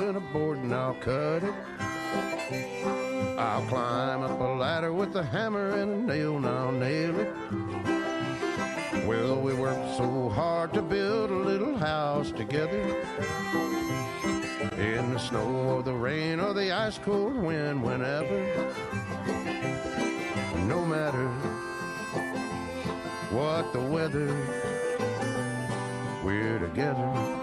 and a board and I'll cut it. I'll climb up a ladder with a hammer and a nail and I'll nail it. Well, we worked so hard to build a little house together. In the snow or the rain or the ice cold wind, whenever. No matter what the weather, we're together.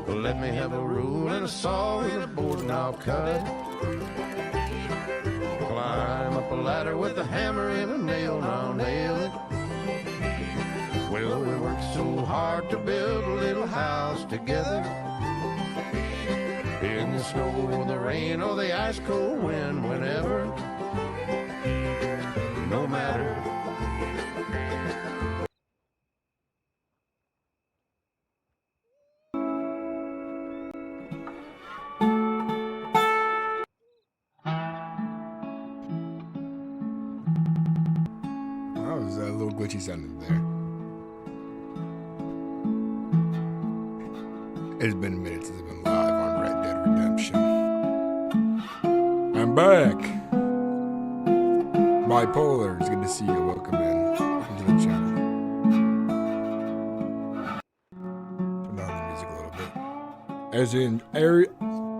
Let me have a rule and a saw and a board and I'll cut it. Climb up a ladder with a hammer and a nail and I'll nail it. Well, we worked so hard to build a little house together. In the snow or the rain or the ice cold wind, whenever. No matter. Was a little glitchy sounding there. It's been a minute since I've been live on Red Dead Redemption. I'm back. Bipolar, it's good to see you. Welcome in to the channel. Turn down the music a little bit.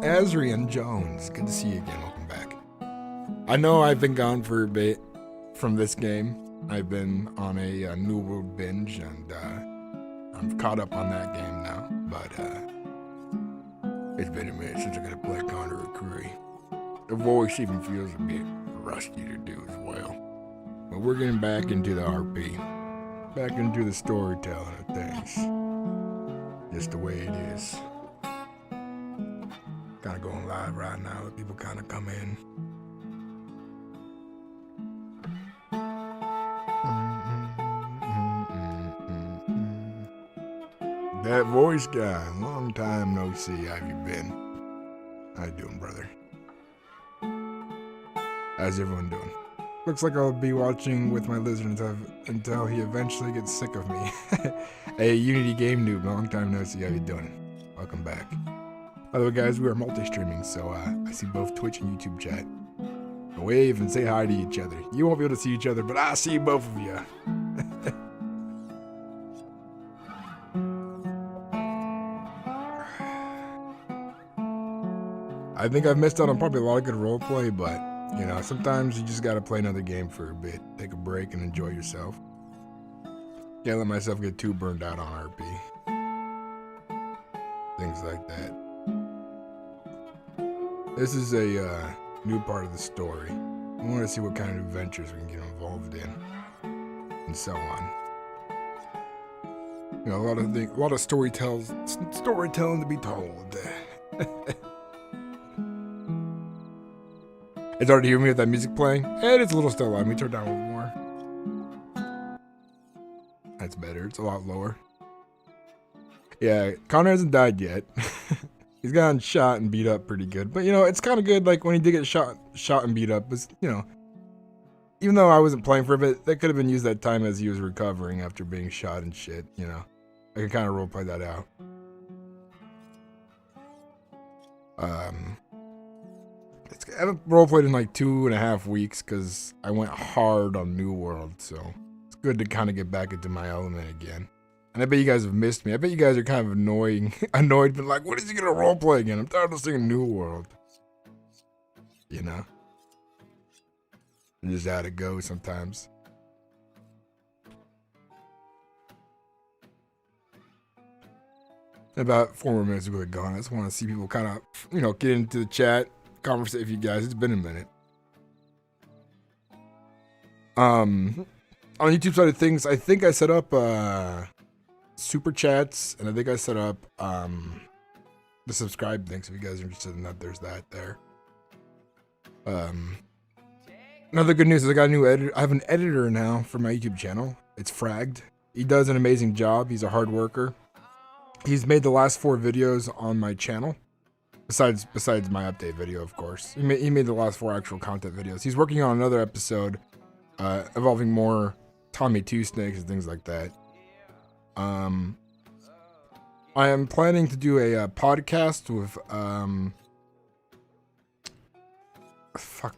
Azrian Jones, good to see you again. Welcome back. I know I've been gone for a bit from this game. I've been on a New World binge, and I'm caught up on that game now, but it's been a minute since I got to play Connor Acree. The voice even feels a bit rusty to do as well. But we're getting back into the RP, back into the storytelling of things, just the way it is. Kind of going live right now, people kind of come in. That voice guy, long time no see. How you been? How you doing, brother? How's everyone doing? Looks like I'll be watching with my lizard until he eventually gets sick of me. Hey, Unity Game Noob, long time no see. How you doing? Welcome back. By the way, guys, we are multi-streaming, so I see both Twitch and YouTube chat. Wave and say hi to each other. You won't be able to see each other, but I see both of you. I think I've missed out on probably a lot of good roleplay, but, you know, sometimes you just gotta play another game for a bit. Take a break and enjoy yourself. Can't let myself get too burned out on RP. Things like that. This is a new part of the story. I want to see what kind of adventures we can get involved in, and so on. You know, a lot of storytelling to be told. It's hard to hear me with that music playing, and it's a little still loud. Let me turn it down a little more. That's better. It's a lot lower. Yeah, Connor hasn't died yet. He's gotten shot and beat up pretty good. But, you know, it's kind of good, like, when he did get shot and beat up, was, you know, even though I wasn't playing for a bit, that could have been used that time as he was recovering after being shot and shit, you know. I could kind of roleplay that out. I haven't roleplayed in like 2.5 weeks because I went hard on New World, so it's good to kind of get back into my element again. And I bet you guys have missed me. I bet you guys are kind of annoyed, but like, when is he gonna roleplay again? I'm tired of seeing New World. You know? Just how it goes sometimes. About 4 more minutes ago, we're gone. I just want to see people kind of, you know, get into the chat, conversate with you guys. It's been a minute. On the YouTube side of things, I think I set up super chats, and I think I set up the subscribe thing. So if you guys are interested in that, there's that there. Another good news is I got a new editor. I have an editor now for my YouTube channel. It's Fragged. He does an amazing job. He's a hard worker. He's made the last 4 videos on my channel. Besides my update video, of course. He made the last 4 actual content videos. He's working on another episode involving more Tommy 2 snakes and things like that. I am planning to do a podcast with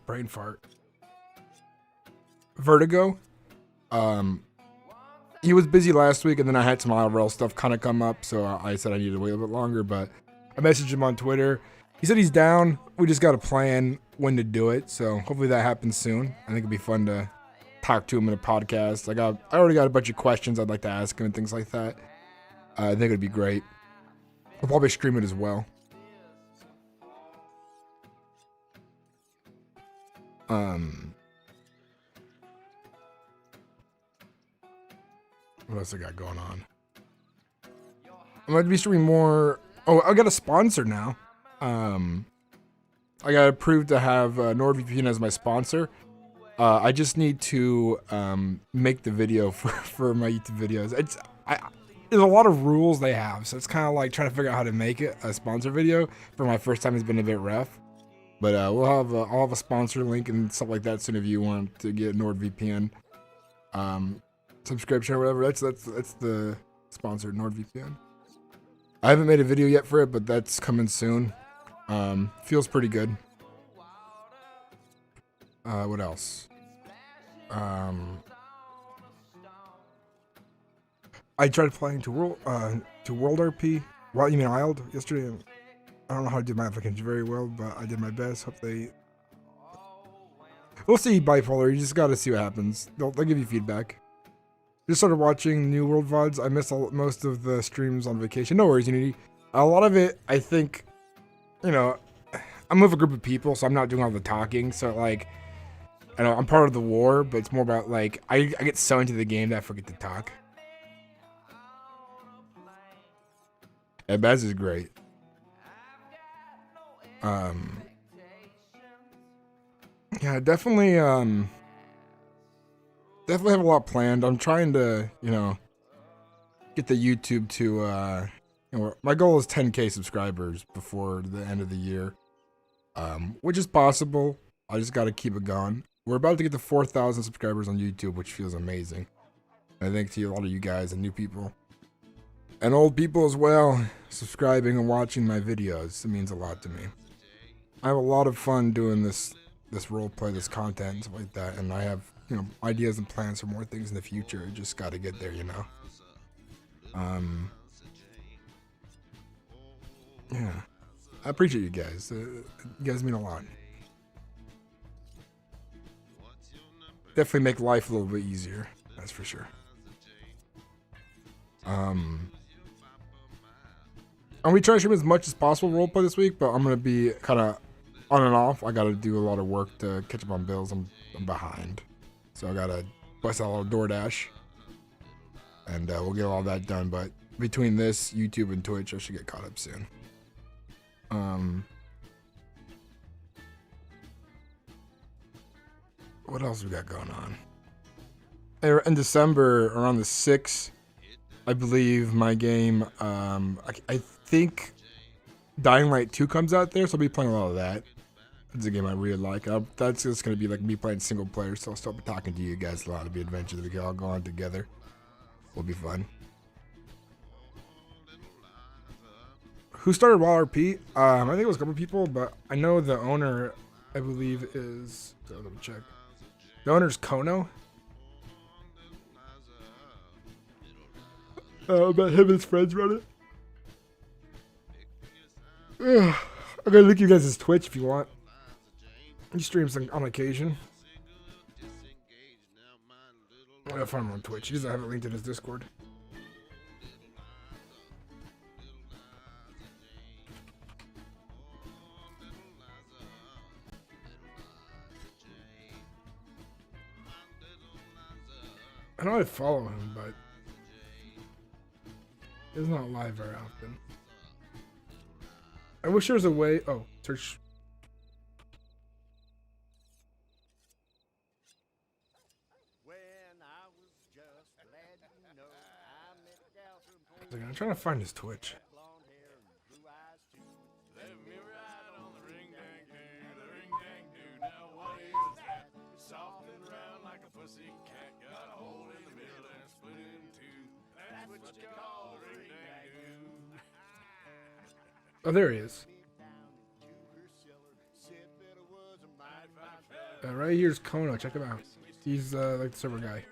brain fart. Vertigo. He was busy last week, and then I had some IRL stuff kind of come up, so I said I needed to wait a bit longer, but I messaged him on Twitter. He said he's down. We just got to plan when to do it, so hopefully that happens soon. I think it'd be fun to talk to him in a podcast. I already got a bunch of questions I'd like to ask him and things like that. I think it'd be great. I'll probably stream it as well. What else I got going on? I'm going to be streaming more. Oh, I got a sponsor now. I got approved to have NordVPN as my sponsor. I just need to make the video for my YouTube videos. There's a lot of rules they have, so it's kind of like trying to figure out how to make it a sponsor video. For my first time, it's been a bit rough. But I'll have a sponsor link and stuff like that soon if you want to get NordVPN subscription or whatever. That's the sponsor, NordVPN. I haven't made a video yet for it, but that's coming soon. Feels pretty good. What else? I tried playing to WIldRP. Well, you mean Wild yesterday? I don't know how to do my applications very well, but I did my best. Hope they. We'll see, Bipolar. You just gotta see what happens. They'll give you feedback. Just started watching New World VODs. I missed most of the streams on vacation. No worries, Unity. A lot of it, I think, you know, I'm with a group of people, so I'm not doing all the talking. So, like, I know I'm part of the war, but it's more about, like, I get so into the game that I forget to talk. Yeah, Baz is great. Yeah, definitely have a lot planned. I'm trying to, you know, get the YouTube to, you know, my goal is 10K subscribers before the end of the year, which is possible. I just got to keep it going. We're about to get to 4,000 subscribers on YouTube, which feels amazing. And thanks to a lot of you guys and new people. And old people as well, subscribing and watching my videos. It means a lot to me. I have a lot of fun doing this roleplay, this content, and stuff like that. And I have, you know, ideas and plans for more things in the future. I just got to get there, you know. Yeah, I appreciate you guys. You guys mean a lot. Definitely make life a little bit easier. That's for sure. I'm gonna try to stream as much as possible roleplay this week, but I'm gonna be kind of on and off. I gotta do a lot of work to catch up on bills. I'm behind, so I gotta bust out a little DoorDash, and we'll get all that done. But between this, YouTube, and Twitch, I should get caught up soon. What else we got going on? In December, around the 6th, I believe my game, I think Dying Light 2 comes out there, so I'll be playing a lot of that. It's a game I really like. That's just going to be like me playing single player, so I'll start talking to you guys a lot. It'll be adventures that we can all go on together. Will be fun. Who started WIldRP? I think it was a couple people, but I know the owner, I believe, is... Let me check. The owner's Kono. About him and his friends run it. Ugh. I'm gonna link you guys' Twitch if you want. He streams on occasion. I'm gonna find him on Twitch. He doesn't have it linked in his Discord. I know I follow him, but he's not live very often. I wish there was a way. Oh, search. I'm trying to find his Twitch. Oh, there he is. Right here's Kono. Check him out. He's like the server guy.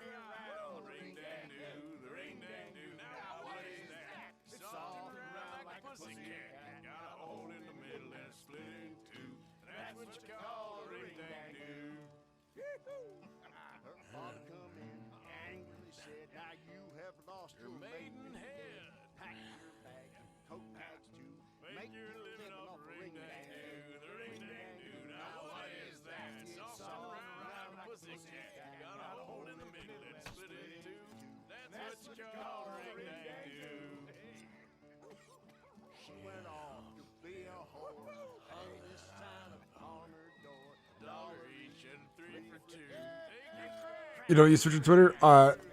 You know, you switch to Twitter.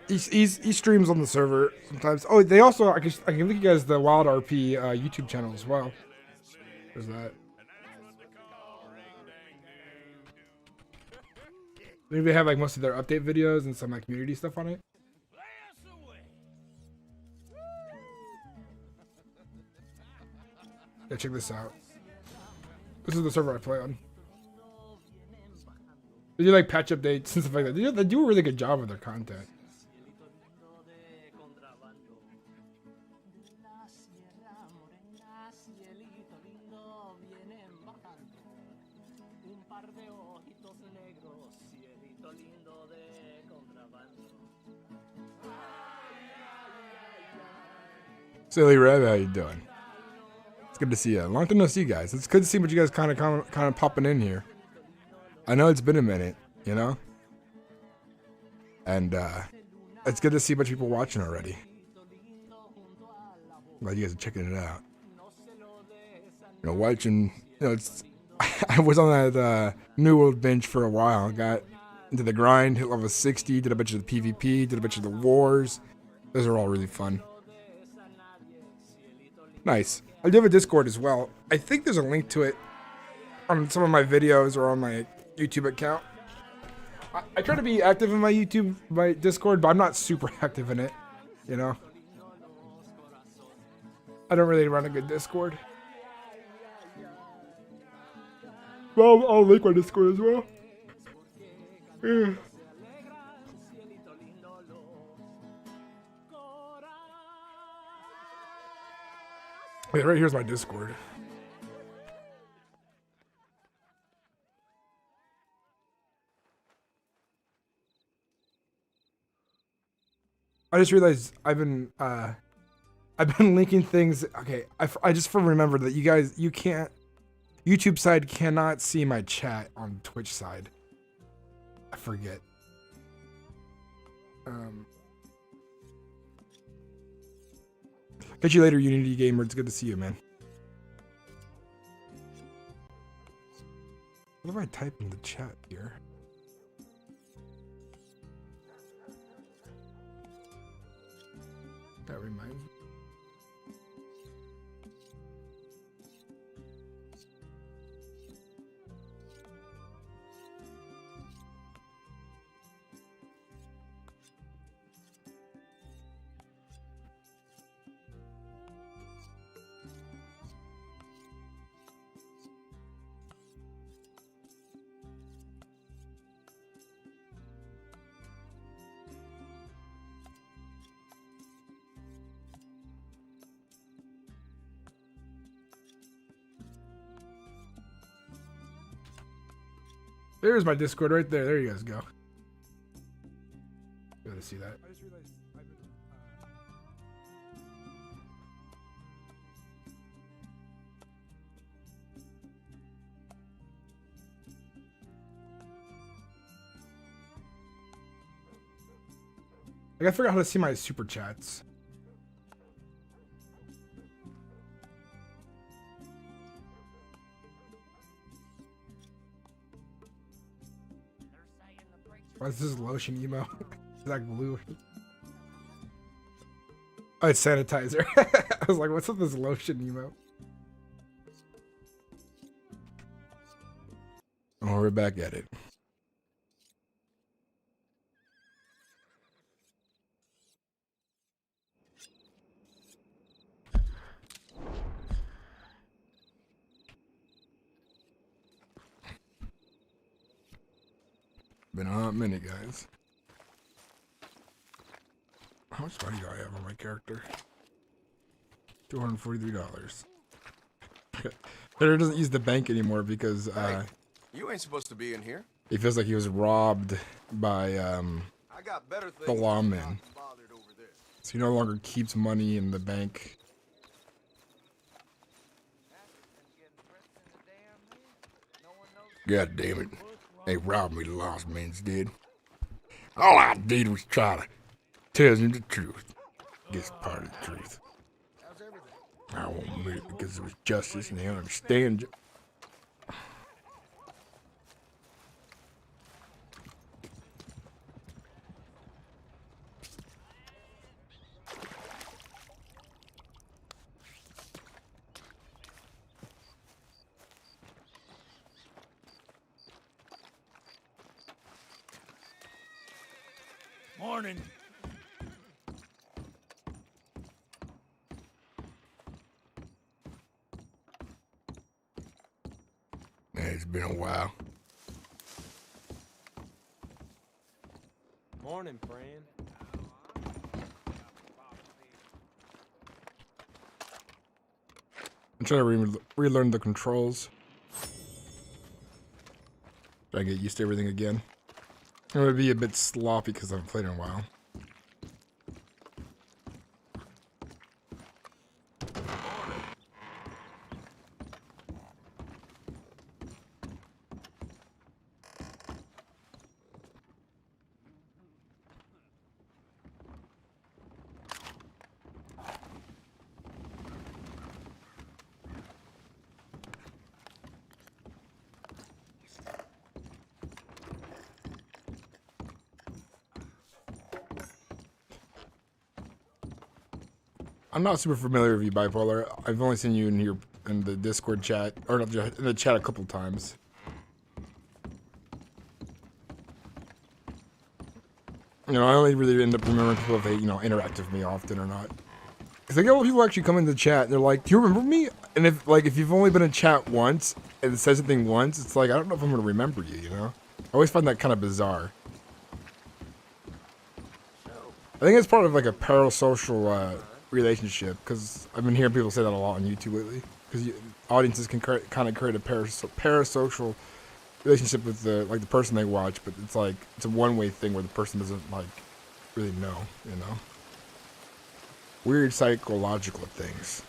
He streams on the server sometimes. Oh, they also I can link you guys the WIldRP YouTube channel as well. There's that. Maybe they have like most of their update videos and some like community stuff on it. Yeah, check this out. This is the server I play on. They do like patch updates and stuff like that. They do a really good job with their content. Silly Red, how you doing? It's good to see you. Long time no see, guys. It's good to see what you guys kind of popping in here. I know it's been a minute, you know, and it's good to see a bunch of people watching already. Glad you guys are checking it out. You know, watching. You know, it's. I was on that New World binge for a while. Got into the grind, hit level 60, did a bunch of the PvP, did a bunch of the wars. Those are all really fun. Nice. I do have a Discord as well. I think there's a link to it on some of my videos or on my YouTube account. I try to be active in my Discord, but I'm not super active in it, you know. I don't really run a good Discord. Well, I'll link my Discord as well. Yeah. Yeah, right here's my Discord. I just realized I've been linking things. Okay, I just remembered that you can't, YouTube side cannot see my chat on Twitch side. I forget. Catch you later, Unity Gamer. It's good to see you, man. What do I type in the chat here? That reminds me. There's my Discord right there. There you guys go. Good to see that. I just realized I've been, I gotta figure out how to see my super chats. Why is this lotion emo? Is that glue? Oh, it's sanitizer. I was like, what's up this lotion emo? Oh, we're back at it. Been a hot minute, guys. How much money do I have on my character? $243. Peter doesn't use the bank anymore because Hey, you ain't supposed to be in here. he feels like he was robbed by I got better things the lawmen. to be bothered over this. So he no longer keeps money in the bank. God damn it. They robbed me, the lost men's did. All I did was try to tell them the truth. Guess part of the truth. I won't admit it because it was justice and they don't understand. Morning. Man, it's been a while. Morning, friend. I'm trying to relearn the controls. Try to get used to everything again. I'm gonna be a bit sloppy because I haven't played in a while. I'm not super familiar with you, Bipolar. I've only seen you in here in the Discord chat, or not, in the chat a couple times. You know, I only really end up remembering people if they, you know, interact with me often or not. Because I get a lot of people actually come into the chat and they're like, "Do you remember me?" And if you've only been in chat once and it says something once, it's like I don't know if I'm gonna remember you. You know, I always find that kind of bizarre. I think it's part of like a parasocial relationship, because I've been hearing people say that a lot on YouTube lately. Because audiences can kind of create a parasocial relationship with the person they watch, but it's like it's a one-way thing where the person doesn't like really know, you know. Weird psychological things.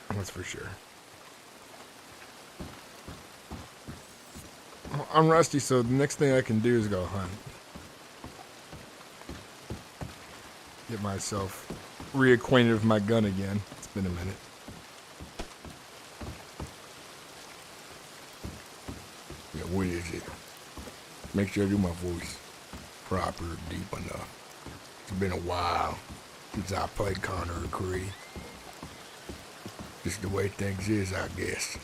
That's for sure. I'm rusty, so the next thing I can do is go hunt. Get myself reacquainted with my gun again. It's been a minute. Yeah, what is it? Make sure I do my voice proper, deep enough. It's been a while since I played Connor Acree. Just the way things is, I guess.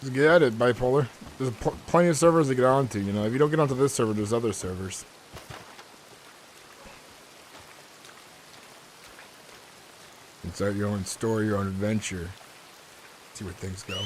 Just get at it, Bipolar. There's plenty of servers to get onto, you know. If you don't get onto this server, there's other servers. You can start your own story, your own adventure. See where things go.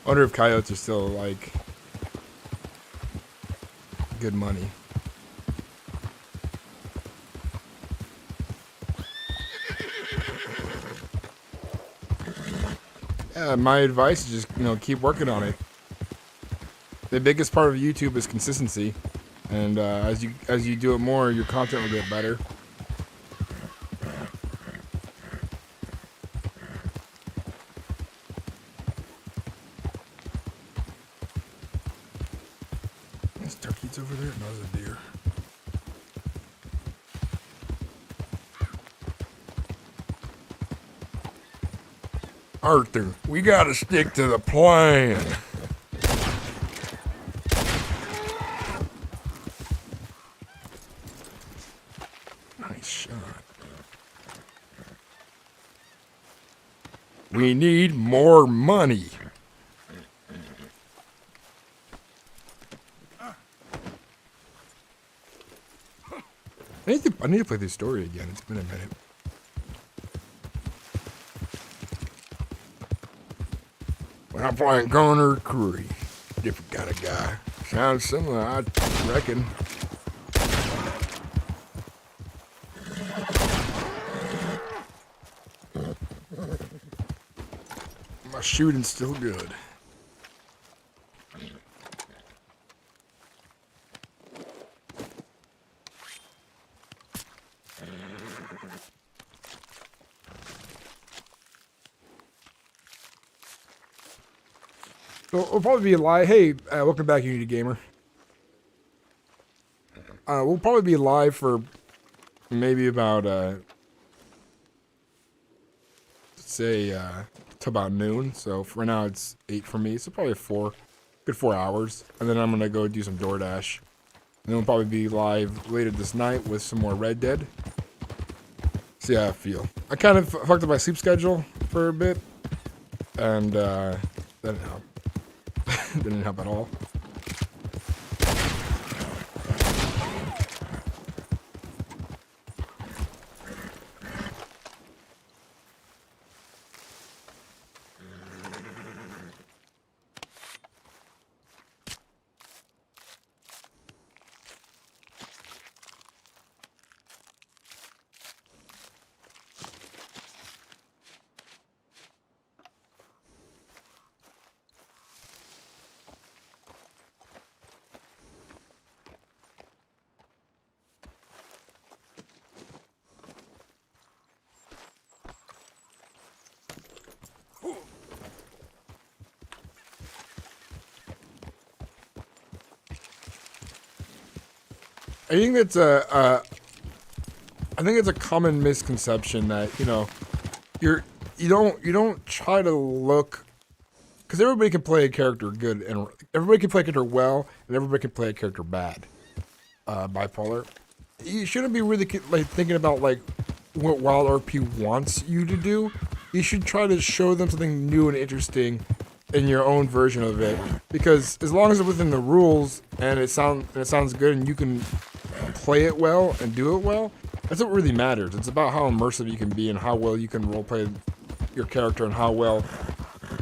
I wonder if coyotes are still like good money. Yeah, my advice is just keep working on it. The biggest part of YouTube is consistency, and as you do it more, your content will get better. There's turkeys over there. No, there's a deer. Arthur, we gotta stick to the plan. Nice shot. We need more money. I need to play this story again. It's been a minute. When I'm playing Connor Acree, different kind of guy. Sounds similar, I reckon. My shooting's still good. So we'll probably be live. Hey, welcome back, Unity Gamer. We'll probably be live for maybe about, say, to about noon. So for now, it's 8 for me. So probably good 4 hours. And then I'm going to go do some DoorDash. And then we'll probably be live later this night with some more Red Dead. See how I feel. I kind of fucked up my sleep schedule for a bit. And, that didn't help. Didn't help at all. I think it's a common misconception that you don't try to look, because everybody can play a character good and everybody can play a character well and everybody can play a character bad. Bipolar. You shouldn't be really like thinking about like what WIldRP wants you to do. You should try to show them something new and interesting in your own version of it, because as long as it's within the rules and it sounds good and you can play it well and do it well, that's what really matters. It's about how immersive you can be and how well you can roleplay your character and how well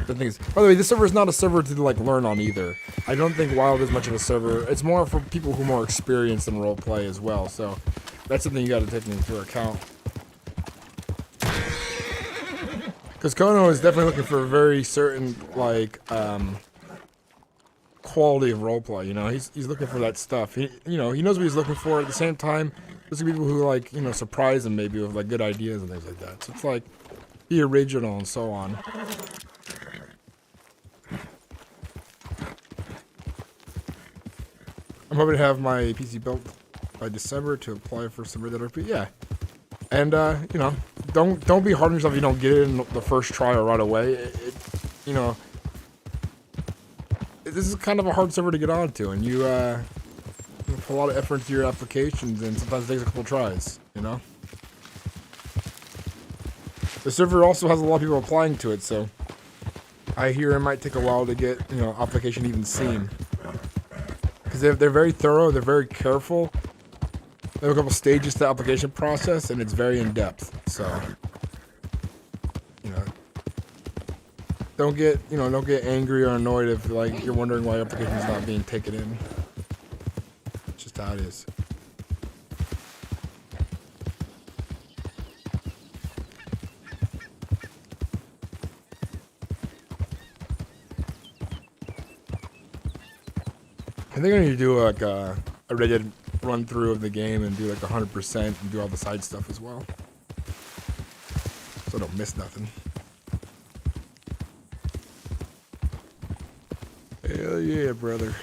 the things. By the way, this server is not a server to like learn on either. I don't think Wild is much of a server. It's more for people who are more experienced in roleplay as well. So that's something you got to take into account. Because Kono is definitely looking for a very certain like quality of roleplay. He's looking for that stuff. He knows what he's looking for. At the same time, there's people who like surprise him maybe with like good ideas and things like that. So it's like be original and so on. I'm hoping to have my PC built by December to apply for some WIldRP. Yeah. And, don't be hard on yourself if you don't get it in the first try or right away. This is kind of a hard server to get onto, and you put a lot of effort into your applications, and sometimes it takes a couple tries, The server also has a lot of people applying to it, so I hear it might take a while to get, application even seen. Because they're very thorough, they're very careful. They have a couple stages to the application process, and it's very in-depth, so, don't get angry or annoyed if like you're wondering why your application's not being taken in. It's just how it is. I think I need to do like a Reddit run through of the game and do like 100% and do all the side stuff as well, so I don't miss nothing. Hell yeah, brother.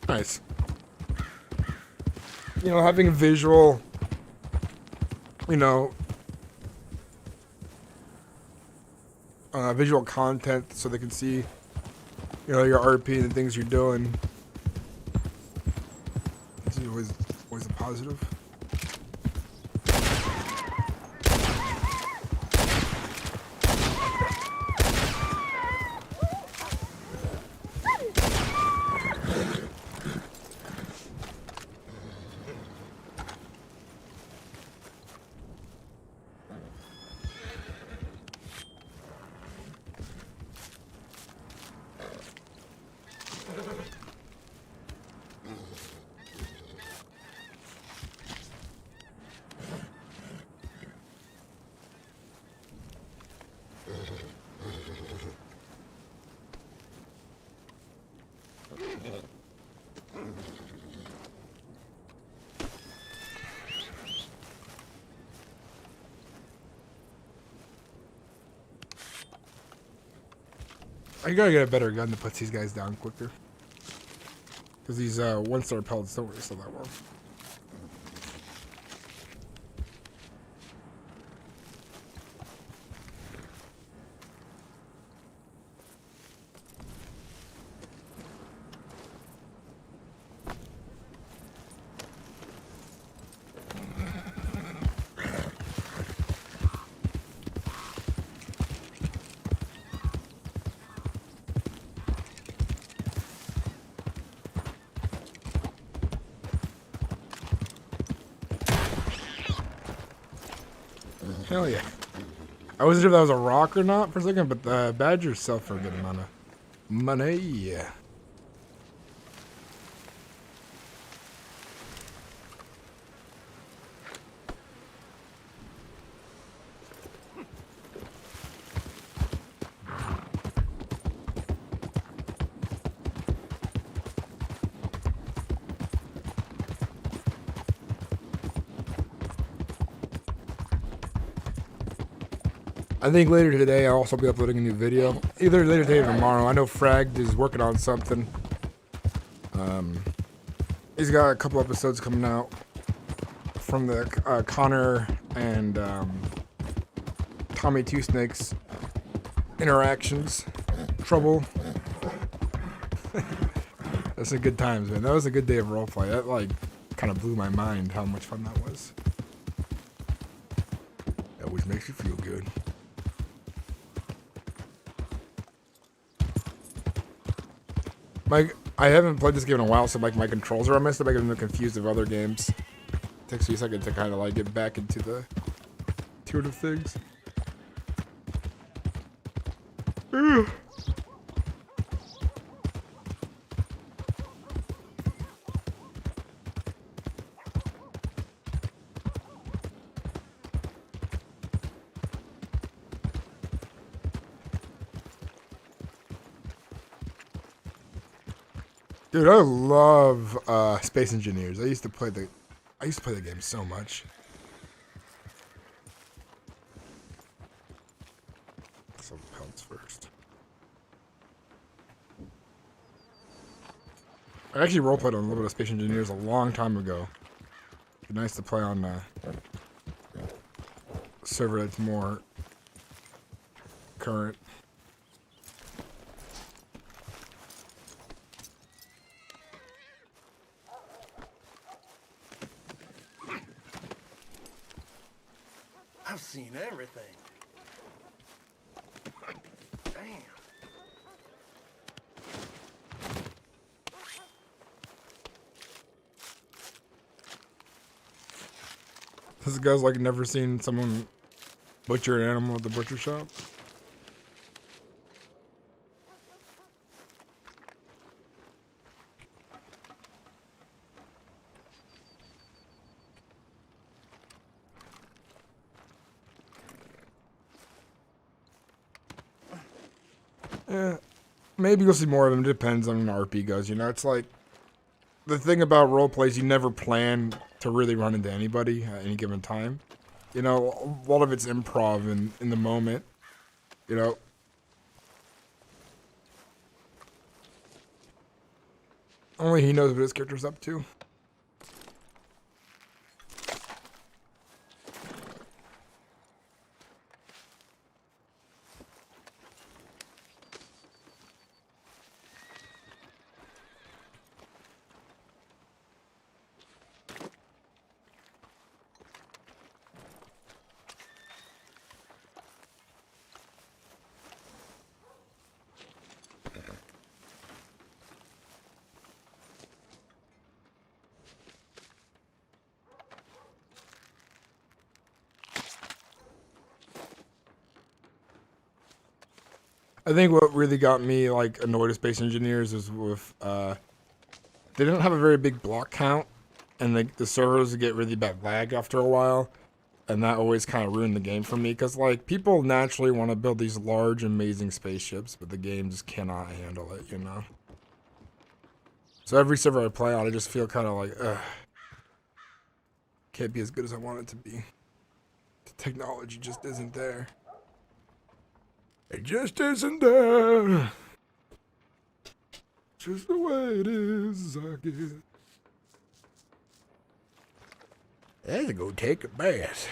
Nice. You know, having a visual, visual content so they can see, your RP and the things you're doing. It's always a positive. I gotta get a better gun that puts these guys down quicker. Because these one-star pellets don't really sell that well. Hell yeah. I wasn't sure if that was a rock or not for a second, but the badgers sell for a good amount of money. I think later today I'll also be uploading a new video. Either later today or tomorrow. I know Fragged is working on something. He's got a couple episodes coming out from the Connor and Tommy Two Snakes interactions. Trouble. That's some good times, man. That was a good day of roleplay. That like kind of blew my mind how much fun that was. It always makes you feel good. I haven't played this game in a while, so like my controls are messed up. I get them confused with other games. It takes me a second to kind of like get back into the intuitive things. Dude, I love Space Engineers. I used to play the game so much. Some pelts first. I actually roleplayed on a little bit of Space Engineers a long time ago. It'd be nice to play on a server that's more current. I've seen everything. Damn. This guy's like never seen someone butcher an animal at the butcher shop. Yeah, maybe you'll see more of them. Depends on how RP goes. You know, it's like the thing about role plays, you never plan to really run into anybody at any given time. You know, a lot of it's improv in the moment. You know, only he knows what his character's up to. I think what really got me like annoyed at Space Engineers was with they didn't have a very big block count, and the servers would get really bad lag after a while, and that always kind of ruined the game for me. Because like people naturally want to build these large, amazing spaceships, but the game just cannot handle it, you know. So every server I play on, I just feel kind of like, ugh, can't be as good as I want it to be. The technology just isn't there. It just isn't there. Just the way it is, I guess. Let's go take a bath.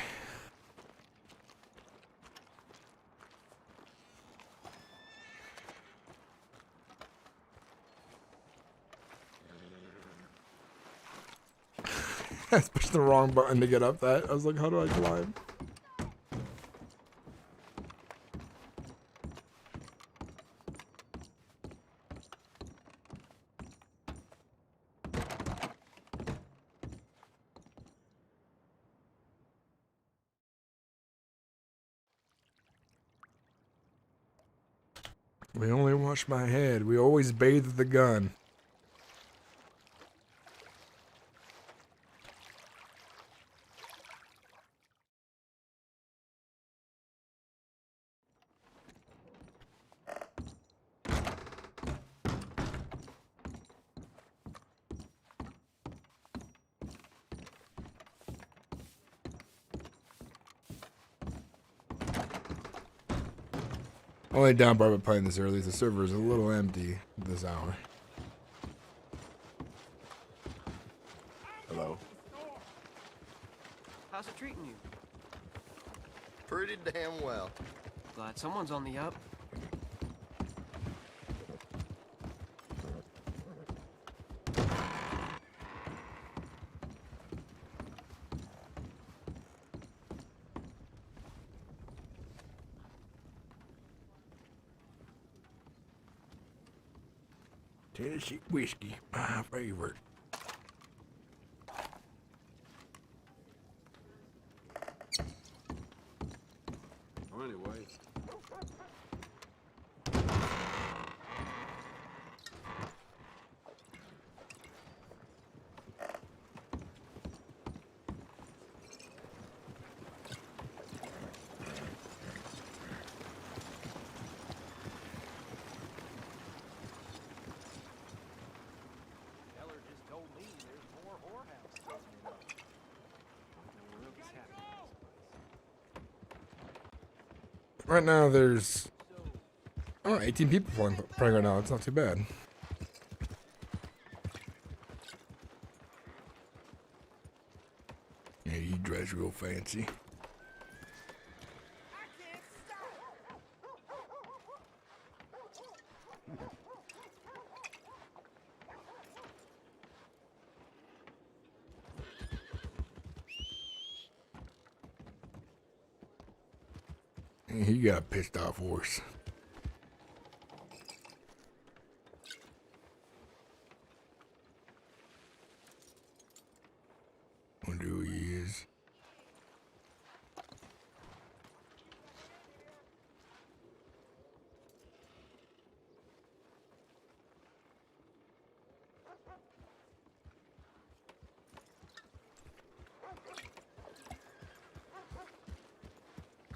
I pushed the wrong button to get up that. I was like, how do I climb? We only wash my head. We always bathe with the gun. Only downside by playing this early is the server is a little empty this hour. Hello. How's it treating you? Pretty damn well. Glad someone's on the up. Tennessee whiskey, my favorite. Well, anyway. Eller just told me there's more whorehouses opening up. What in the world is happening in this place? Right now there's 18 people playing right now. It's not too bad. Yeah, you dress real fancy. He got a pissed off horse. Wonder who he is.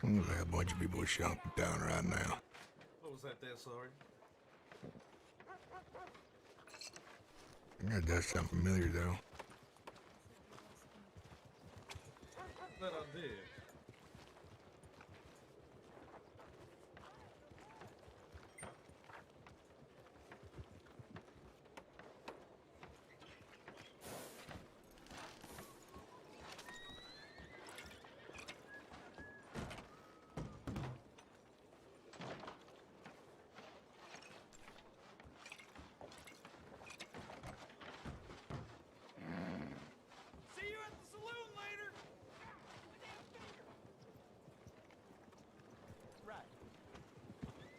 Looks like a bunch of people shouting down right now. What was that there, sorry? That does sound familiar though. That I did. See you at the saloon later. Right. That's what they say.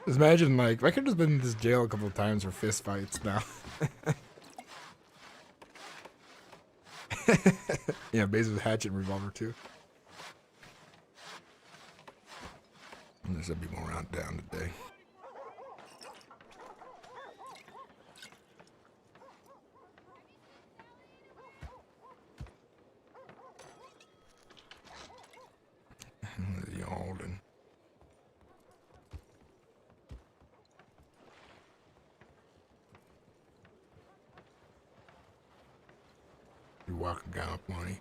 Just imagine, like, I could have just been in this jail a couple of times for fist fights now. Yeah, basically with hatchet and revolver too. There's some people around town today. The Alden. You're walking down up money.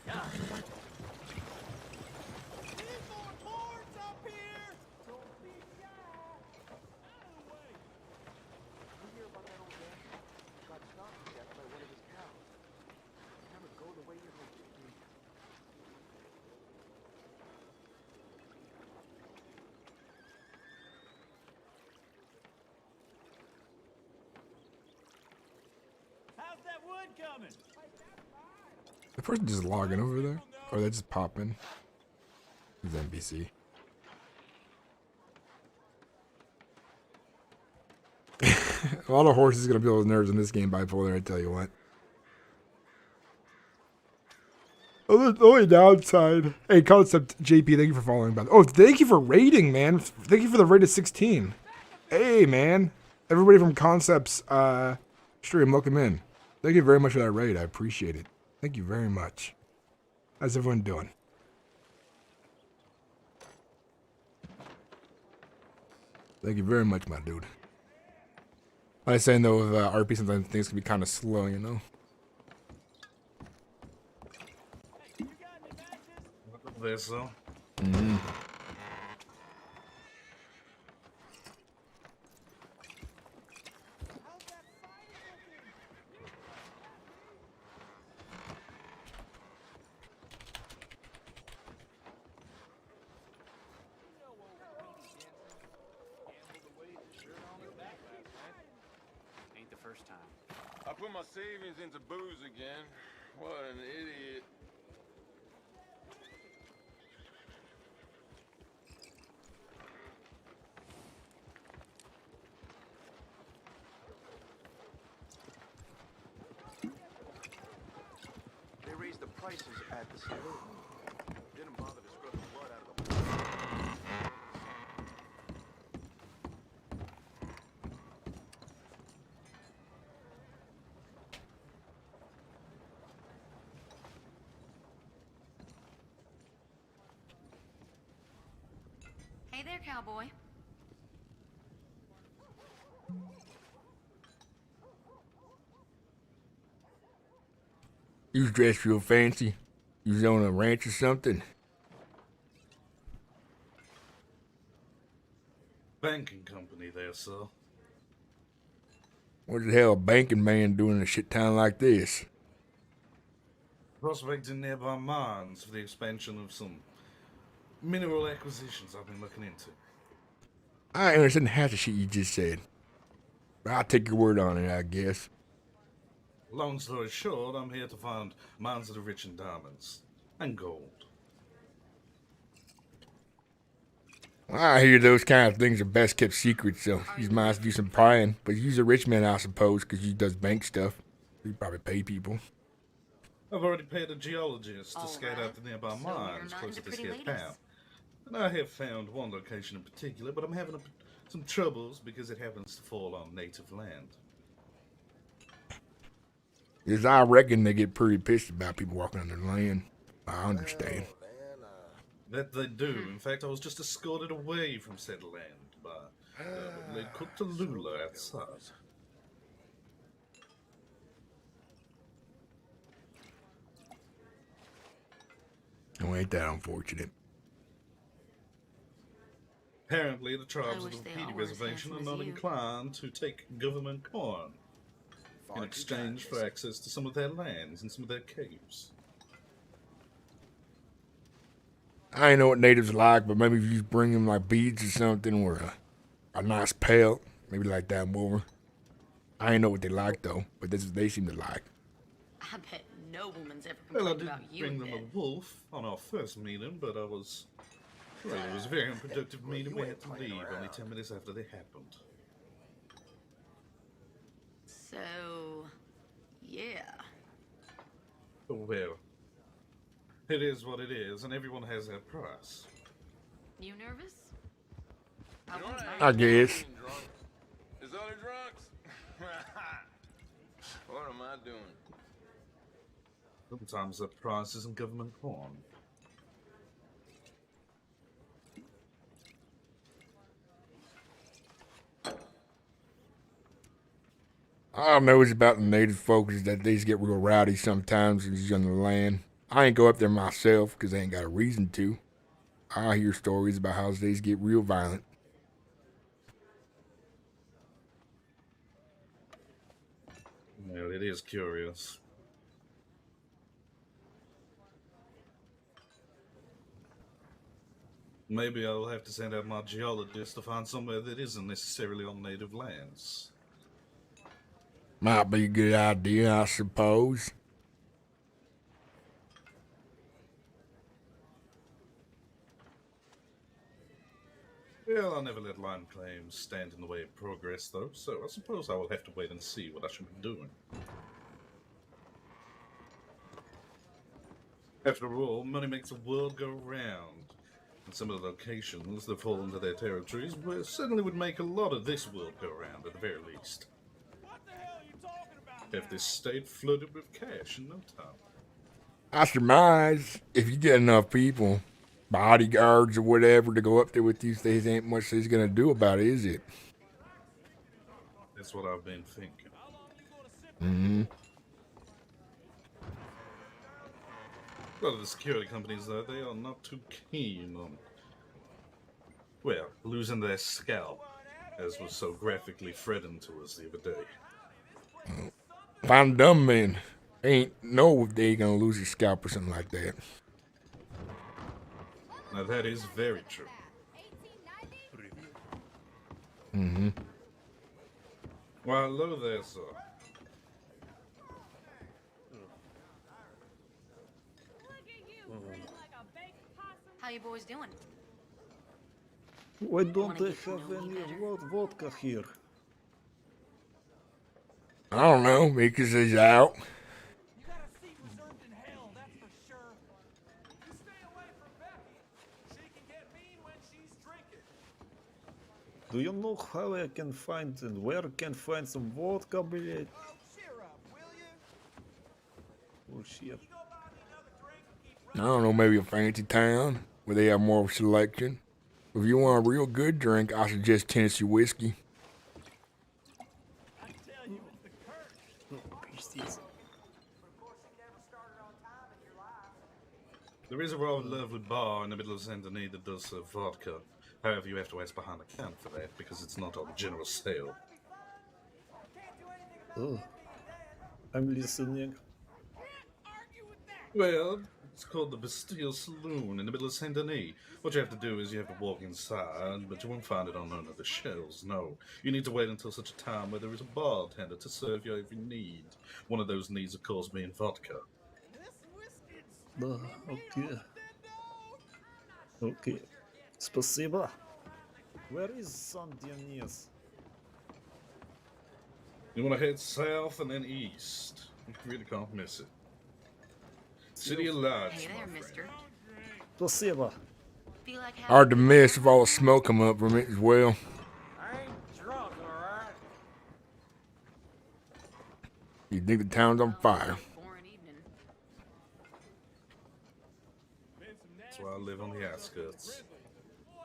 Need more boards up here. Don't be shy. Out of the way. You hear about that old man? Got stopped to death by one of his cows. Never go the way you're making me. How's that wood coming? The person just logging over there? Or they just popping? It's NBC. A lot of horses gonna feel those nerves in this game bipolar, I tell you what. Oh, the only downside. Hey, Concept JP, thank you for following. Oh, thank you for raiding, man. Thank you for the raid of 16. Hey, man. Everybody from Concepts stream, welcome in. Thank you very much for that raid. I appreciate it. Thank you very much. How's everyone doing? Thank you very much, my dude. I was saying though, with RP, sometimes things can be kind of slow, you know? You got any matches? There, so. Mm-hmm. How's that fighting looking? You know old Petey Jensen gambled away his shirt on his back last night. Ain't the first time. I put my savings into booze again. What an idiot. They raised the prices at the saloon. Didn't bother to scrub the blood out of the Hey there, cowboy. You dressed real fancy. You was on a ranch or something? Banking company there, sir. What the hell a banking man doing in a shit town like this? Prospecting nearby mines for the expansion of some mineral acquisitions I've been looking into. I ain't understand half the shit you just said. But I'll take your word on it, I guess. Long story short, I'm here to find mines that are rich in diamonds and gold. I hear those kind of things are best kept secrets, so you might do some prying. But you's a rich man, I suppose, because you does bank stuff. You probably pay people. I've already paid a geologist to All scout right. out the nearby So you're mines not close to into this pretty here ladies? town. And I have found one location in particular, but I'm having some troubles because it happens to fall on native land. Yes, I reckon they get pretty pissed about people walking on their land. I understand. That they do. In fact, I was just escorted away from said land by Lady Tallulah outside. Oh, ain't that unfortunate? Apparently, the tribes of wish the they Petey all were as Reservation are handsome as not you. inclined to take government coin in exchange for access to some of their lands and some of their caves. I ain't know what natives like, but maybe if you bring them like beads or something, or a nice pelt, maybe like that more. I ain't know what they like though, but this is they seem to like. I bet no woman's ever Well, I complained did about you bring in them bed. a wolf on our first meeting, but it was a very unproductive meeting. We had to leave only 10 minutes after they happened. So, yeah. Oh, well, it is what it is, and everyone has their price. You nervous? You know what I hate guess. being drunk? Is other drunks? What am I doing? Sometimes the price isn't government coin. All I know is about the native folks is that they just get real rowdy sometimes when you're on the land. I ain't go up there myself because I ain't got a reason to. I hear stories about how they just get real violent. Well, it is curious. Maybe I'll have to send out my geologist to find somewhere that isn't necessarily on native lands. Might be a good idea, I suppose. Well, I'll never let land claims stand in the way of progress, though, so I suppose I will have to wait and see what I should be doing. After all, money makes the world go round, and some of the locations that fall into their territories certainly would make a lot of this world go round, at the very least. What the hell are you talking about? Have this state flooded with cash in no time. I surmise if you get enough people, bodyguards or whatever, to go up there with these things, ain't much he's gonna do about it, is it? That's what I've been thinking. Mm-hmm. A lot of the security companies, though, they are not too keen on, well, losing their scalp, as was so graphically threatened to us the other day. Find dumb men. Ain't know if they gonna lose their scalp or something like that. Now, that is very true. Mm-hmm. Why, hello there, sir. How you boys doing? Why don't Wanna they get to have know me any better? vodka here? I don't know, because he's out. You got a seat reserved in hell, that's for sure. You stay away from Becky. She can get mean when she's drinking. Do you know how I can find and where I can find some vodka, блядь? Oh, cheer up, will you? Oh shit. You go buy me another drink and keep I don't know, maybe a fancy town where they have more selection. If you want a real good drink, I suggest Tennessee whiskey. I tell you, it's the curse. Пиздец. But of course, you never started on time in your life. There is a rather lovely bar in the middle of Saint Denis that does serve vodka. However, you have to ask behind the counter for that because it's not on general sale. Can't do anything about Oh, I'm listening. argue with that. Well, it's called the Bastille Saloon in the middle of Saint Denis. What you have to do is you have to walk inside, but you won't find it on none of the shelves, no. You need to wait until such a time where there is a bartender to serve you every need. One of those needs, of course, being vodka. This whiskey's Okay. Okay. Спасибо. Where is Saint Denis? You want to head south and then east. You really can't miss it. City of Lights, Hey there, my mister. friend. Спасибо. Feel like having Hard to miss if all the smoke come up from it as well. I ain't drunk, alright? You think the town's on fire. boring evening. That's why I live on the outskirts.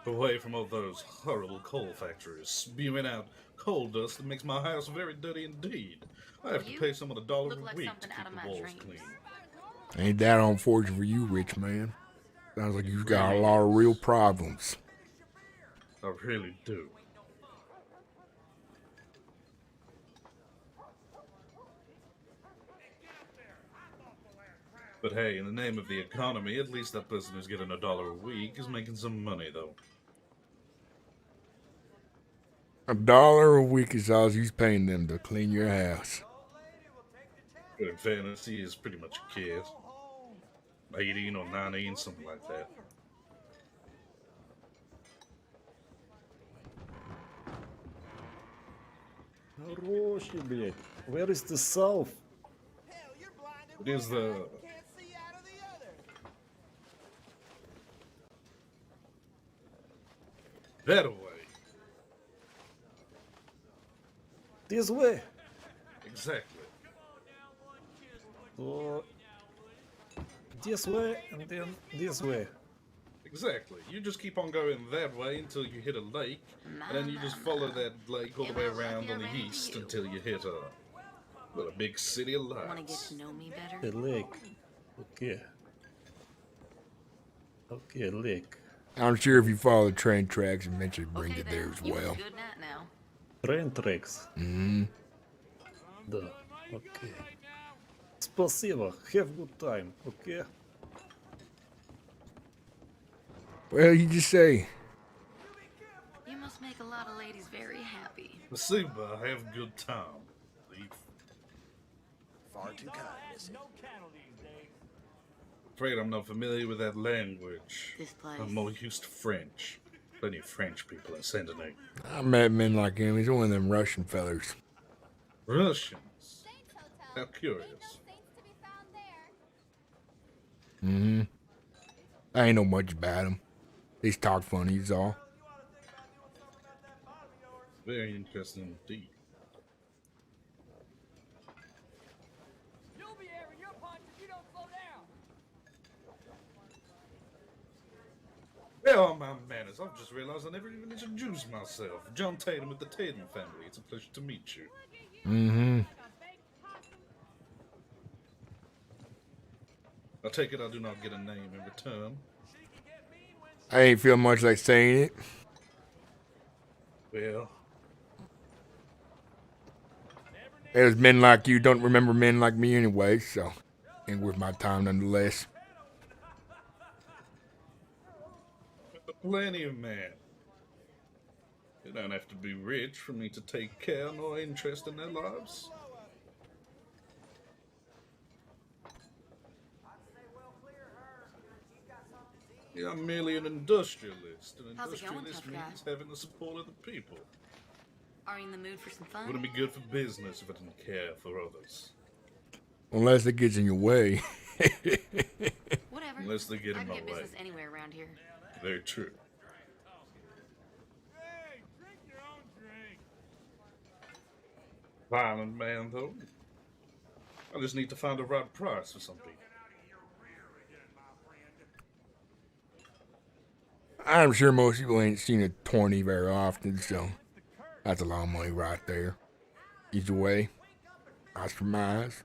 Away from all those horrible coal factories, spewing out coal dust that makes my house very dirty indeed. I have to pay someone $1 Look a like week to something keep out of the my walls dreams. clean. Ain't that unfortunate for you, rich man? Sounds like you've got a lot of real problems. I really do. But hey, in the name of the economy, at least that person who's getting $1 a week is making some money, though. $1 a week is all he's paying them to clean your house. But in fairness, he is pretty much a kid. 18 or 19, something like that. Хороший, блядь. Where is the south? It is the... that way. This way. Exactly. So, this way and then this way. Exactly. You just keep on going that way until you hit a lake, and then you just follow that lake all the way around on the east until you hit a big city of Want to get lights. to know me better? The lake. Okay. Okay, lake. I'm sure if you follow the train tracks, eventually bring you there as You have a well. good night now. Train tracks. Mm-hmm. Да. Okay. Спасибо. Have good time. Okay. Well, you just say, You must make a lot of ladies very happy. Super, have a good time. Leaf. Far too kind, Missy. Afraid I'm not familiar with that language. This place. I'm more used to French. Plenty of French people in Saint Denis. I met men like him. He's one of them Russian fellers. Russians. How curious. Mm-hmm. I ain't know much about him. He's talk funny, he's all. Very interesting indeed. You'll be airing your punch if you don't slow down. Where are my manners? I've just realized I never even introduced myself. John Tatum with the Tatum family. It's a pleasure to meet you. Mm-hmm. I take it I do not get a name in return. I ain't feel much like saying it. Well, There's men like you don't remember men like me anyway, so ain't worth my time nonetheless. plenty of men. You don't have to be rich for me to take care nor interest in their lives. Yeah, I'm merely an industrialist. An How's it going, industrialist tough guy? means having the support of the people. Are you in the mood for some fun? Wouldn't be good for business if I didn't care for others. Unless it gets in your way. Whatever. Unless they get I in can my get way. business anywhere around here. Very true. Hey, drink your own drink. Violent man, though. I just need to find the right price for something. I'm sure most people ain't seen a 20 very often, so that's a lot of money right there. Either way, I surmise.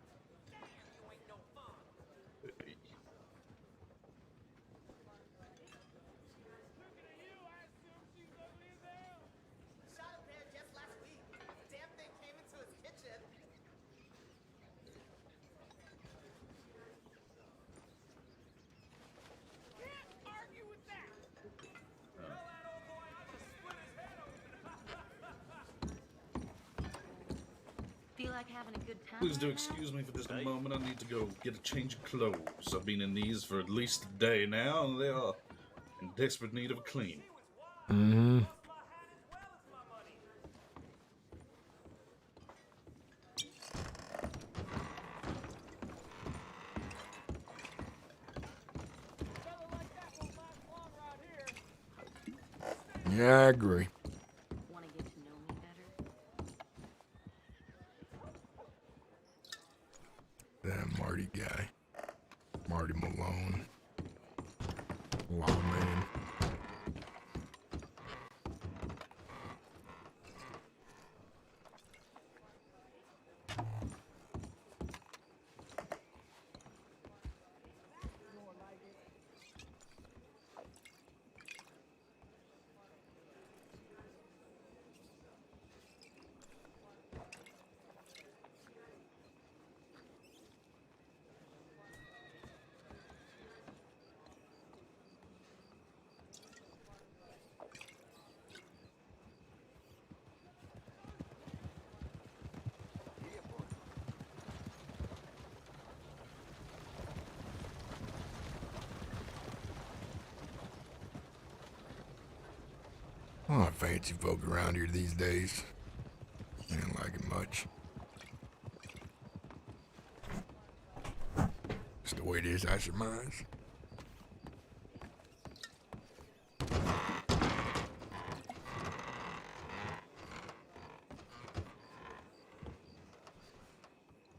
Feel like having a good time? Please do excuse me for just a moment. I need to go get a change of clothes. I've been in these for at least a day now, and they are in desperate need of a clean. Mm-hmm. Yeah, I agree. Want to get to know me better? That Marty guy. Marty Malone. Lawman. Oh, fancy folk around here these days. I don't like it much. Just the way it is, I surmise.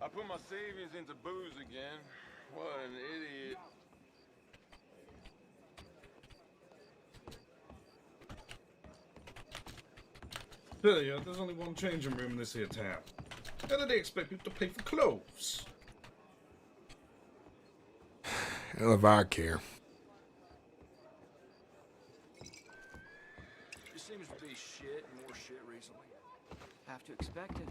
I put my savings into booze again. What an idiot. Tell ya, there's only one changing room in this here town. How do they expect people to pay for clothes? Hell if I care. It seems to be shit and more shit recently. Have to expect it.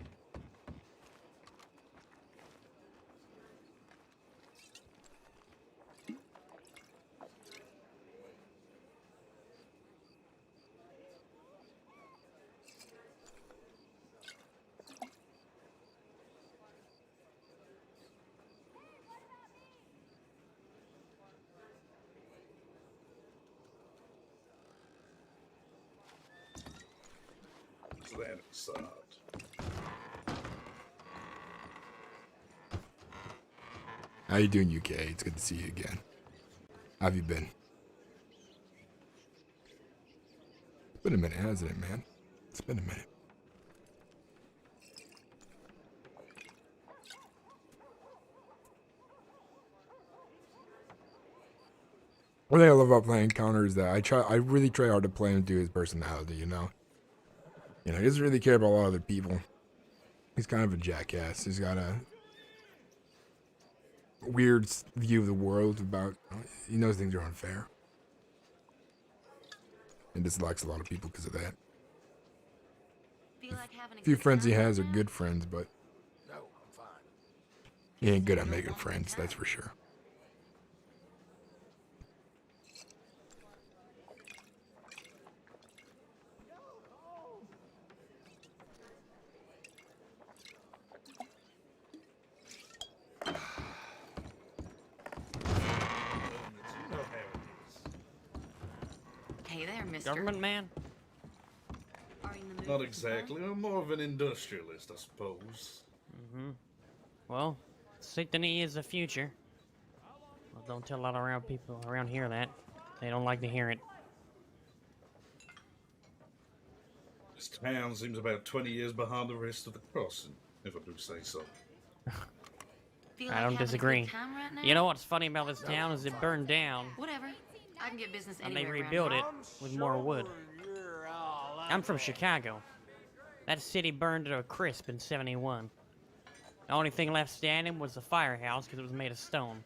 That aside. How you doing, UK? It's good to see you again. How have you been? It's been a minute, hasn't it, man? It's been a minute. One thing I love about playing Connor is that I really try hard to play him to his personality, you know? You know, he doesn't really care about a lot of other people. He's kind of a jackass. He's got a weird view of the world about, he knows things are unfair. And dislikes a lot of people because of that. Feel like having a A few good friends he time has are right now? good friends, but No, I'm fine. he ain't good at making friends, that's for sure. Hey there, mister. Government man? Are you in the mood Not for some exactly. I'm more of an industrialist, I suppose. Well, Saint Denis is the future. Well, don't tell a lot of people around here that. They don't like to hear it. This town seems about 20 years behind the rest of the crossing, if I do say so. Feel I like don't having a disagree. good time right now? You know what's funny about this town is it burned down Whatever. I can get business and they anywhere around rebuilt here. it with more wood. I'm from Chicago. That city burned to a crisp in '71. The only thing left standing was the firehouse because it was made of stone.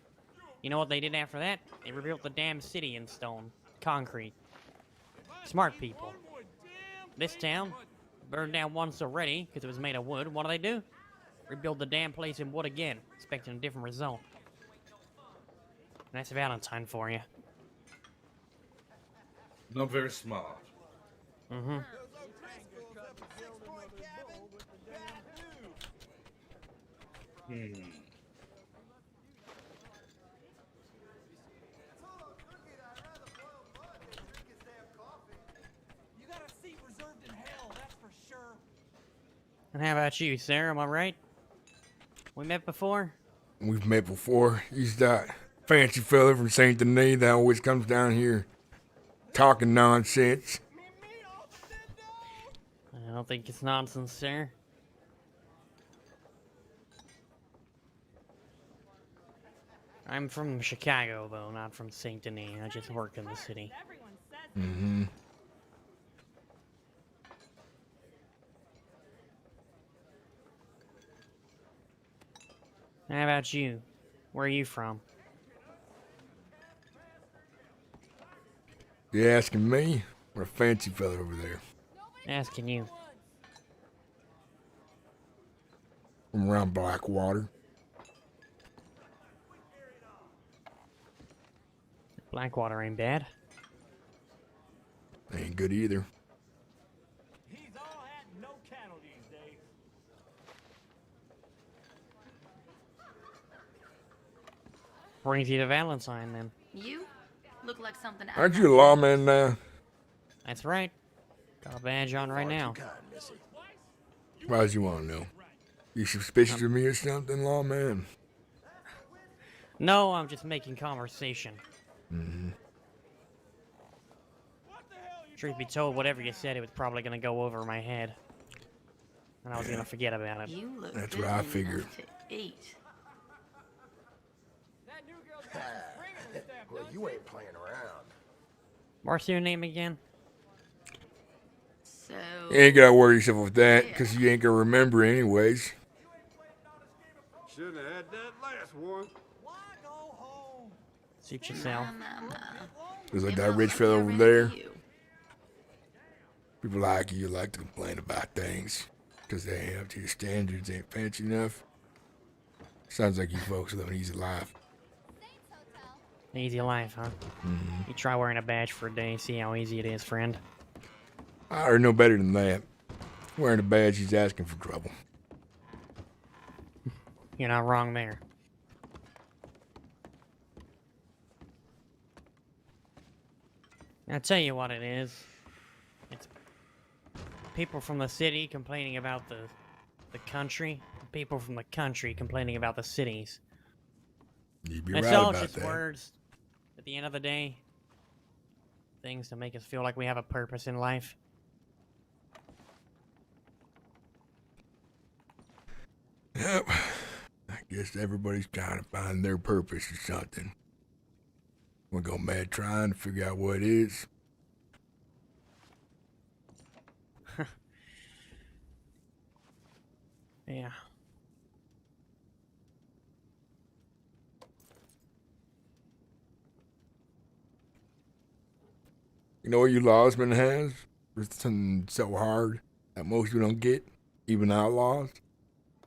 You know what they did after that? They rebuilt the damn city in stone. Concrete. Smart people. This town burned down once already because it was made of wood. What do? Rebuild the damn place in wood again, expecting a different result. And that's Valentine for you. Not very smart. Mm-hmm. You got a seat reserved in hell, that's for sure. And how about you, sir? Am I right? We met before? We've met before. He's that fancy fella from Saint Denis that always comes down here talking nonsense. don't think it's nonsense, sir. I'm from Chicago, though, not from St. Denis. I just work in the city. Mm-hmm. How about you? Where are you from? You asking me? Or a fancy fella over there? Asking you. From around Blackwater. Blackwater ain't bad. Ain't good either. He's all hat and no cattle these days. Brings you to Valentine, then. You look like something. Aren't you a lawman now? That's right. Got a badge on right now. Why does you want to know? You suspicious of me or something, lawman? No, I'm just making conversation. Mm-hmm. Truth be told, whatever you said, it was probably gonna go over my head. And I was gonna forget about it. You look That's what I busy figured. enough to eat. That new girl's got some spring in her step, Well, don't you she? ain't playing around. What's your name again? So. You ain't gotta worry yourself with that, because you ain't gonna remember anyways. Shouldn't have had that last one. Why go home? Suit yourself. Nah. There's like If that not, rich let me fellow over rent there. to you. People like you like to complain about things because they ain't up to your standards, ain't fancy enough. Sounds like you folks live an easy life. Easy life, huh? Mm-hmm. You try wearing a badge for a day, see how easy it is, friend. I heard no better than that. Wearing a badge, he's asking for trouble. You're not wrong there. I'll tell you what it is. It's people from the city complaining about the country. People from the country complaining about the cities. You'd be It's right all about just that. words. At the end of the day, things to make us feel like we have a purpose in life. Yep. I guess everybody's trying to find their purpose or something. We'll go mad trying to figure out what it is. Yeah. You know what you lawsman has? For something so hard that most people don't get, even outlaws?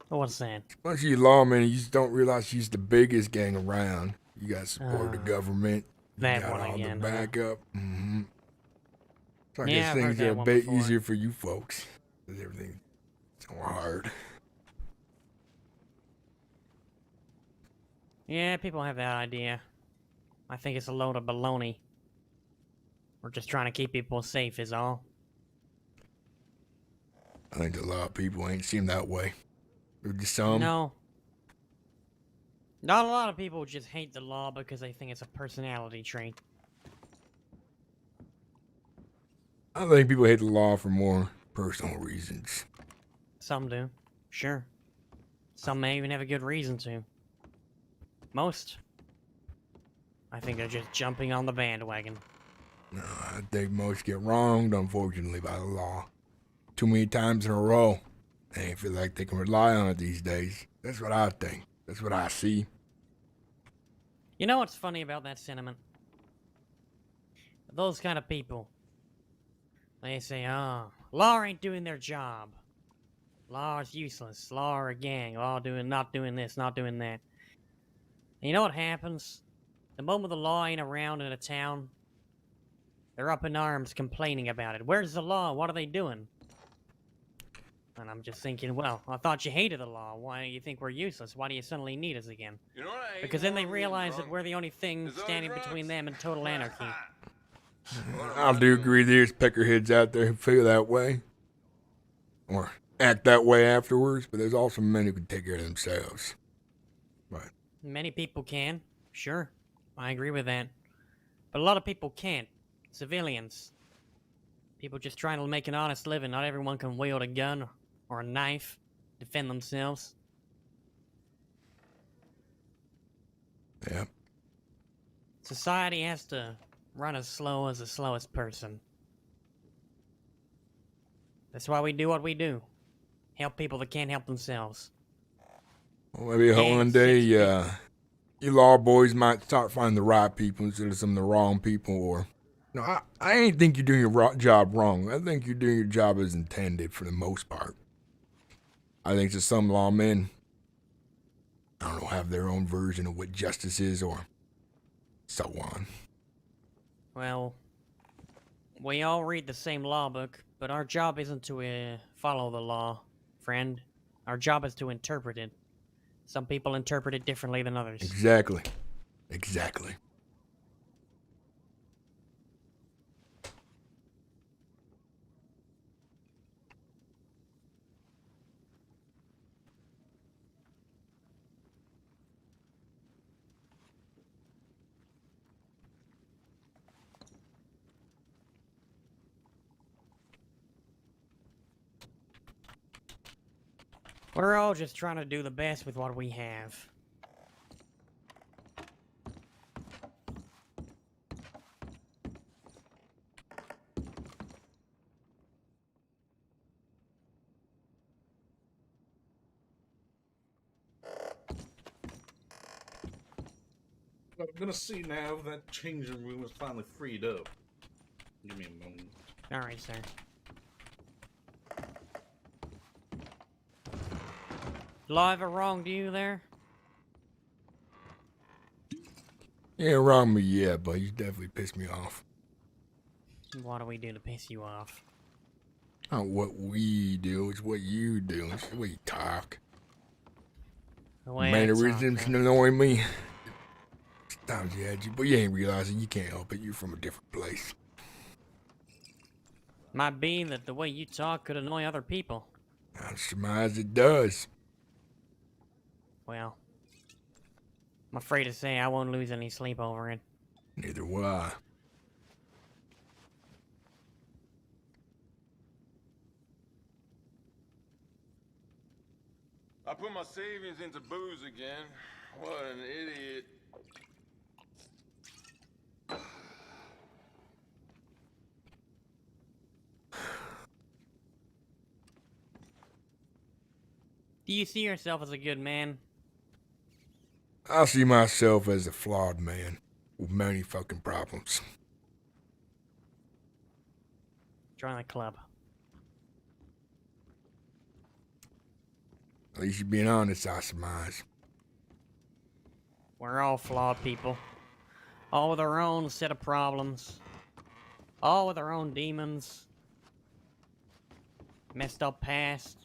What's that? Bunch of you lawmen, you just don't realize you're the biggest gang around. You got support of the government. You That got one all again, the huh? backup. Mm-hmm. So I Yeah, guess I've heard things are that a one bit before. easier for you folks. Because everything's so hard. Yeah, people have that idea. I think it's a load of baloney. We're just trying to keep people safe is all. I think a lot of people ain't seem that way. Or just some. No. Not a lot of people just hate the law because they think it's a personality trait. I think people hate the law for more personal reasons. Some do. Sure. Some may even have a good reason to. Most, I think they're just jumping on the bandwagon. No, I think most get wronged, unfortunately, by the law. Too many times in a row. They ain't feel like they can rely on it these days. That's what I think. That's what I see. You know what's funny about that sentiment? Those kind of people. They say, oh, law ain't doing their job. Law is useless. Law are a gang. Law not doing this, not doing that. And you know what happens? The moment the law ain't around in a town, they're up in arms complaining about it. Where's the law? What are they doing? And I'm just thinking, well, I thought you hated the law. Why do you think we're useless? Why do you suddenly need us again? You know what I hate Because then they more than being realize that drunk? we're the only thing Is those standing drugs? between them and total anarchy. I do agree there's peckerheads out there who feel that way. Or act that way afterwards, but there's also men who can take care of themselves. Right. Many people can, sure. I agree with that. But a lot of people can't. Civilians. People just trying to make an honest living. Not everyone can wield a gun or a knife, defend themselves. Yeah. Society has to run as slow as the slowest person. That's why we do what we do. Help people that can't help themselves. Well, maybe Gang one day, six you law boys might start finding the right people instead of some of the wrong people. Or, no, I ain't think you're doing your job wrong. I think you're doing your job as intended for the most part. I think that some lawmen, I don't know, have their own version of what justice is, or so on. Well, we all read the same law book, but our job isn't to follow the law, friend. Our job is to interpret it. Some people interpret it differently than others. Exactly. Exactly. We're all just trying to do the best with what we have. I'm gonna see now if that changing room is finally freed up. Give me a moment. Alright, sir. Law ever wronged you there? You ain't wrong me yet, but you definitely pissed me off. What do we do to piss you off? Not what we do, it's what you do. It's the way you talk. The way I Mannerisms talk, annoy me. Sometimes you had you, but you ain't realizing you can't help it. You're from a different place. Might be that the way you talk could annoy other people. I surmise it does. Well, I'm afraid to say I won't lose any sleep over it. Neither will I. I put my savings into booze again. What an idiot. Do you see yourself as a good man? I see myself as a flawed man with many fucking problems. Join the club. At least you're being honest, I surmise. We're all flawed people. All with our own set of problems. All with our own demons. Messed up past.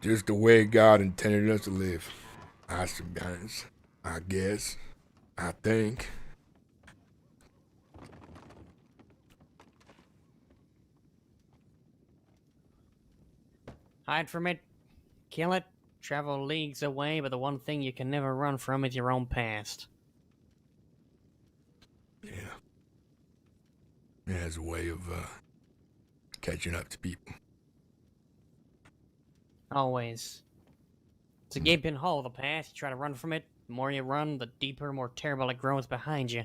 Just the way God intended us to live. I suppose. I guess. I think. Hide from it. Kill it. Travel leagues away, but the one thing you can never run from is your own past. Yeah. It has a way of catching up to people. Always. It's a gaping hole, the past. You try to run from it. The more you run, the deeper, more terrible it grows behind you.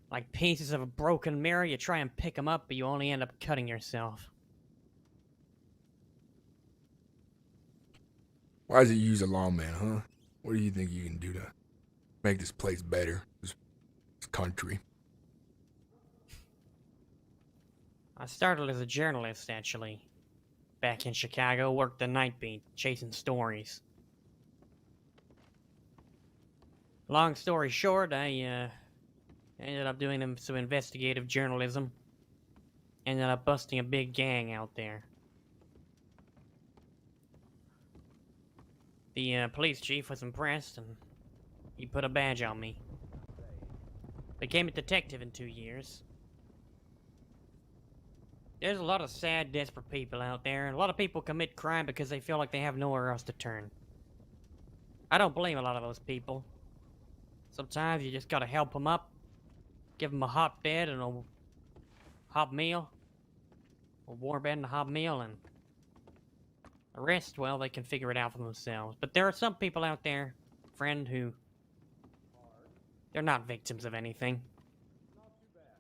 Like pieces of a broken mirror, you try and pick them up, but you only end up cutting yourself. Why does it use a lawman, huh? What do you think you can do to make this place better? This country? I started as a journalist, actually. Back in Chicago, worked the night beat, chasing stories. Long story short, I ended up doing some investigative journalism. Ended up busting a big gang out there. The police chief was impressed, and he put a badge on me. Became a detective in 2 years. There's a lot of sad, desperate people out there, and a lot of people commit crime because they feel like they have nowhere else to turn. I don't blame a lot of those people. Sometimes you just gotta help them up, give them a hot bed and a hot meal, a warm bed and a hot meal, and the rest, well, they can figure it out for themselves. But there are some people out there, friend, who they're not victims of anything.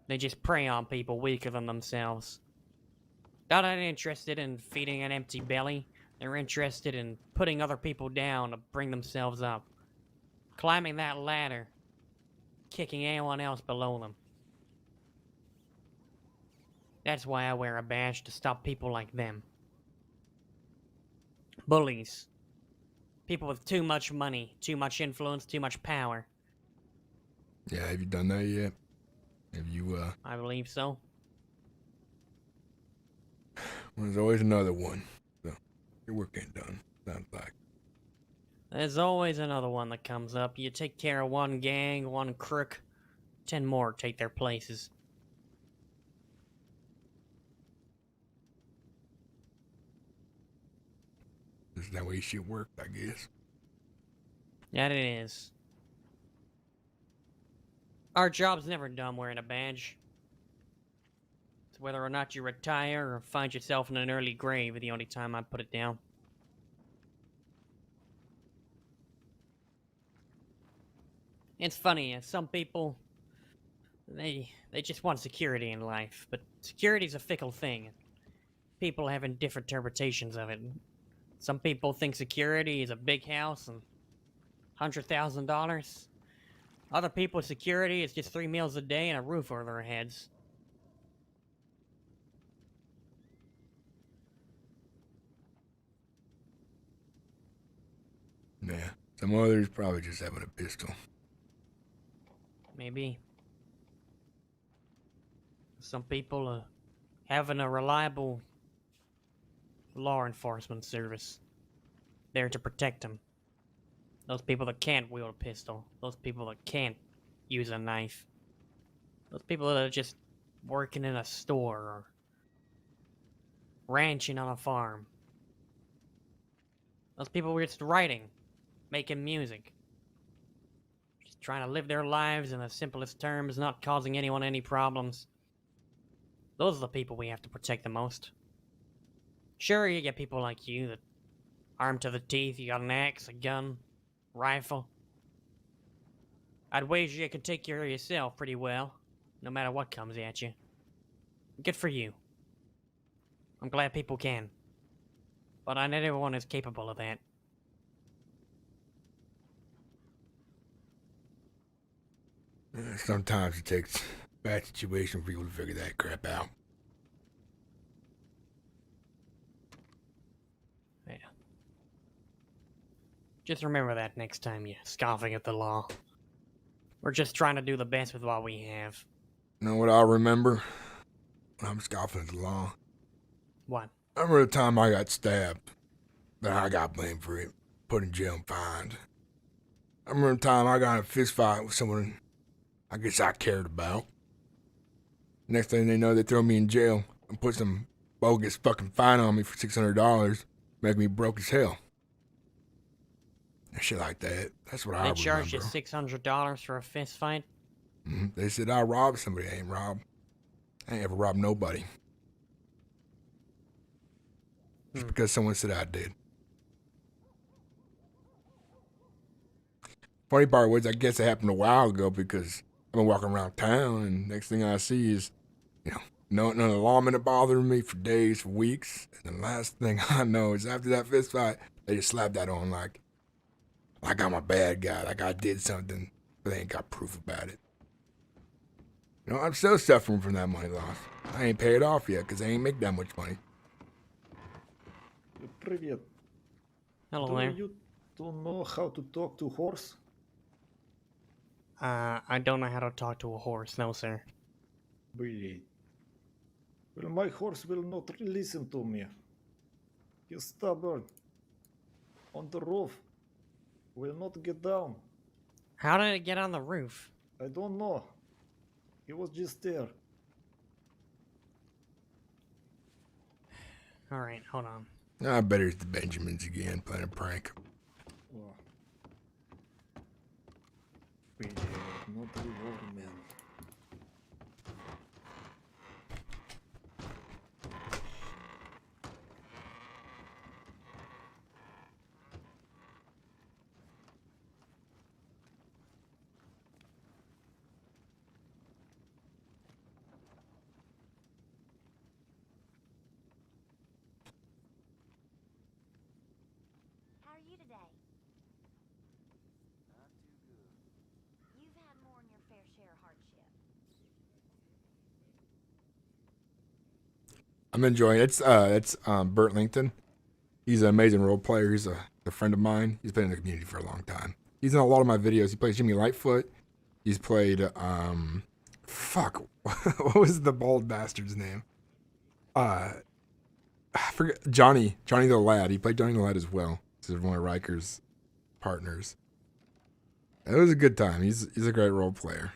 They just prey on people weaker than themselves. They're not interested in feeding an empty belly. They're interested in putting other people down to bring themselves up. Climbing that ladder, kicking anyone else below them. That's why I wear a badge, to stop people like them. Bullies. People with too much money, too much influence, too much power. Yeah, have you done that yet? Have you, I believe so. Well, there's always another one. So, your work ain't done. Sounds like. There's always another one that comes up. You take care of one gang, one crook, 10 more take their places. This is that way shit worked, I guess. That it is. Our job's never done wearing a badge. It's whether or not you retire or find yourself in an early grave the only time I put it down. It's funny, some people, they just want security in life, but security's a fickle thing. People having different interpretations of it. Some people think security is a big house and $100,000. Other people's security is just 3 meals a day and a roof over their heads. Yeah, some others probably just having a pistol. Maybe. Some people having a reliable law enforcement service there to protect them. Those people that can't wield a pistol. Those people that can't use a knife. Those people that are just working in a store or ranching on a farm. Those people were just writing, making music. Just trying to live their lives in the simplest terms, not causing anyone any problems. Those are the people we have to protect the most. Sure, you get people like you that armed to the teeth, you got an axe, a gun, rifle. I'd wager you can take care of yourself pretty well, no matter what comes at you. Good for you. I'm glad people can. But not everyone is capable of that. Sometimes it takes a bad situation for people to figure that crap out. Yeah. Just remember that next time you're scoffing at the law. We're just trying to do the best with what we have. You know what I'll remember? When I'm scoffing at the law. What? I remember the time I got stabbed. Then I got blamed for it. Put in jail and fined. I remember the time I got in a fist fight with someone I guess I cared about. Next thing they know, they throw me in jail and put some bogus fucking fine on me for $600, make me broke as hell. And shit like that. That's what I remember. They charged you $600 for a fist fight? Mm-hmm. They said I robbed somebody. I ain't robbed. I ain't ever robbed nobody. Just because someone said I did. Funny part was, I guess it happened a while ago because I've been walking around town and next thing I see is, none of the lawmen are bothering me for days, for weeks. And the last thing I know is after that fist fight, they just slapped that on like I'm a bad guy, like I did something, but they ain't got proof about it. I'm still suffering from that money loss. I ain't paid off yet because I ain't make that much money. Привет. Hello there. You don't know how to talk to horse? I don't know how to talk to a horse, no sir. Блин. Well, my horse will not listen to me. He's stubborn. On the roof. Will not get down. How did it get on the roof? I don't know. He was just there. Alright, hold on. I bet it's the Benjamins again, playing a prank. Oh. RPG, not reward, man. How are you today? Not too good. You've had more than your fair share of hardship. I'm enjoying it. It's Burt Langton. He's an amazing role player. He's a friend of mine. He's been in the community for a long time. He's in a lot of my videos. He plays Jimmy Lightfoot. He's played fuck. What was the bald bastard's name? I forget. Johnny the Lad. He played Johnny the Lad as well. This is one of Riker's partners. It was a good time. He's a great role player.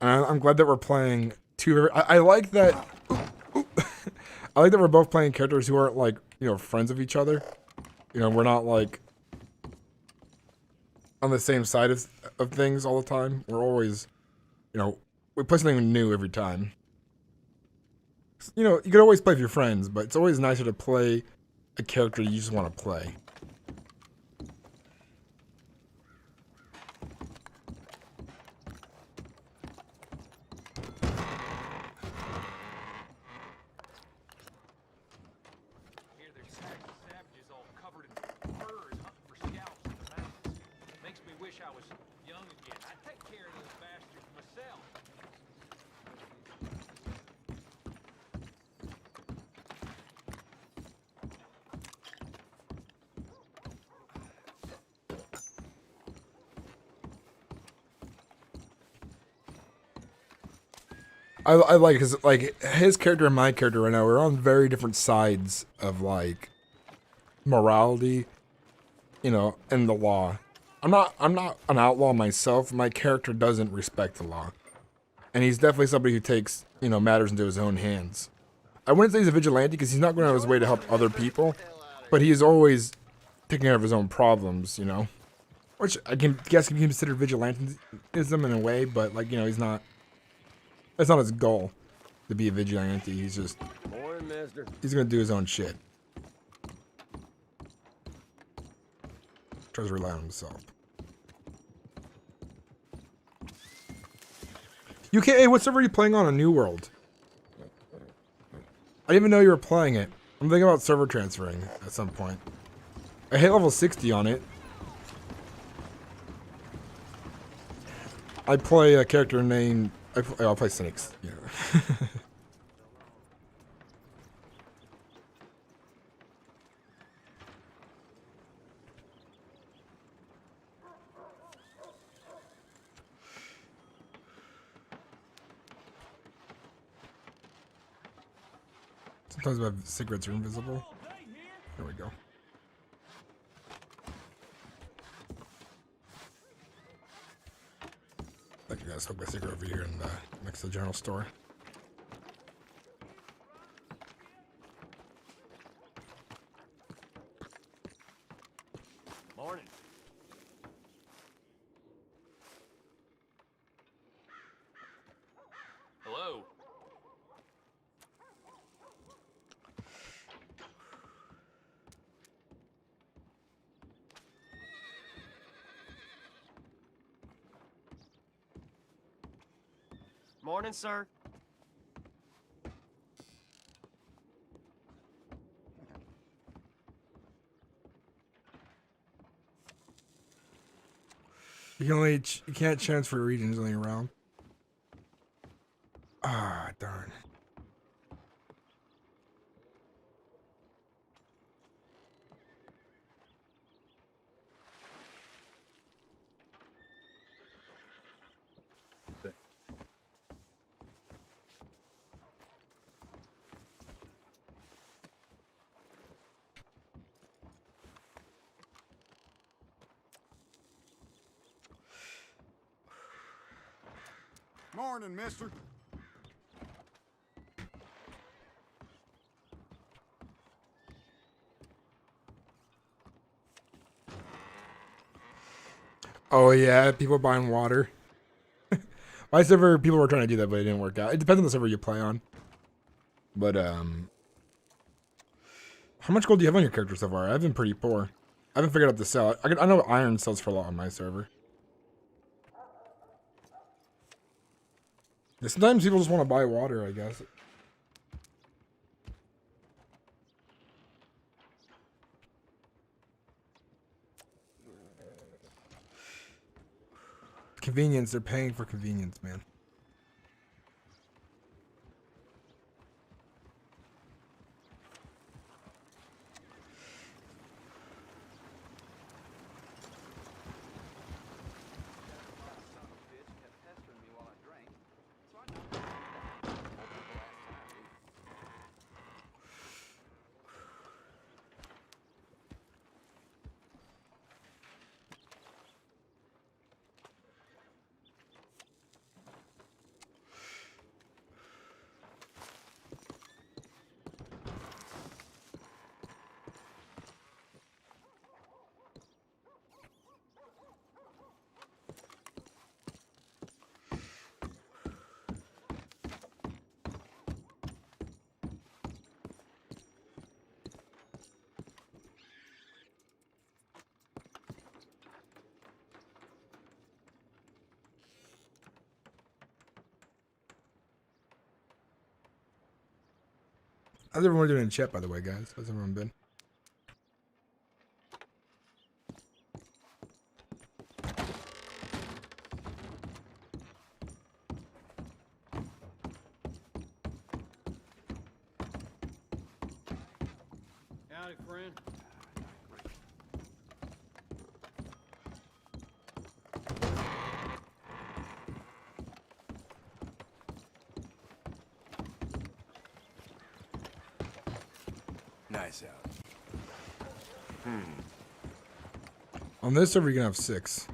And I'm glad that we're playing two. I like that. I like that we're both playing characters who aren't like, you know, friends of each other. You know, we're not like on the same side of things all the time. We're always, you know, we play something new every time. You know, you can always play with your friends, but it's always nicer to play a character you just want to play. I like because like his character and my character right now, we're on very different sides of like morality, you know, and the law. I'm not an outlaw myself. My character doesn't respect the law, and he's definitely somebody who takes, you know, matters into his own hands. I wouldn't say he's a vigilante because he's not going out of his way to help other people, but he is always taking care of his own problems, you know, which I guess can be considered vigilantism in a way, but like, you know, he's not. That's not his goal, to be a vigilante. He's just, he's gonna do his own shit. Tries to rely on himself. Hey, what server are you playing on? A New World? I didn't even know you were playing it. I'm thinking about server transferring at some point. I hit level 60 on it. I play a character named... I'll play Sinnix. Yeah. Sometimes my cigarettes are invisible. There we go. Thank you guys. Smoke my cigarette over here in next to the general store. Morning. Hello. Morning, sir. You can't transfer regions only around. Ah, darn. Morning, mister. Oh yeah, people buying water. My server, people were trying to do that, but it didn't work out. It depends on the server you play on. But, how much gold do you have on your character so far? I've been pretty poor. I haven't figured out the sell. I know iron sells for a lot on my server. Yeah, sometimes people just want to buy water, I guess. Convenience, they're paying for convenience, man. How's everyone doing in chat, by the way, guys? How's everyone been? Howdy, friend. Nice out. On this server, you're gonna have 6.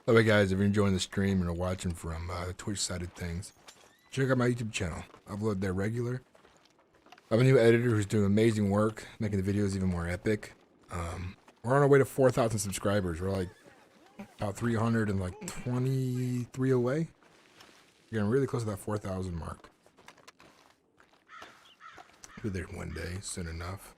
By the way, guys, if you're enjoying the stream and are watching from Twitch side of things, check out my YouTube channel. I upload there regular. I have a new editor who's doing amazing work, making the videos even more epic. We're on our way to 4,000 subscribers. We're like about 323 away. We're getting really close to that 4,000 mark. We'll be there one day, soon enough.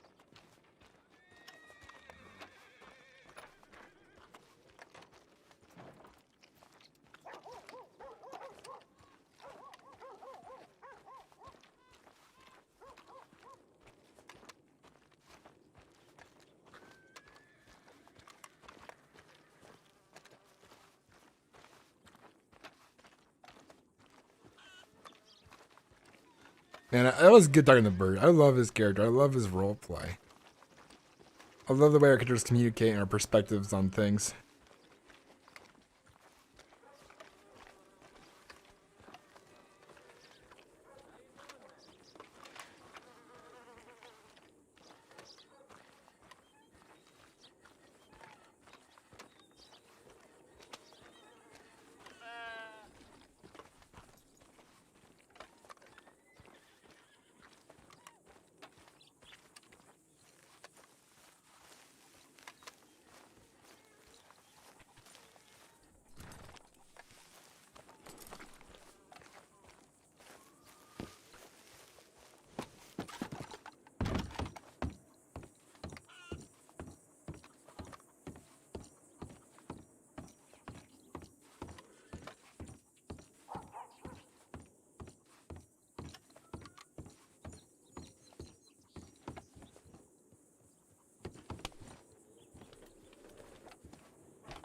Man, that was good talking to Bird. I love his character. I love his role play. I love the way our characters communicate and our perspectives on things.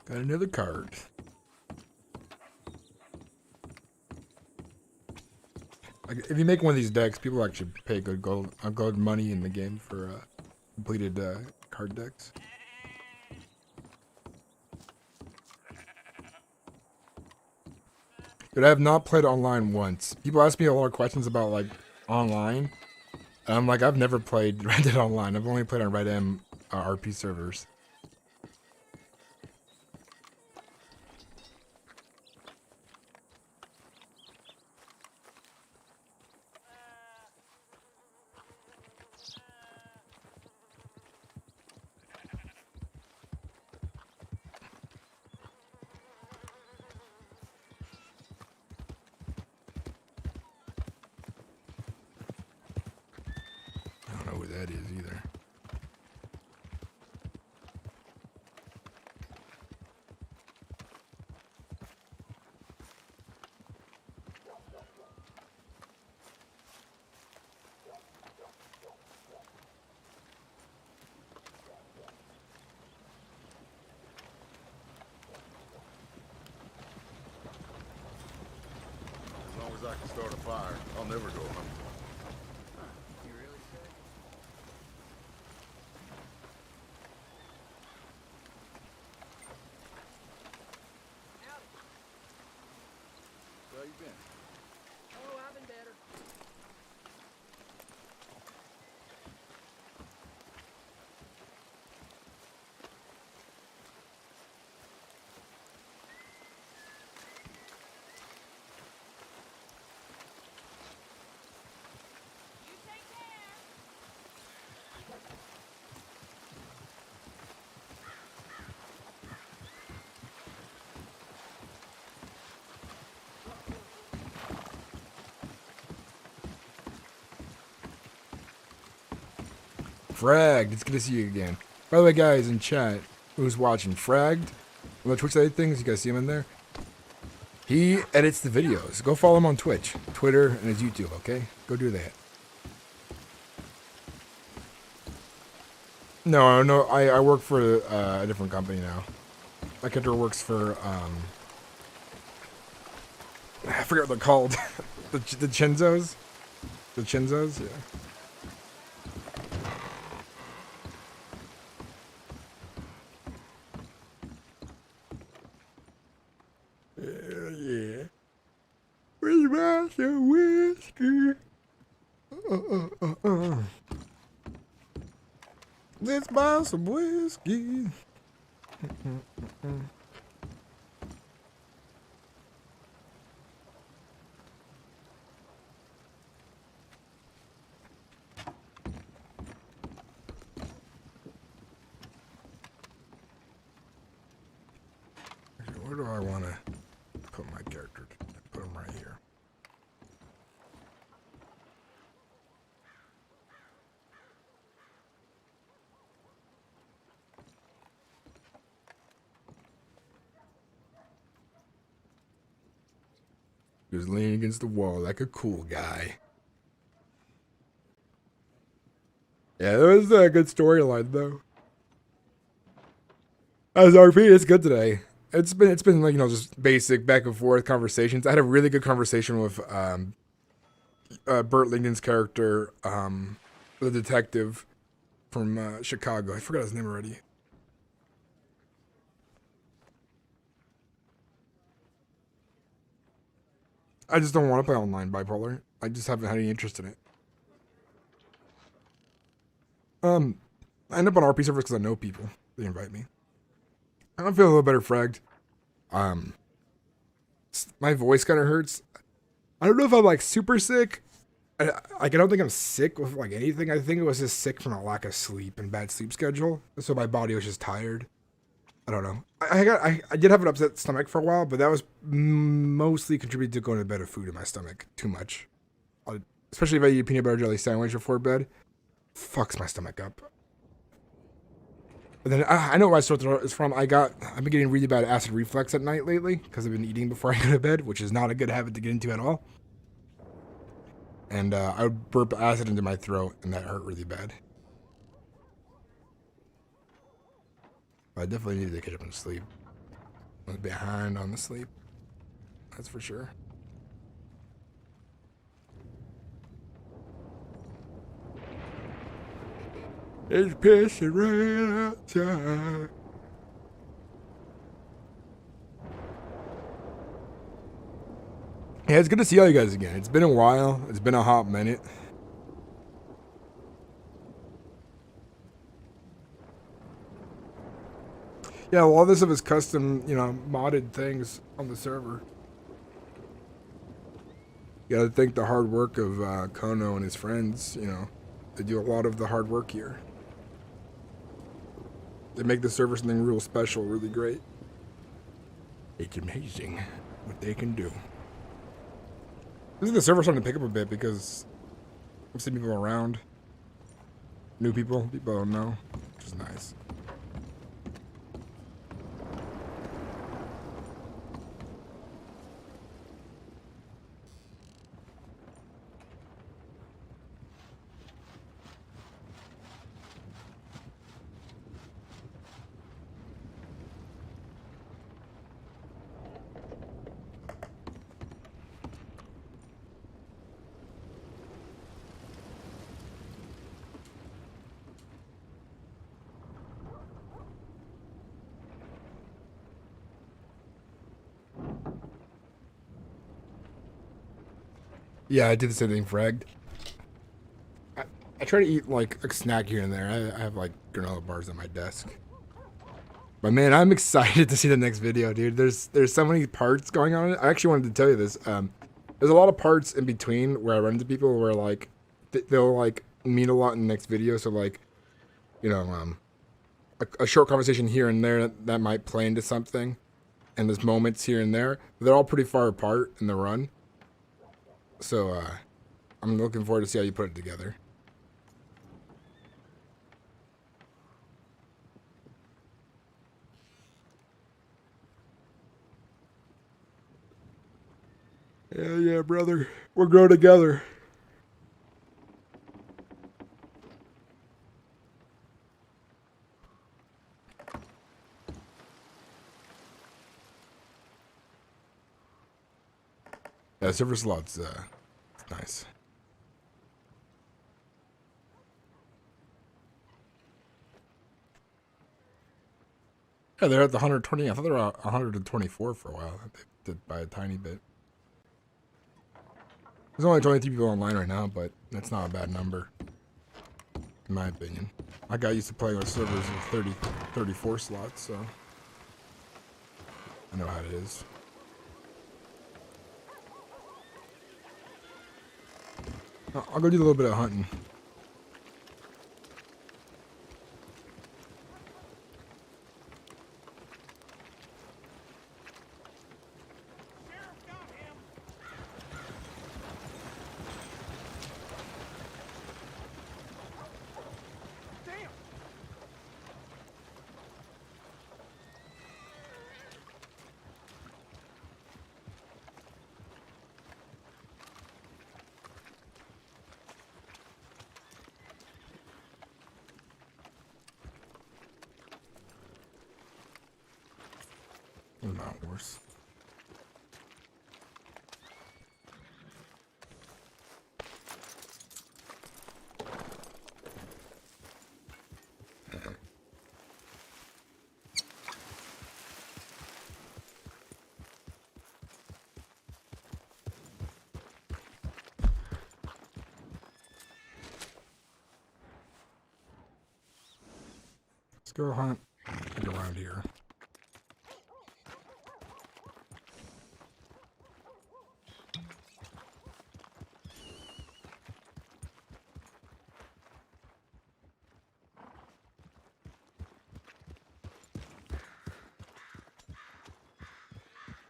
Got another card. Like, if you make one of these decks, people actually pay good gold money in the game for completed card decks. But I have not played online once. People ask me a lot of questions about like online. I'm like, I've never played Red Dead Online. I've only played on Red M RP servers. I don't know who that is either. As long as I can start a fire, I'll never go hungry. You really say? How you been? Oh, I've been better. Fragged, it's good to see you again. By the way, guys in chat, who's watching, Fragged, on the Twitch side of things, you guys see him in there? He edits the videos. Go follow him on Twitch, Twitter, and his YouTube, okay? Go do that. No, I work for a different company now. My character works for, I forget what they're called. the Chenzos? The Chenzos, yeah. Yeah. We buy some whiskey. Let's buy some whiskey. Where do I want to put my character? Put him right here. Just leaning against the wall like a cool guy. Yeah, that was a good storyline though. As RP, it's good today. It's been like, you know, just basic back and forth conversations. I had a really good conversation with Burt Lincoln's character, the detective from Chicago. I forgot his name already. I just don't want to play online bipolar. I just haven't had any interest in it. I end up on RP servers because I know people. They invite me. I don't feel a little better fragged. My voice kind of hurts. I don't know if I'm like super sick. I don't think I'm sick with like anything. I think it was just sick from a lack of sleep and bad sleep schedule. So my body was just tired. I don't know. I did have an upset stomach for a while, but that was mostly contributed to going to bed with food in my stomach too much. Especially if I eat a peanut butter jelly sandwich before bed, fucks my stomach up. But then I know where my sore throat is from. I've been getting really bad acid reflux at night lately because I've been eating before I go to bed, which is not a good habit to get into at all. And I would burp acid into my throat, and that hurt really bad. I definitely needed to catch up on sleep. I was behind on the sleep. That's for sure. It's pissing rain outside. Yeah, it's good to see all you guys again. It's been a while. It's been a hot minute. Yeah, a lot of this stuff is custom, you know, modded things on the server. You gotta thank the hard work of Kono and his friends, you know. They do a lot of the hard work here. They make the server something real special, really great. It's amazing what they can do. This is the server starting to pick up a bit because I'm seeing people around. New people I don't know, which is nice. Yeah, I did the same thing, fragged. I try to eat like a snack here and there. I have like granola bars on my desk. But man, I'm excited to see the next video, dude. There's so many parts going on. I actually wanted to tell you this. There's a lot of parts in between where I run into people where like they'll like mean a lot in the next video. So like, you know, a short conversation here and there that might play into something, and there's moments here and there. They're all pretty far apart in the run. So I'm looking forward to see how you put it together. Yeah, brother. We'll grow together. Yeah, server slots, it's nice. Yeah, they're at the 120. I thought they were 124 for a while. They did by a tiny bit. There's only 23 people online right now, but that's not a bad number, in my opinion. I got used to playing with servers with 34 slots, so I know how it is. I'll go do a little bit of hunting. Not worse. Let's go hunt around here.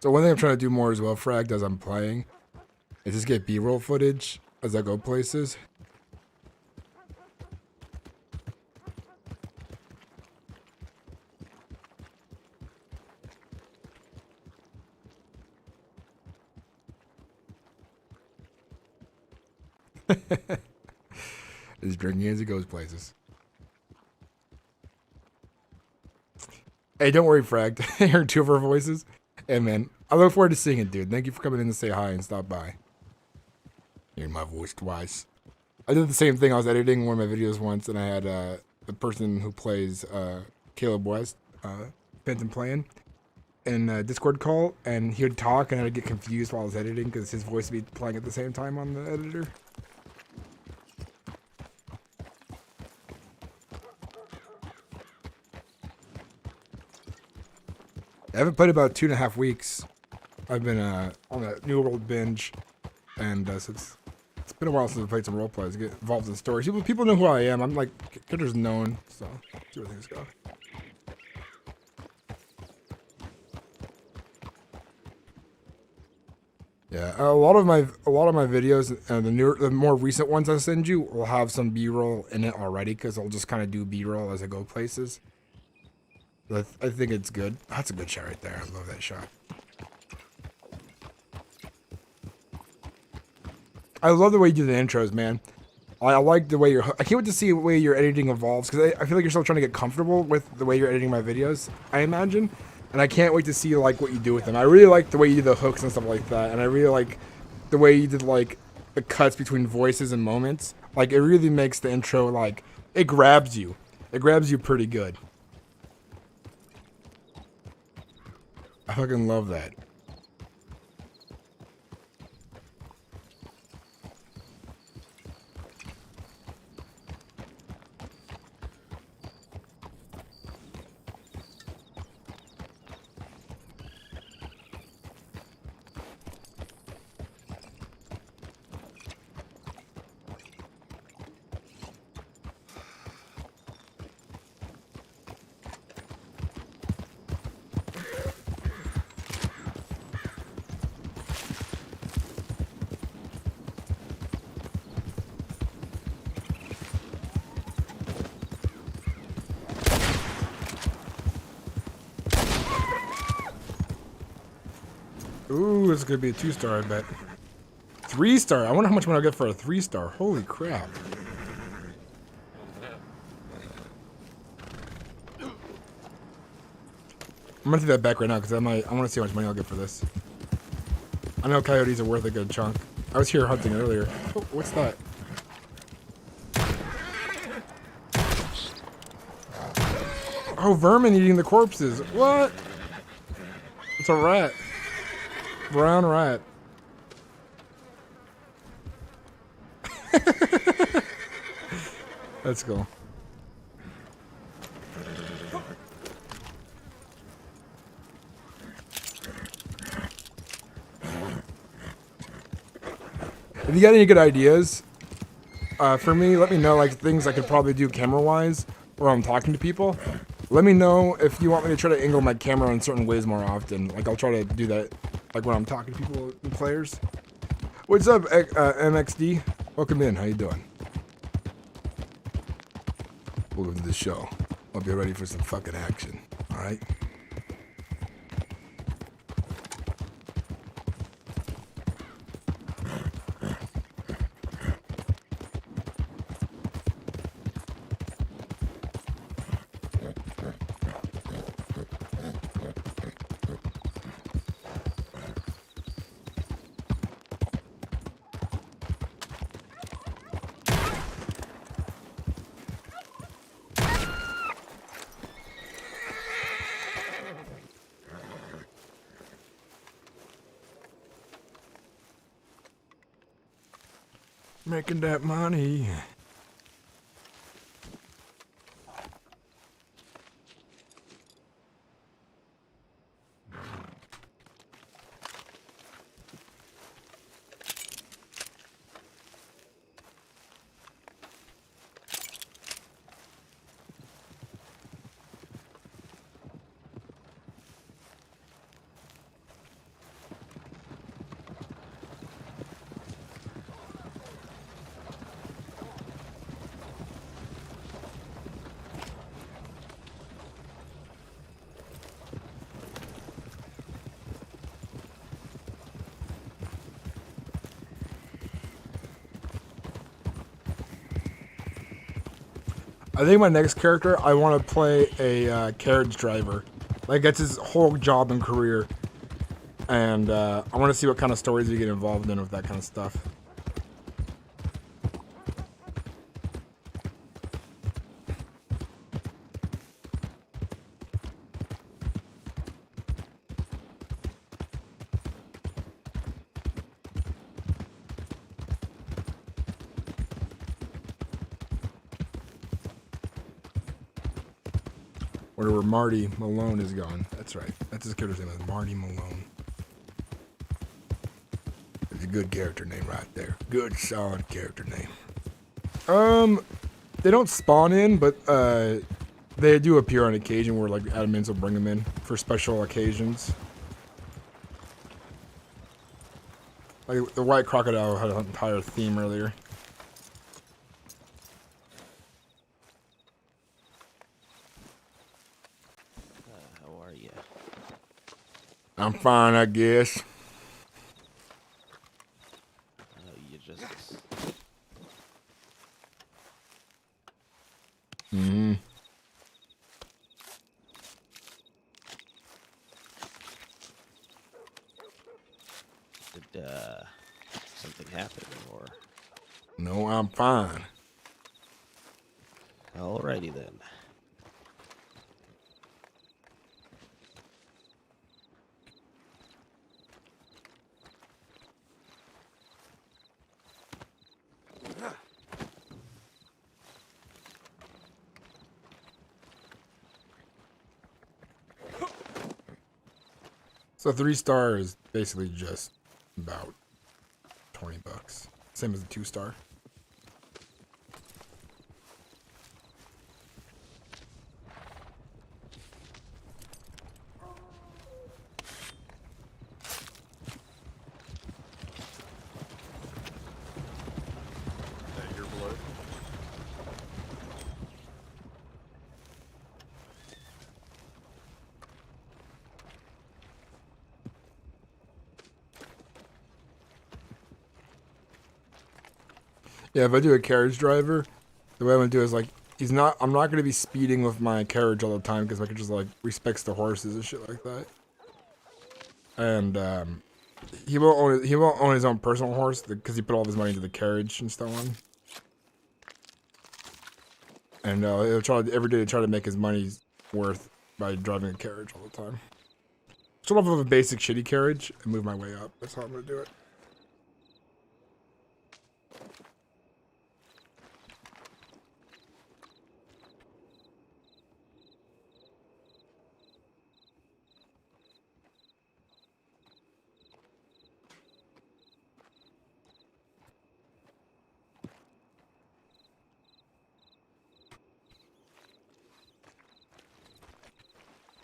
So one thing I'm trying to do more as well, fragged, as I'm playing, is just get B-roll footage as I go places. Just drinking as he goes places. Hey, don't worry, fragged. I heard two of our voices. Hey, man, I look forward to seeing it, dude. Thank you for coming in to say hi and stop by. Hearing my voice twice. I did the same thing. I was editing one of my videos once, and I had the person who plays Caleb West, Phantom playing. in a Discord call, and he would talk, and I'd get confused while I was editing because his voice would be playing at the same time on the editor. I haven't played about 2.5 weeks. I've been on a New World binge, and so it's been a while since I played some role plays. Get involved in stories. People know who I am. I'm like characters known, so see where things go. Yeah, a lot of my videos, the more recent ones I send you, will have some B-roll in it already because I'll just kind of do B-roll as I go places. But I think it's good. That's a good shot right there. I love that shot. I love the way you do the intros, man. I like the way I can't wait to see the way your editing evolves because I feel like you're still trying to get comfortable with the way you're editing my videos, I imagine. And I can't wait to see like what you do with them. I really like the way you do the hooks and stuff like that. And I really like the way you did like the cuts between voices and moments. Like it really makes the intro like it grabs you. It grabs you pretty good. I fucking love that. Ooh, it's gonna be a 2-star, I bet. 3-star. I wonder how much money I'll get for a 3-star. Holy crap. I'm gonna take that back right now because I want to see how much money I'll get for this. I know coyotes are worth a good chunk. I was here hunting earlier. Oh, what's that? Oh, vermin eating the corpses. What? It's a rat. Brown rat. Let's go. If you got any good ideas for me, let me know, like things I could probably do camera-wise while I'm talking to people. Let me know if you want me to try to angle my camera in certain ways more often. Like I'll try to do that like when I'm talking to people and players. What's up, MXD? Welcome in. How you doing? Welcome to the show. I'll be ready for some fucking action. All right. Making that money. I think my next character, I want to play a carriage driver. Like, that's his whole job and career. And I want to see what kind of stories you get involved in with that kind of stuff. Where Marty Malone is gone. That's right. That's his character's name. Is Marty Malone. It's a good character name right there. Good, solid character name. They don't spawn in, but they do appear on occasion where like admins will bring them in for special occasions. Like the white crocodile had an entire theme earlier. How are you? I'm fine, I guess. You just... Mm-hmm. Did, something happen, or... No, I'm fine. Alrighty then. So 3-star is basically just about $20. Same as a 2-star. Your blood. Yeah, if I do a carriage driver, the way I'm gonna do is like I'm not gonna be speeding with my carriage all the time because I can just like respects the horses and shit like that. And he won't own his own personal horse because he put all of his money into the carriage and so on. And he'll try every day to try to make his money's worth by driving a carriage all the time. Start off with a basic shitty carriage and move my way up. That's how I'm gonna do it.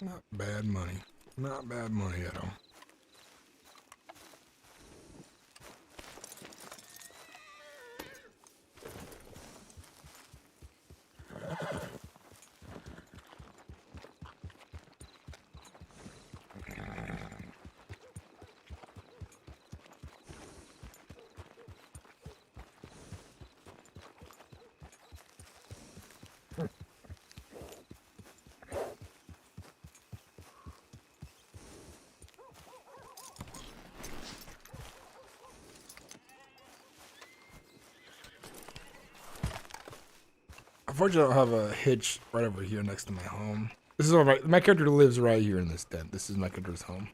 Not bad money. Not bad money at all. Unfortunately, I don't have a hitch right over here next to my home. This is all right. My character lives right here in this tent. This is my character's home.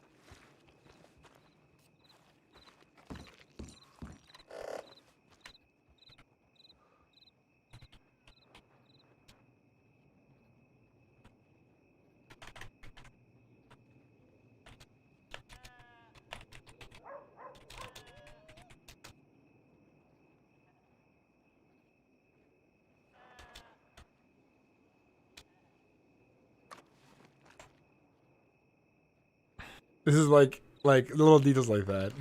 This is like little details like that.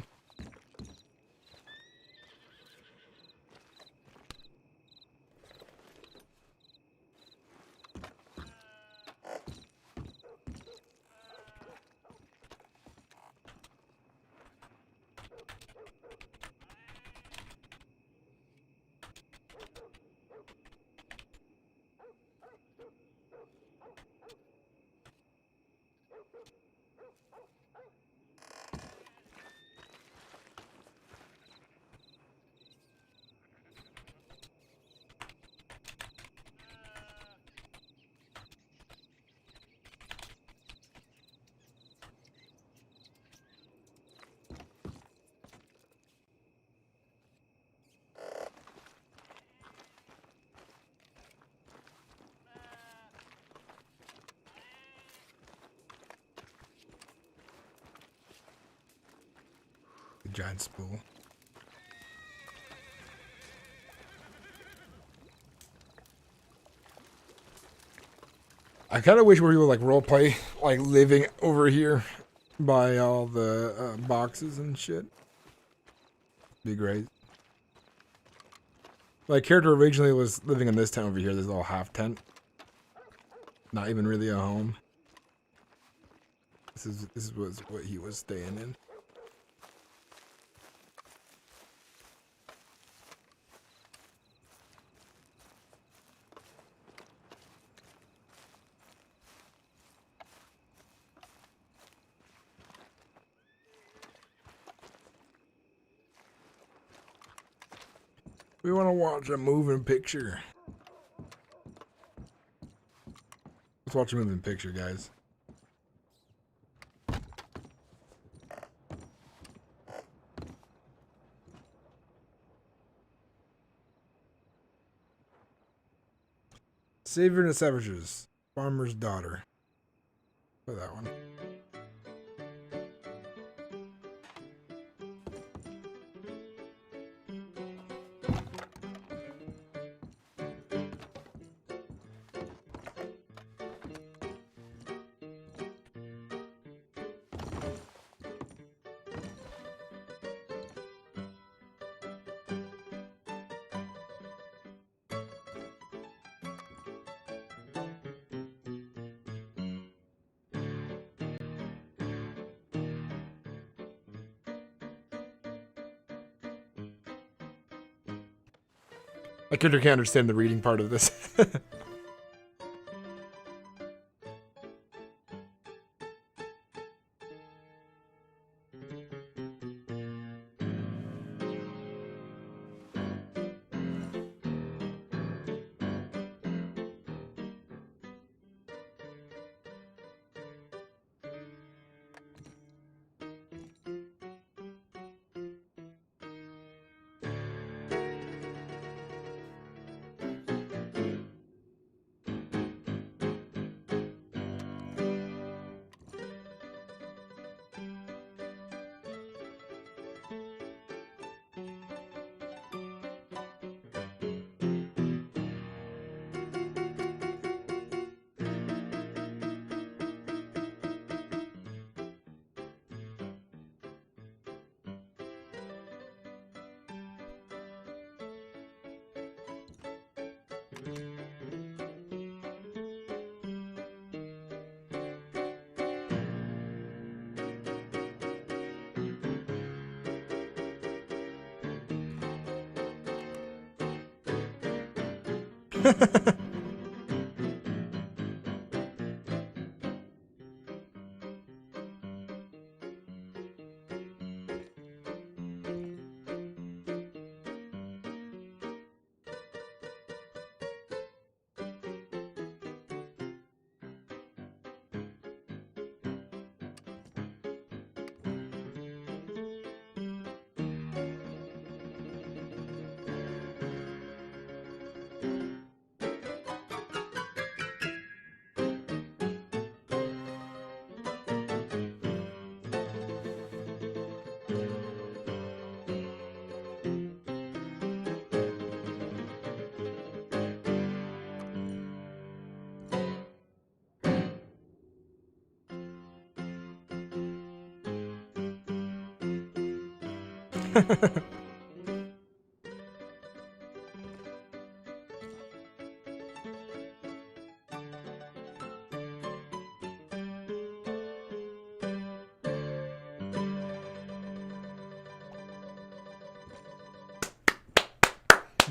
giant spool. I kind of wish we would like roleplay, like living over here by all the boxes and shit. Be great. My character originally was living in this town over here. This little half tent. Not even really a home. This was what he was staying in. We want to watch a moving picture. Let's watch a moving picture, guys. Savior and the Savages. Farmer's Daughter. Play that one. My character can't understand the reading part of this.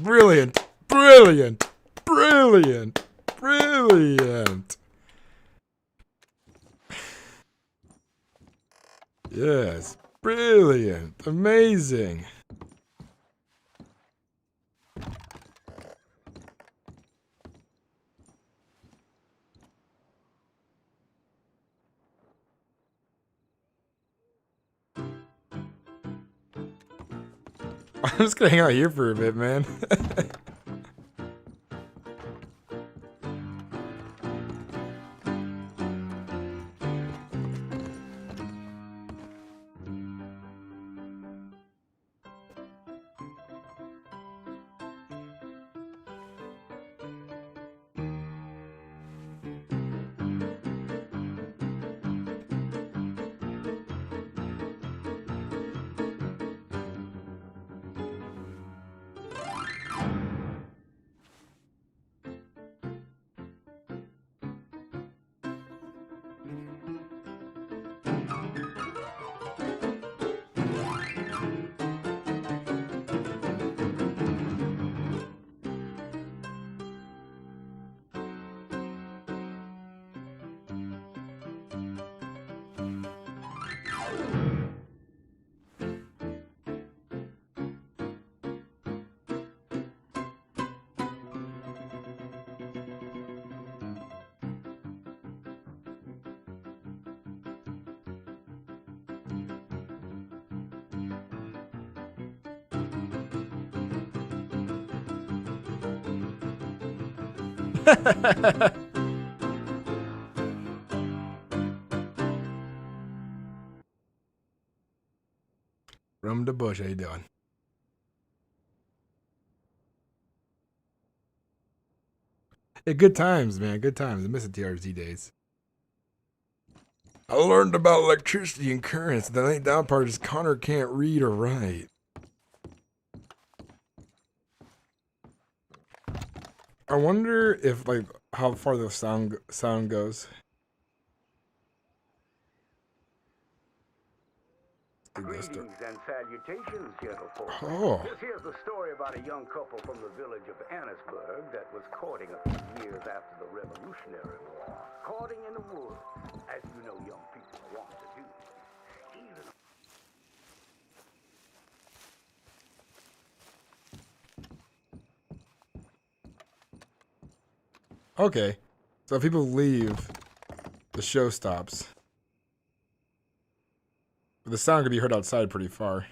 Brilliant, brilliant, brilliant, brilliant. Yes, brilliant, amazing. I'm just gonna hang out here for a bit, man. From the bush, how you doing? Yeah, good times, man. Good times. I miss the TRZ days. I learned about electricity and currents. The only down part is Connor can't read or write. I wonder if, like, how far the sound goes. Greetings and salutations, gentlefolk. Oh. This here's the story about a young couple from the village of Annisburg that was courting a few years after the Revolutionary War. Courting in the woods, as you know young people want to do. Even Okay. So if people leave, the show stops. But the sound could be heard outside pretty far.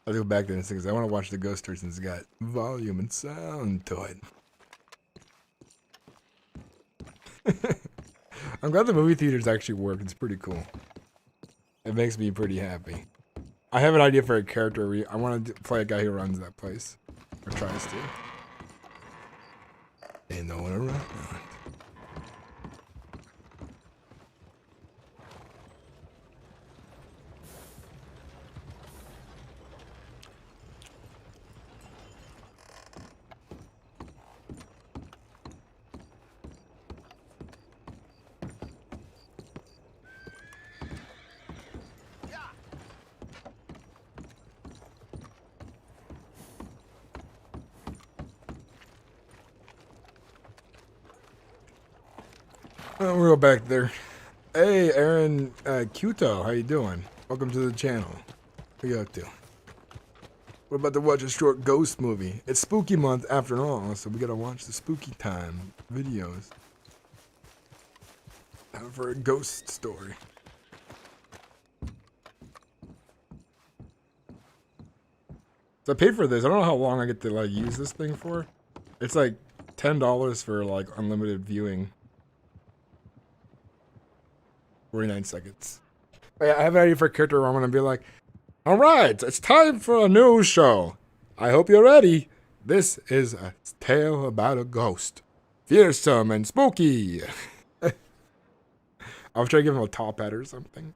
I'll go back there and because I want to watch the ghost story since it's got volume and sound to it. I'm glad the movie theaters actually work. It's pretty cool. It makes me pretty happy. I have an idea for a character. I want to play a guy who runs that place. Or tries to. Ain't no one around. Oh, we'll go back there. Hey, Aaron Cuto, how you doing? Welcome to the channel. What you up to? We're about to watch a short ghost movie. It's spooky month after all, so we gotta watch the spooky time videos. For a ghost story. So I paid for this. I don't know how long I get to like use this thing for. It's like $10 for like unlimited viewing. 49 seconds. I have an idea for a character where I'm gonna be like, alright, it's time for a news show. I hope you're ready. This is a tale about a ghost. Fearsome and spooky. I'll try to give him a top hat or something.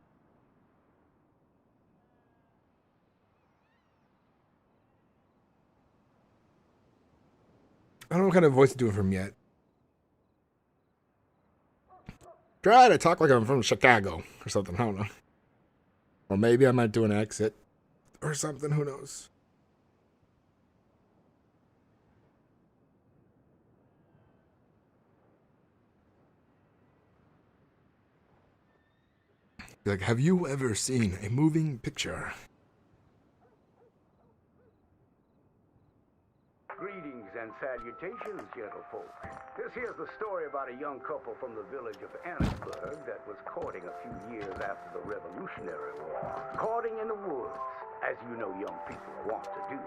I don't know what kind of voice to do it from yet. Try to talk like I'm from Chicago or something. I don't know. Or maybe I might do an accent or something. Who knows? Like, have you ever seen a moving picture? greetings and salutations, gentlefolk. This here's the story about a young couple from the village of Annisburg that was courting a few years after the Revolutionary War. Courting in the woods, as you know young people want to do.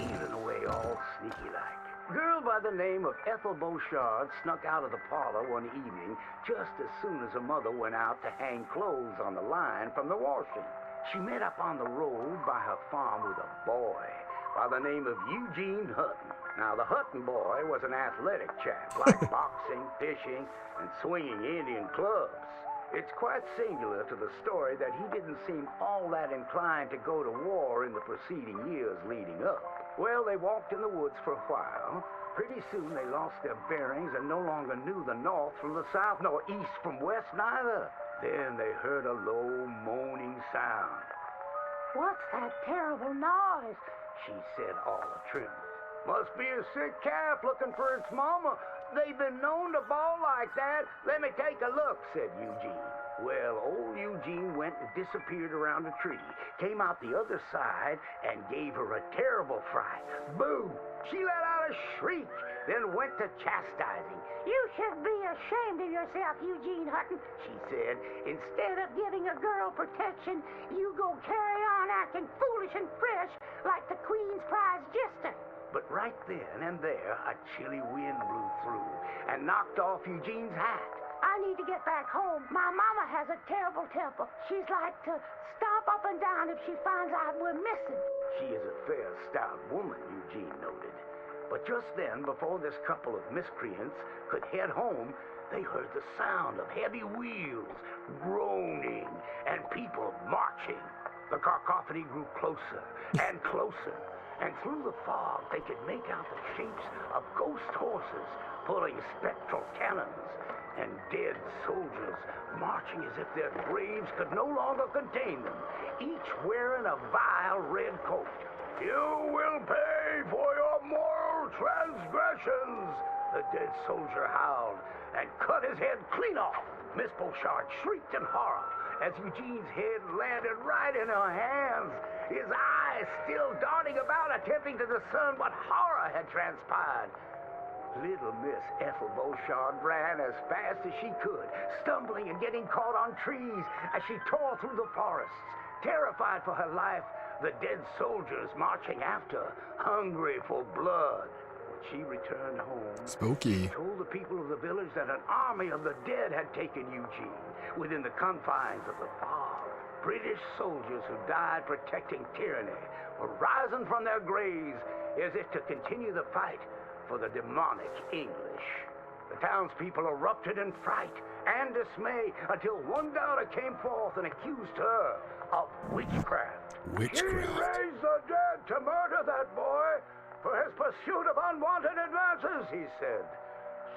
Even away all sneaky-like. Girl by the name of Ethel Beauchard snuck out of the parlor one evening just as soon as her mother went out to hang clothes on the line from the washing. She met up on the road by her farm with a boy by the name of Eugene Hutton. Now, the Hutton boy was an athletic chap, like boxing, fishing, and swinging Indian clubs. It's quite singular to the story that he didn't seem all that inclined to go to war in the preceding years leading up. Well, they walked in the woods for a while. Pretty soon they lost their bearings and no longer knew the north from the south, nor east from west neither. Then they heard a low moaning sound. What's that terrible noise? She said all the truth. Must be a sick calf looking for its mama. They've been known to bawl like that. Let me take a look, said Eugene. Well, old Eugene went and disappeared around a tree, came out the other side, and gave her a terrible fright. Boo! She let out a shriek, then went to chastising. You should be ashamed of yourself, Eugene Hutton, she said. Instead of giving a girl protection, you go carry on acting foolish and fresh like the Queen's prize jester. But right then and there, a chilly wind blew through and knocked off Eugene's hat. I need to get back home. My mama has a terrible temper. She's like to stomp up and down if she finds out we're missing. She is a fair, stout woman, Eugene noted. But just then, before this couple of miscreants could head home, they heard the sound of heavy wheels, groaning, and people marching. The cacophony grew closer and closer. And through the fog, they could make out the shapes of ghost horses pulling spectral cannons, and dead soldiers marching as if their graves could no longer contain them, each wearing a vile red coat. You will pay for your moral transgressions, the dead soldier howled, and cut his head clean off. Miss Beauchard shrieked in horror as Eugene's head landed right in her hands, his eyes still darting about, attempting to discern what horror had transpired. Little Miss Ethel Beauchard ran as fast as she could, stumbling and getting caught on trees as she tore through the forests. Terrified for her life, the dead soldiers marching after, hungry for blood. When she returned home, Spooky. she told the people of the village that an army of the dead had taken Eugene within the confines of the fog. British soldiers who died protecting tyranny were rising from their graves as if to continue the fight for the demonic English. The townspeople erupted in fright and dismay until one daughter came forth and accused her of witchcraft. She raised the dead to murder that boy for his pursuit of unwanted advances, he said.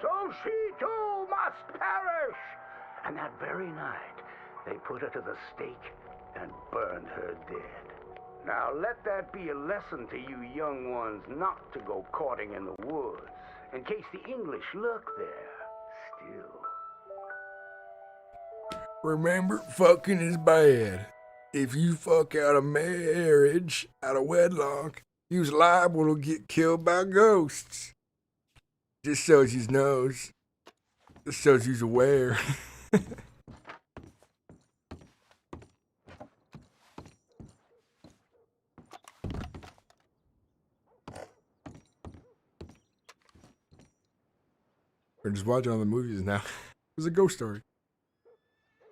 So she too must perish. And that very night, they put her to the stake and burned her dead. Now let that be a lesson to you young ones not to go courting in the woods, in case the English lurk there still. Remember, fucking is bad. If you fuck out of marriage, out of wedlock, you's liable to get killed by ghosts. Just so you knows. Just so you's aware. We're just watching all the movies now. It was a ghost story.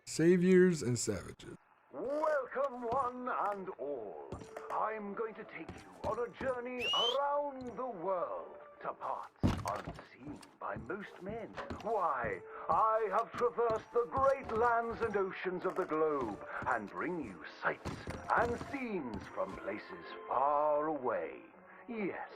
Saviors and savages. Welcome, one and all. I'm going to take you on a journey around the world to parts unseen by most men. Why, I have traversed the great lands and oceans of the globe and bring you sights and scenes from places far away. Yes,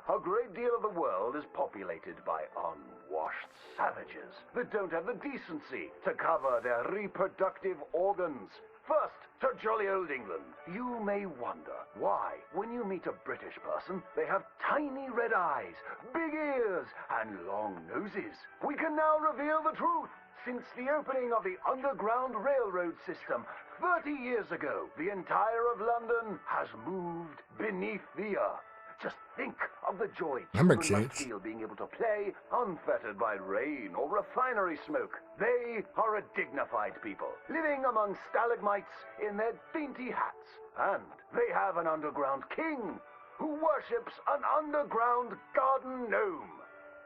a great deal of the world is populated by unwashed savages that don't have the decency to cover their reproductive organs. First, to jolly old England. You may wonder why, when you meet a British person, they have tiny red eyes, big ears, and long noses. We can now reveal the truth. Since the opening of the Underground Railroad system 30 years ago, the entire of London has moved beneath the earth. Just think of the joy children must feel being able to play unfettered by rain or refinery smoke. They are a dignified people, living among stalagmites in their dainty hats. And they have an underground king who worships an underground garden gnome.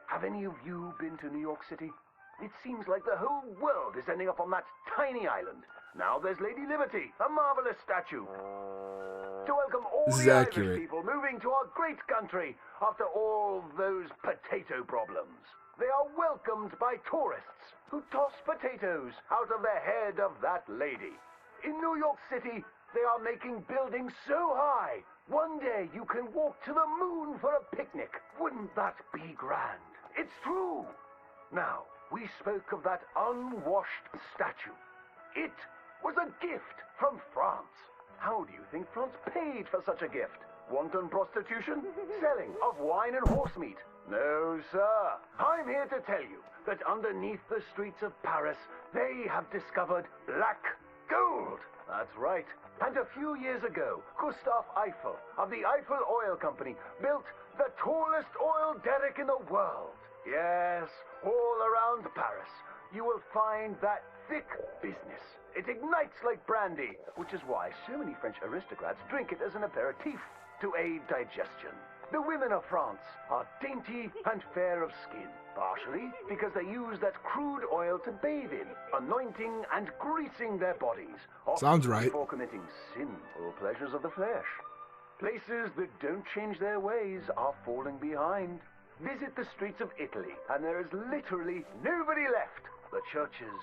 Have any of you been to New York City? It seems like the whole world is ending up on that tiny island. Now there's Lady Liberty, a marvelous statue. To welcome all This is the accurate. Irish people moving to our great country after all those potato problems. They are welcomed by tourists who toss potatoes out of the head of that lady. In New York City, they are making buildings so high, one day you can walk to the moon for a picnic. Wouldn't that be grand? It's true. Now, we spoke of that unwashed statue. It was a gift from France. How do you think France paid for such a gift? Wanton prostitution? Selling of wine and horse meat? No, sir. I'm here to tell you that underneath the streets of Paris, they have discovered black gold. That's right. And a few years ago, Gustave Eiffel of the Eiffel Oil Company built the tallest oil derrick in the world. Yes, all around Paris, you will find that thick business. It ignites like brandy, which is why so many French aristocrats drink it as an aperitif to aid digestion. The women of France are dainty and fair of skin, partially because they use that crude oil to bathe in, anointing and greasing their bodies, often Sounds right. before committing sinful pleasures of the flesh. Places that don't change their ways are falling behind. Visit the streets of Italy, and there is literally nobody left. The churches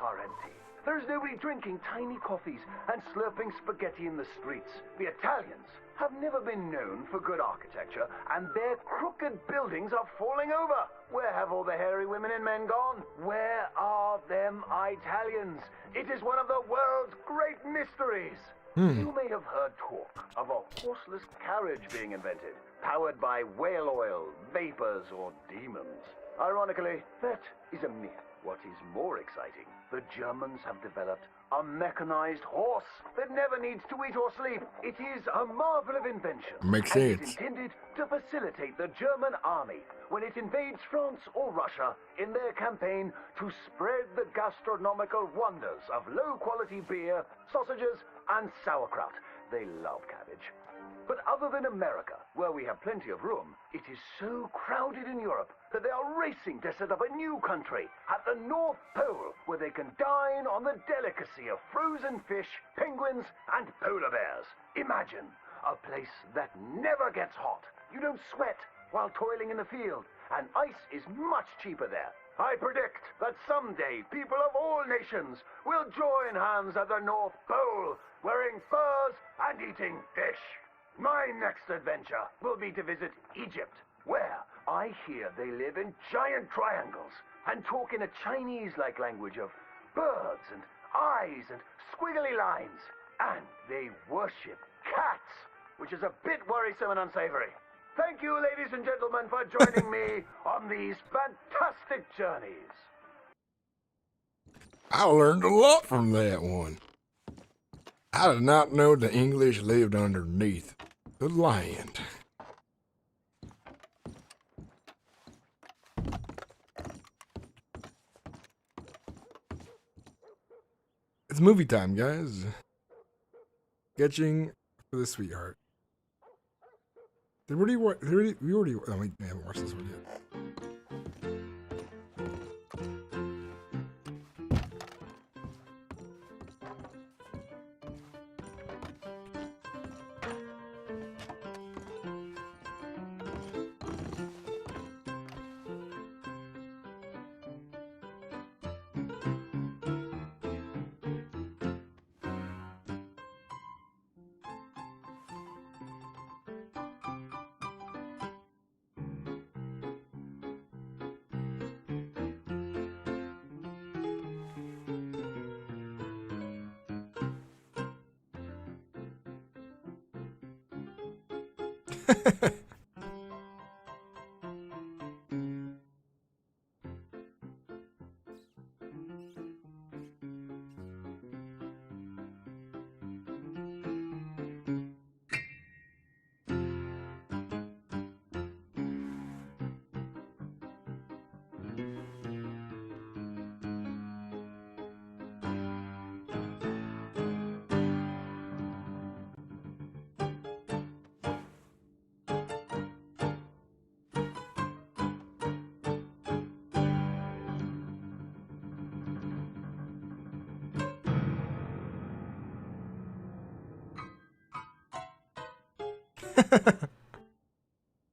are empty. There's nobody drinking tiny coffees and slurping spaghetti in the streets. The Italians have never been known for good architecture, and their crooked buildings are falling over. Where have all the hairy women and men gone? Where are them Italians? It is one of the world's great mysteries. You may have heard talk of a horseless carriage being invented, powered by whale oil, vapors, or demons. Ironically, that is a myth. What is more exciting, the Germans have developed a mechanized horse that never needs to eat or sleep. It is a marvel of invention. Makes and sense. it's intended to facilitate the German army when it invades France or Russia in their campaign to spread the gastronomical wonders of low-quality beer, sausages, and sauerkraut. They love cabbage. But other than America, where we have plenty of room, it is so crowded in Europe that they are racing to set up a new country at the North Pole where they can dine on the delicacy of frozen fish, penguins, and polar bears. Imagine a place that never gets hot. You don't sweat while toiling in the field, and ice is much cheaper there. I predict that someday people of all nations will join hands at the North Pole, wearing furs and eating fish. My next adventure will be to visit Egypt, where I hear they live in giant triangles and talk in a Chinese-like language of birds and eyes and squiggly lines. And they worship cats, which is a bit worrisome and unsavory. Thank you, ladies and gentlemen, for joining me on these fantastic journeys. I learned a lot from that one. I did not know the English lived underneath the land. It's movie time, guys. Sketching for the Sweetheart. We already, oh, we haven't watched this one yet.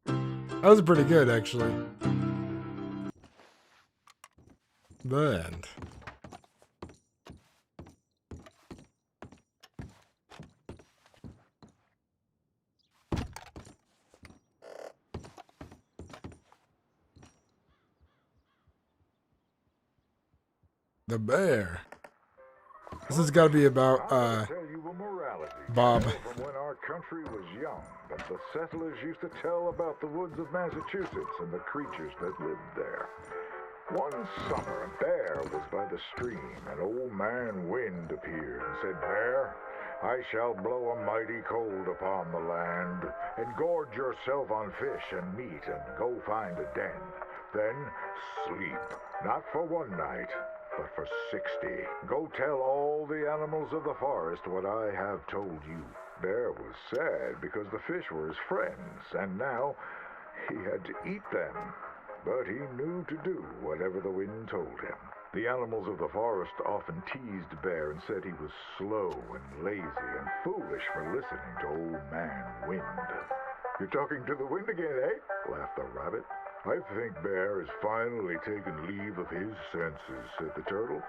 That was pretty good, actually. The end. The bear. This has got to be about Bob. From when our country was young, that the settlers used to tell about the woods of Massachusetts and the creatures that lived there. One summer, a bear was by the stream, and old man Wind appeared and said, "Bear, I shall blow a mighty cold upon the land, and gorge yourself on fish and meat, and go find a den. Then sleep, not for one night, but for 60. Go tell all the animals of the forest what I have told you." Bear was sad because the fish were his friends, and now he had to eat them. But he knew to do whatever the wind told him. The animals of the forest often teased Bear and said he was slow and lazy and foolish for listening to old man Wind. "You're talking to the wind again, eh?" laughed the rabbit. "I think Bear has finally taken leave of his senses," said the turtle.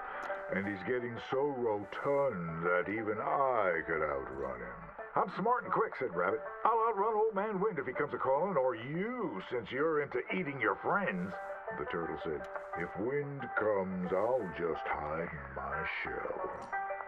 "And he's getting so rotund that even I could outrun him." "I'm smart and quick," said Rabbit. "I'll outrun old man Wind if he comes a-calling, or you, since you're into eating your friends." The turtle said, "If Wind comes, I'll just hide in my shell."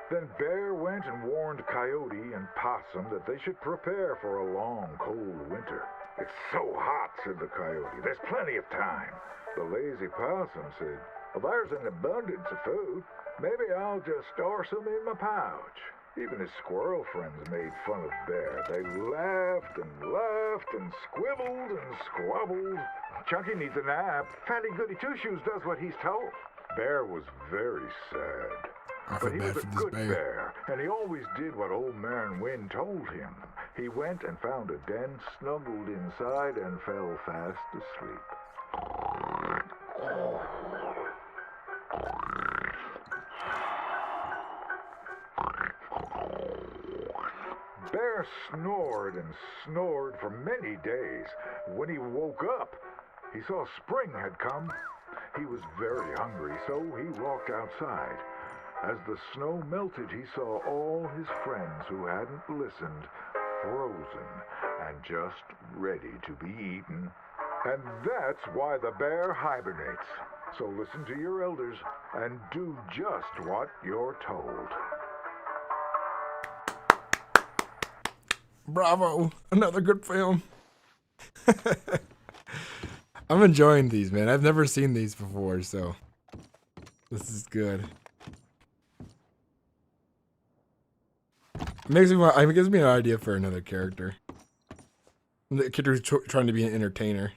Then Bear went and warned Coyote and Possum that they should prepare for a long, cold winter. "It's so hot," said the Coyote. "There's plenty of time." The lazy Possum said, "Well, there's an abundance of food. Maybe I'll just store some in my pouch." Even his squirrel friends made fun of Bear. They laughed and squibbled and squabbled. "Chunky needs a nap. Fatty Goody Two-Shoes does what he's told." Bear was very sad. But he was a good bear, and he always did what old man Wind told him. He went and found a den, snuggled inside, and fell fast asleep. Bear snored and snored for many days. When he woke up, he saw spring had come. He was very hungry, so he walked outside. As the snow melted, he saw all his friends who hadn't listened, frozen and just ready to be eaten. And that's why the bear hibernates. So listen to your elders and do just what you're told. Bravo! Another good film. I'm enjoying these, man. I've never seen these before, so this is good. It gives me an idea for another character. The character who's trying to be an entertainer.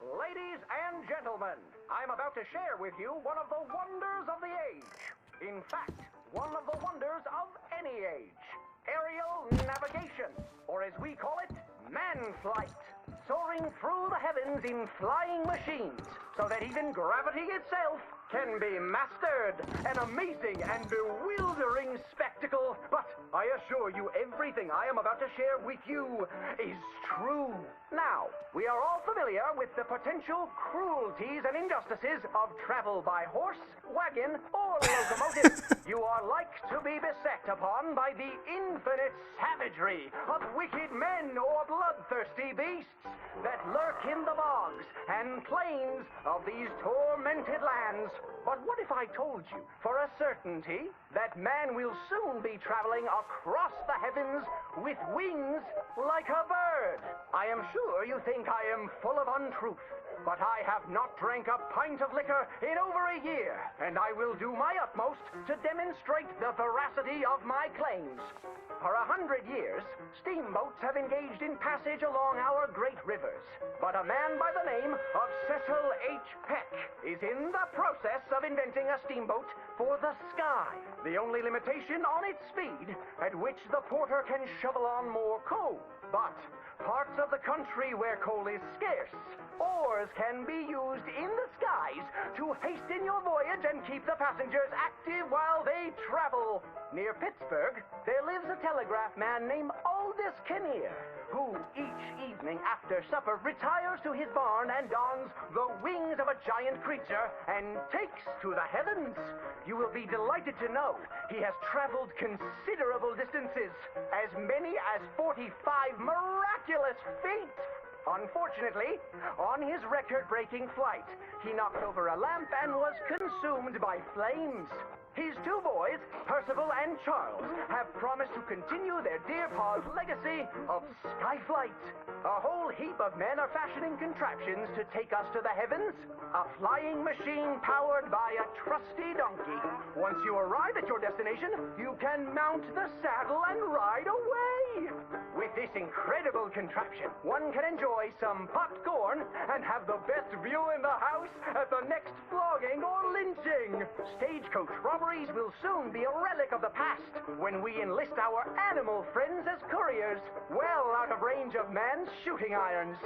Ladies and gentlemen, I'm about to share with you one of the wonders of the age. In fact, one of the wonders of any age. Aerial navigation, or as we call it, man flight. Soaring through the heavens in flying machines, so that even gravity itself can be mastered. An amazing and bewildering spectacle, but I assure you everything I am about to share with you is true. Now, we are all familiar with the potential cruelties and injustices of travel by horse, wagon, or locomotive. You are like to be beset upon by the infinite savagery of wicked men or bloodthirsty beasts that lurk in the bogs and plains of these tormented lands. But what if I told you for a certainty that man will soon be traveling across the heavens with wings like a bird? I am sure you think I am full of untruth, but I have not drank a pint of liquor in over a year, and I will do my utmost to demonstrate the veracity of my claims. For 100 years, steamboats have engaged in passage along our great rivers, but a man by the name of Cecil H. Peck is in the process of inventing a steamboat for the sky. The only limitation on its speed, at which the porter can shovel on more coal. But parts of the country where coal is scarce Oars can be used in the skies to hasten your voyage and keep the passengers active while they travel. Near Pittsburgh, there lives a telegraph man named Aldous Kinnear, who each evening after supper retires to his barn and dons the wings of a giant creature and takes to the heavens. You will be delighted to know he has traveled considerable distances, as many as 45 miraculous feet. Unfortunately, on his record-breaking flight, he knocked over a lamp and was consumed by flames. His two boys, Percival and Charles, have promised to continue their dear pa's legacy of skyflight. A whole heap of men are fashioning contraptions to take us to the heavens. A flying machine powered by a trusty donkey. Once you arrive at your destination, you can mount the saddle and ride away. With this incredible contraption, one can enjoy some popcorn and have the best view in the house at the next flogging or lynching. Stagecoach robberies will soon be a relic of the past when we enlist our animal friends as couriers, well out of range of man's shooting irons.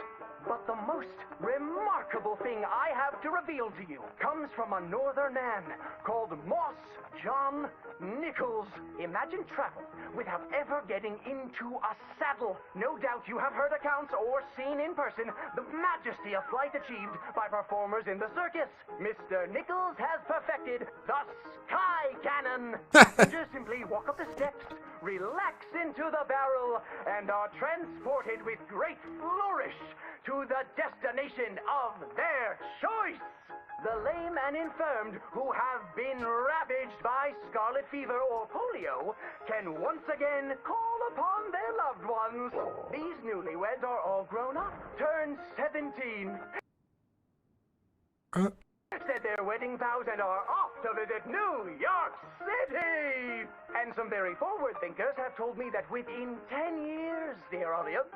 But the most remarkable thing I have to reveal to you comes from a northern man called Moss John Nichols. Imagine travel without ever getting into a saddle. No doubt you have heard accounts or seen in person the majesty of flight achieved by performers in the circus. Mr. Nichols has perfected the sky cannon. Just simply walk up the steps, relax into the barrel, and are transported with great flourish to the destination of their choice. The lame and infirmed who have been ravaged by scarlet fever or polio can once again call upon their loved ones. These newlyweds are all grown up, turned 17. Said their wedding vows and are off to visit New York City. And some very forward thinkers have told me that within 10 years, dear audience,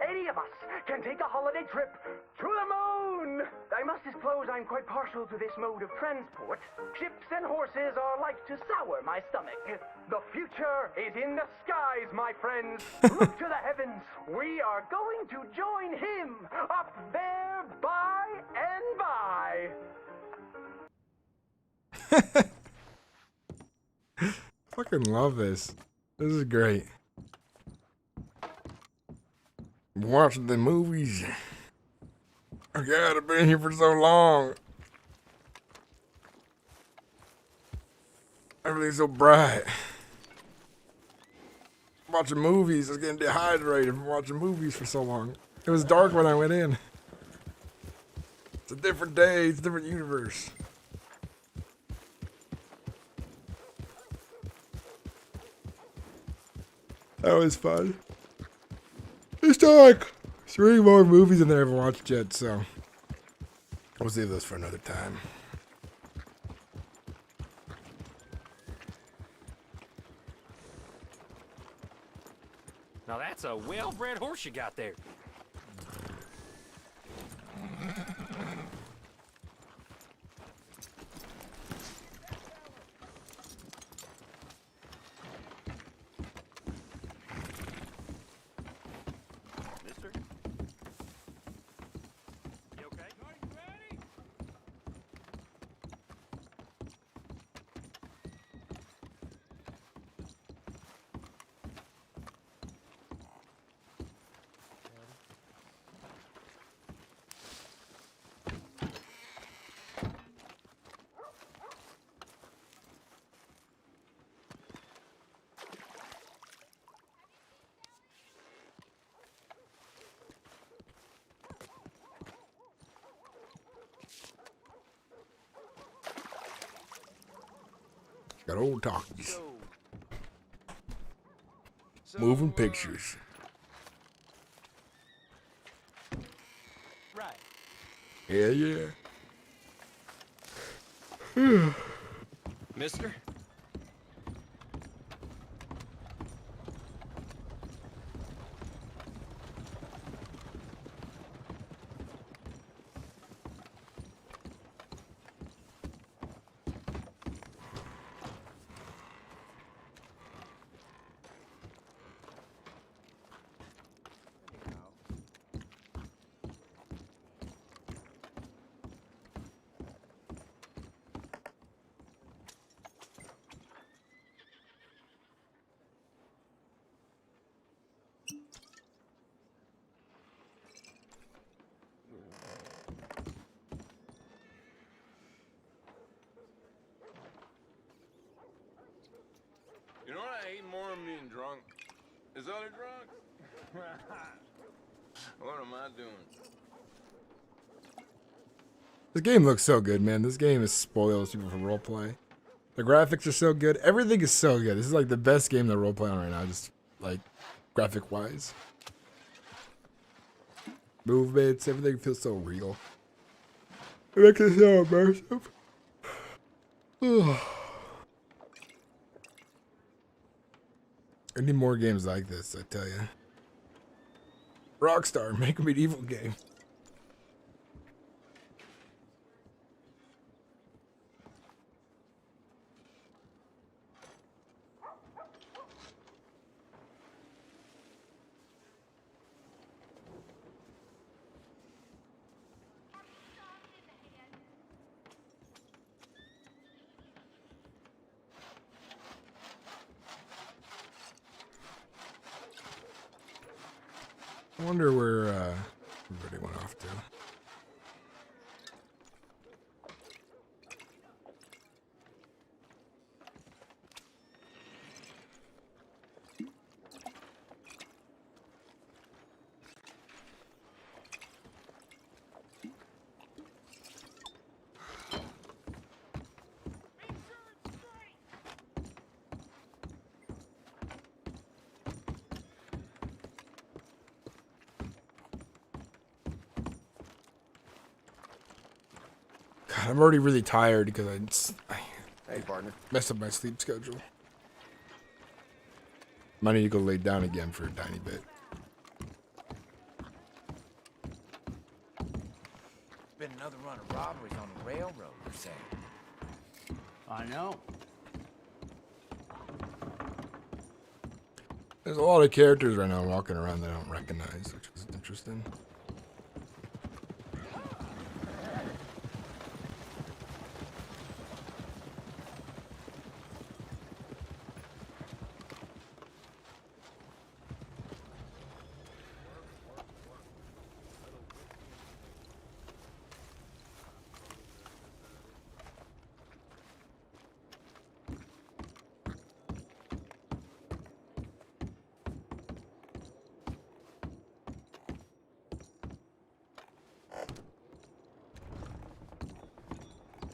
any of us can take a holiday trip to the moon. I must disclose I'm quite partial to this mode of transport. Ships and horses are like to sour my stomach. The future is in the skies, my friends. Look to the heavens. We are going to join him up there by and by. Fucking love this. This is great. Watching the movies. Oh God, I've been here for so long. Everything's so bright. Watching movies, I was getting dehydrated from watching movies for so long. It was dark when I went in. It's a different day, it's a different universe. That was fun. There's still like 3 more movies in there I haven't watched yet, so we'll save those for another time. Now that's a well-bred horse you got there. Got old talkies. Moving pictures. Right. Yeah. Mister? from being drunk. Is other drunk? What am I doing? This game looks so good, man. This game is spoils people for roleplay. The graphics are so good. Everything is so good. This is like the best game to roleplay on right now, just like graphic wise. Movements, everything feels so real. It makes it so immersive. I need more games like this, I tell you. Rockstar, make a medieval game. I wonder where everybody went off to. God, I'm already really tired because I messed up my sleep schedule. Might need to go lay down again for a tiny bit. Been another run of robberies on the railroad, you're saying? I know. There's a lot of characters right now walking around that I don't recognize, which is interesting.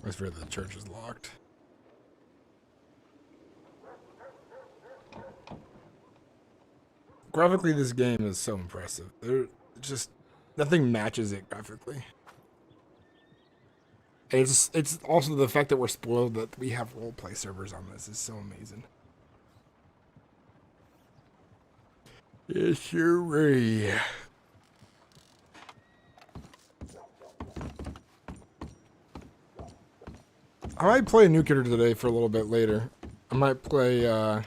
I swear the church is locked. Graphically, this game is so impressive. Just nothing matches it graphically. And it's also the fact that we're spoiled that we have roleplay servers on this is so amazing. Yes, sir. I might play a new character today for a little bit later. I might play, the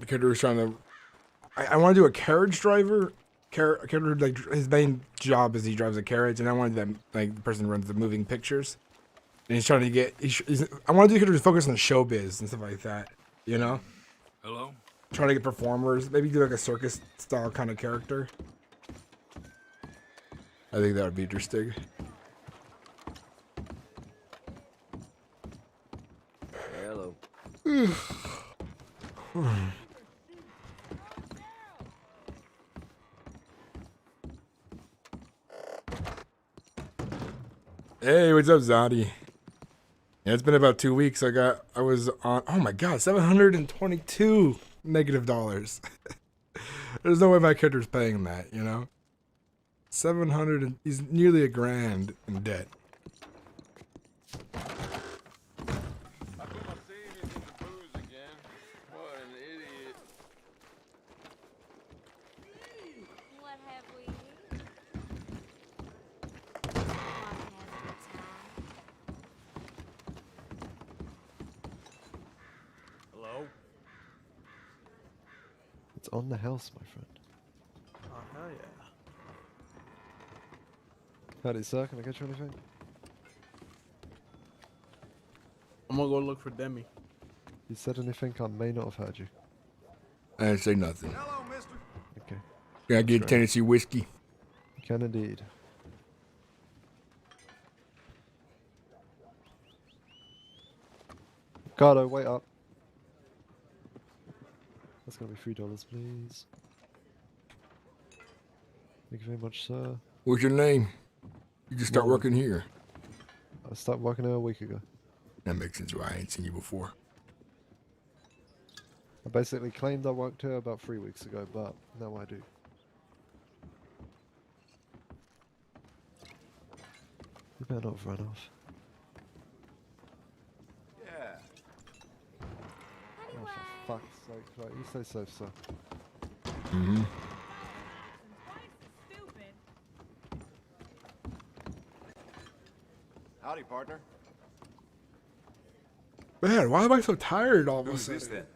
character who's trying to... I want to do a carriage driver. A character, like, his main job is he drives a carriage, and I want to do that, like, the person who runs the moving pictures. And he's trying to get... I want to do a character who's focused on showbiz and stuff like that, you know? Hello? Trying to get performers. Maybe do, like, a circus-style kind of character. I think that would be interesting. Hello. Hey, what's up, Zodi? Yeah, it's been about 2 weeks. I was on, oh my god, $722 negative dollars. There's no way my character's paying that, you know? 700, and he's nearly $1,000 in debt. I put my savings into booze again. What an idiot. What have we Hello? It's on the house, my friend. Oh, hell yeah. Howdy, sir. Can I get you anything? I'm gonna go look for Demi. You said anything? I may not have heard you. I didn't say nothing. Hello, mister. Okay. Can I get Tennessee whiskey? You can indeed. Ricardo, wait up. That's gonna be $3, please. Thank you very much, sir. What's your name? You just start Lauren. working here. I started working here a week ago. That makes sense why I ain't seen you before. I basically claimed I worked here about 3 weeks ago, but now I do. You better not have run off. Yeah. Oh, for fuck's sake. Right, you stay safe, sir. Mm-hmm. Howdy, partner. Man, why am I so tired all of a Who's this sudden? then?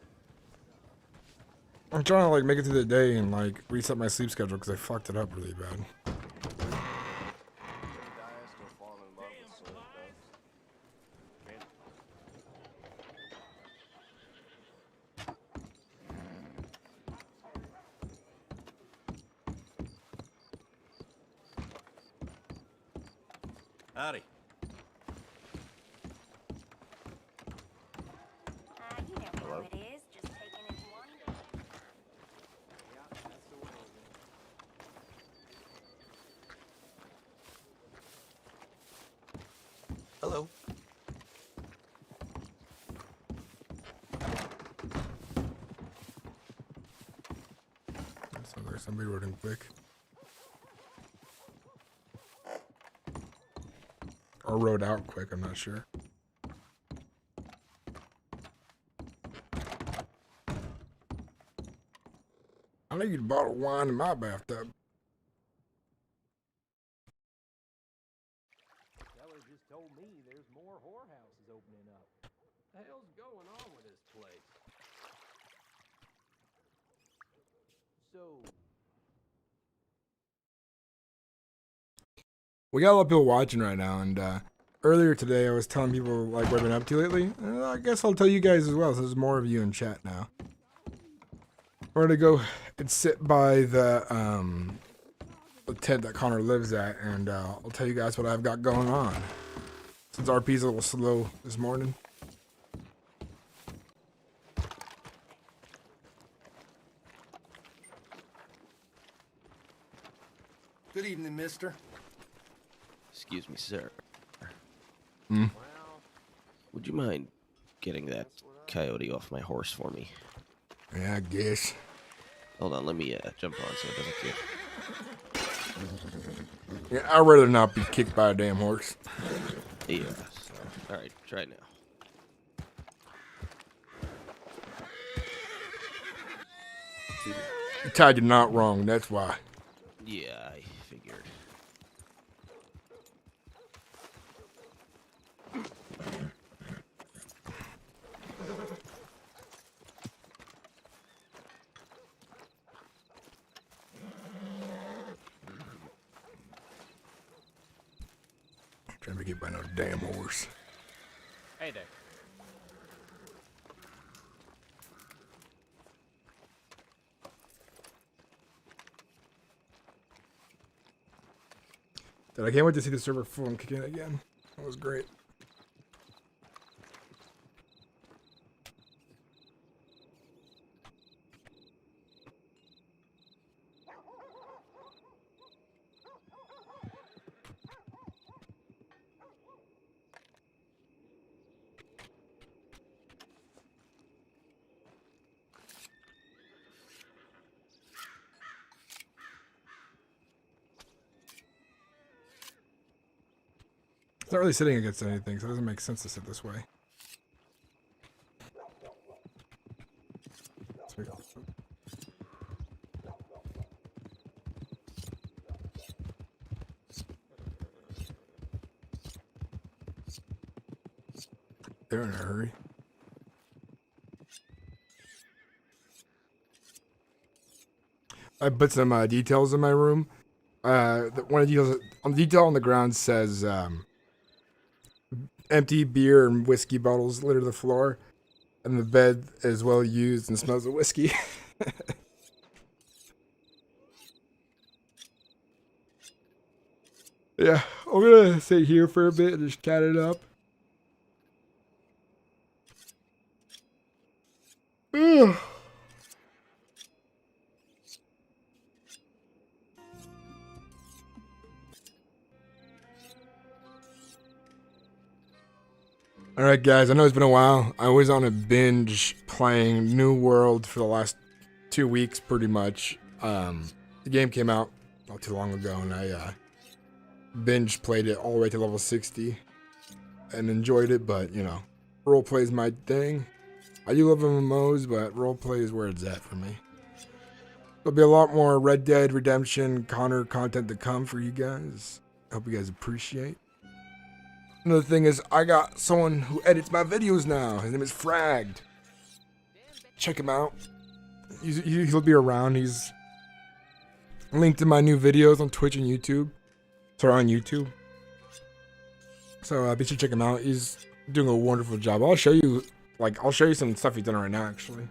I'm trying to like make it through the day and like reset my sleep schedule because I fucked it up really bad. Howdy. You know how it is, just taking it one day. Yeah, that's the way it is. Hello. That sounds like somebody wrote in quick. Or wrote out quick, I'm not sure. I need a bottle of wine in my bathtub. Feller just told me there's more whorehouses opening up. What the hell's going on with this place? So, We got a lot of people watching right now, and earlier today I was telling people like what I've been up to lately. I guess I'll tell you guys as well, so there's more of you in chat now. We're gonna go and sit by the tent that Connor lives at, and I'll tell you guys what I've got going on. Since RP's a little slow this morning. Good evening, mister. Excuse me, sir. Hmm? Would you mind getting that coyote off my horse for me? Yeah, I guess. Hold on, let me jump on so it doesn't get... Yeah, I'd rather not be kicked by a damn horse. Yeah. Alright, try it now. You tied your knot wrong, that's why. Yeah, I figured. Trying to get by no damn horse. Hey there. Dude, I can't wait to see the server full and kick in again. That was great. It's not really sitting against anything, so it doesn't make sense to sit this way. Sweet. They're in a hurry. I put some details in my room. One of the details on the detail on the ground says empty beer and whiskey bottles litter the floor, and the bed is well used and smells of whiskey. Yeah, I'm gonna sit here for a bit and just cat it up. Alright guys, I know it's been a while. I was on a binge playing New World for the last 2 weeks pretty much. The game came out not too long ago and I binge played it all the way to level 60 and enjoyed it, but you know, roleplay is my thing. I do love MMOs, but roleplay is where it's at for me. There'll be a lot more Red Dead Redemption Connor content to come for you guys. I hope you guys appreciate. Another thing is, I got someone who edits my videos now. His name is Fragged. Check him out. He'll be around. He's linked in my new videos on Twitch and YouTube. Sorry, on YouTube. So be sure to check him out. He's doing a wonderful job. I'll show you some stuff he's done right now, actually.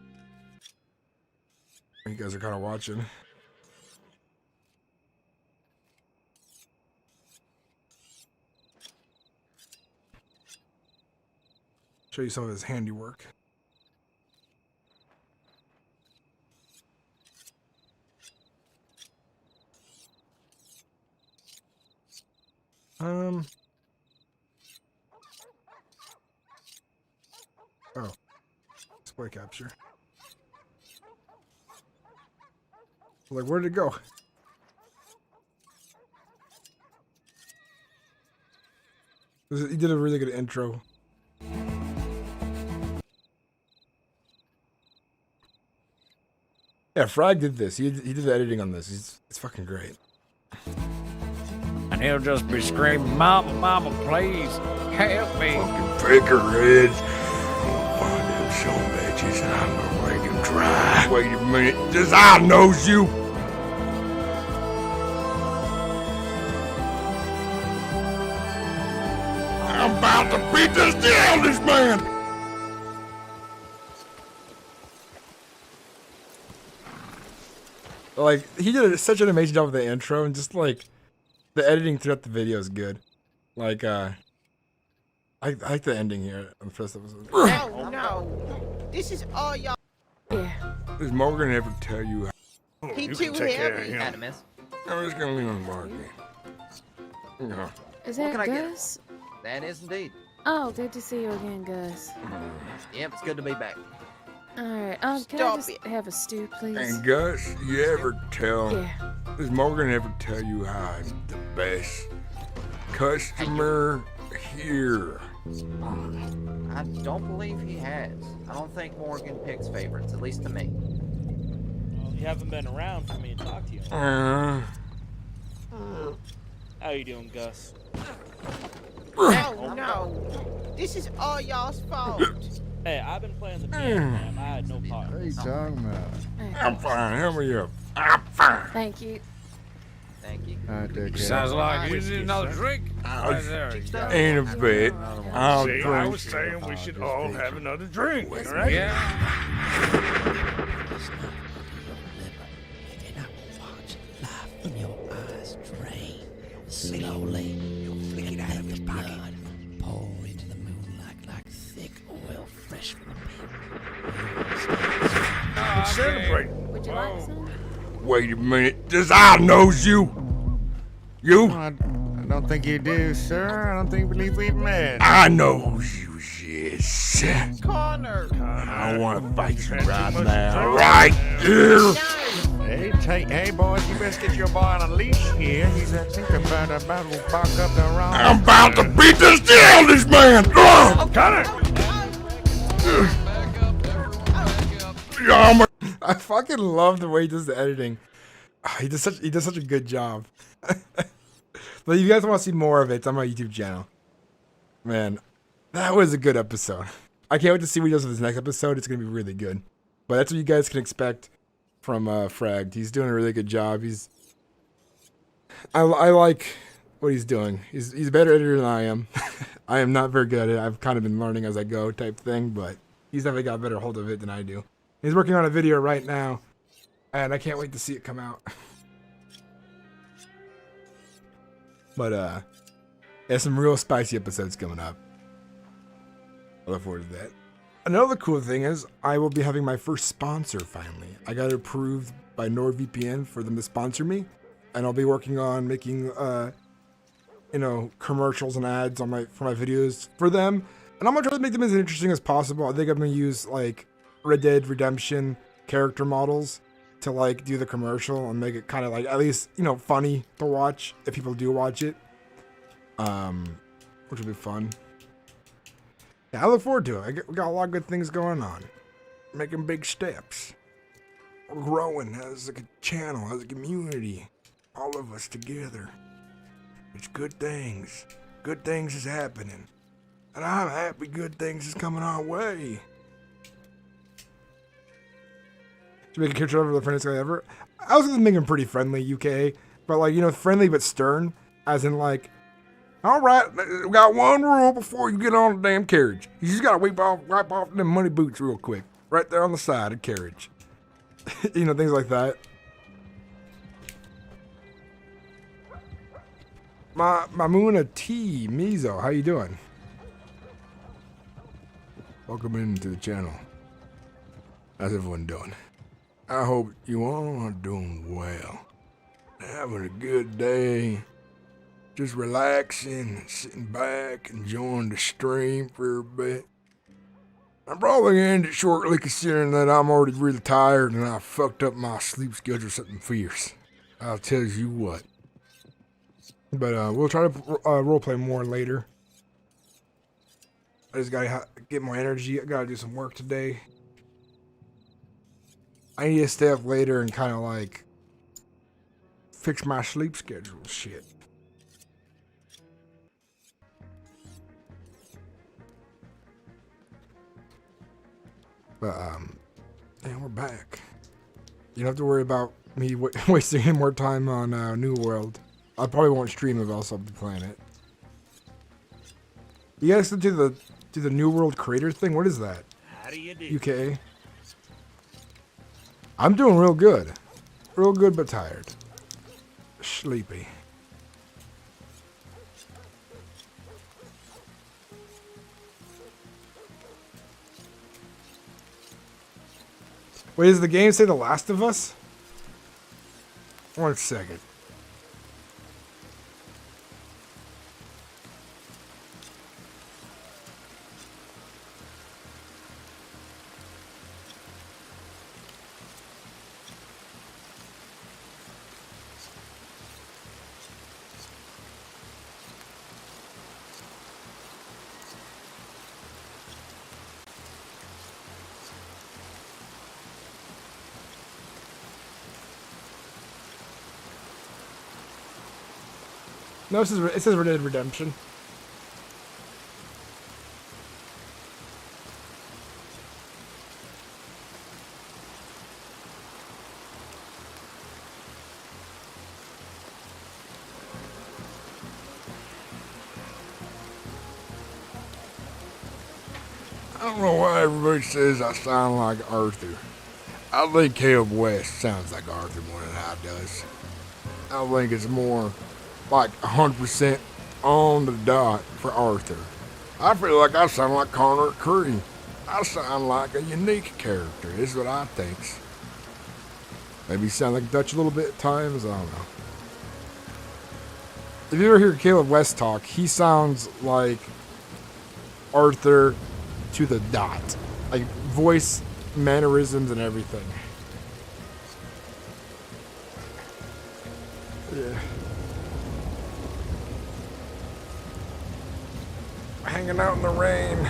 You guys are kind of watching. Show you some of his handiwork. Oh. Display capture. Like, where did it go? He did a really good intro. Yeah, Frag did this. He did the editing on this. It's fucking great. And he'll just be screaming, "Mama, mama, please help me!" Fucking pickerheads. Find them some bitches and I'm gonna make him try. Wait a minute. This I knows you. I'm about to beat this down, this man. Like, he did such an amazing job with the intro, and just like the editing throughout the video is good. Like, I like the ending here on the first episode. No, no. This is all y'all. Yeah. Does Morgan ever tell you how? He too heavy. I'm just gonna lean on Morgan. Yeah. Is that Gus? That is indeed. Oh, good to see you again, Gus. Yep, it's good to be back. Alright, can I just have a stew, please? And Gus, you ever tell? Yeah. Does Morgan ever tell you how I'm the best customer here? I don't believe he has. I don't think Morgan picks favorites, at least to me. Well, you haven't been around for me to talk to you. How you doing, Gus? No, no. This is all y'all's fault. Hey, I've been playing the piano, man. I had no part. What are you talking about? I'm fine. Help me up. I'm fine. Thank you. Thank you. Sounds like you need another drink. Right there. Ain't a bit. I'll See, drink. I was saying we should all have another drink, all right? From your eyes drain slowly. You flick it out of your pocket. Pour into the moonlight like thick oil fresh from the pit. Celebrate. Would you like some? Wait a minute. Does I knows you? You? I don't think you do, sir. I don't believe we've met. I knows you, yes. Connor. I want to fight you right now. Right here. Hey, boys, you best get your boy on a leash here. He's, I think, about to bark up the wrong. I'm about to beat this down, this man. Connor! I fucking love the way he does the editing. He does such a good job. But if you guys want to see more of it, it's on my YouTube channel. Man, that was a good episode. I can't wait to see what he does with his next episode. It's gonna be really good. But that's what you guys can expect from Fragged. He's doing a really good job. I like what he's doing. He's a better editor than I am. I am not very good at it. I've kind of been learning as I go type thing, but he's definitely got a better hold of it than I do. He's working on a video right now, and I can't wait to see it come out. But there's some real spicy episodes coming up. I look forward to that. Another cool thing is I will be having my first sponsor finally. I got approved by NordVPN for them to sponsor me, and I'll be working on making commercials and ads on for my videos for them. And I'm gonna try to make them as interesting as possible. I think I'm gonna use like Red Dead Redemption character models to like do the commercial and make it kind of like at least funny to watch if people do watch it. Which will be fun. Yeah, I look forward to it. We got a lot of good things going on. Making big steps. We're growing as a channel, as a community. All of us together. It's good things. Good things is happening. And I'm happy good things is coming our way. To make a character ever the friendliest guy ever. I was gonna make him pretty friendly, UK. But like, friendly but stern. As in like, alright, we got one rule before you get on the damn carriage. You just gotta wipe off them money boots real quick. Right there on the side of the carriage. Things like that. Mamuna T. Mizo, how you doing? Welcome into the channel. How's everyone doing? I hope you all are doing well. Having a good day. Just relaxing, sitting back, enjoying the stream for a bit. I'm probably gonna end it shortly considering that I'm already really tired and I fucked up my sleep schedule something fierce. I'll tell you what. But we'll try to roleplay more later. I just gotta get more energy. I gotta do some work today. I need to stay up later and kind of like fix my sleep schedule shit. But yeah, we're back. You don't have to worry about me wasting any more time on New World. I probably won't stream if else I'll be playing it. You guys do the New World creator thing? What is that? How do you do? UK. I'm doing real good. Real good but tired. Sleepy. Wait, does the game say The Last of Us? 1 second. No, it says Red Dead Redemption. I don't know why everybody says I sound like Arthur. I think Caleb West sounds like Arthur more than I does. I think it's more like 100% on the dot for Arthur. I feel like I sound like Connor Acree. I sound like a unique character, is what I think. Maybe sound like Dutch a little bit at times, I don't know. If you ever hear Caleb West talk, he sounds like Arthur to the dot. Like voice, mannerisms, and everything. Yeah. Hanging out in the rain.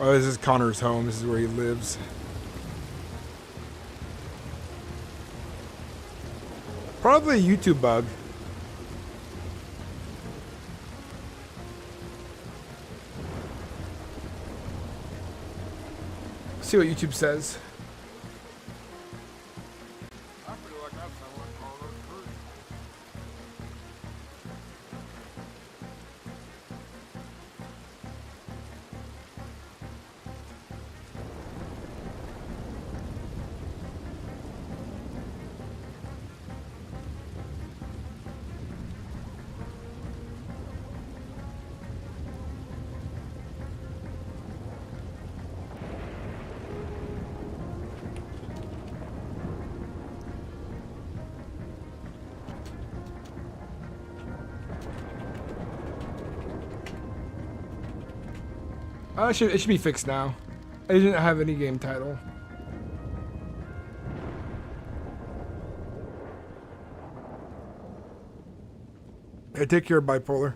Oh, this is Connor's home. This is where he lives. Probably a YouTube bug. See what YouTube says. I feel like I sound like Connor Acree. It should be fixed now. I didn't have any game title. Hey, take care, Bipolar.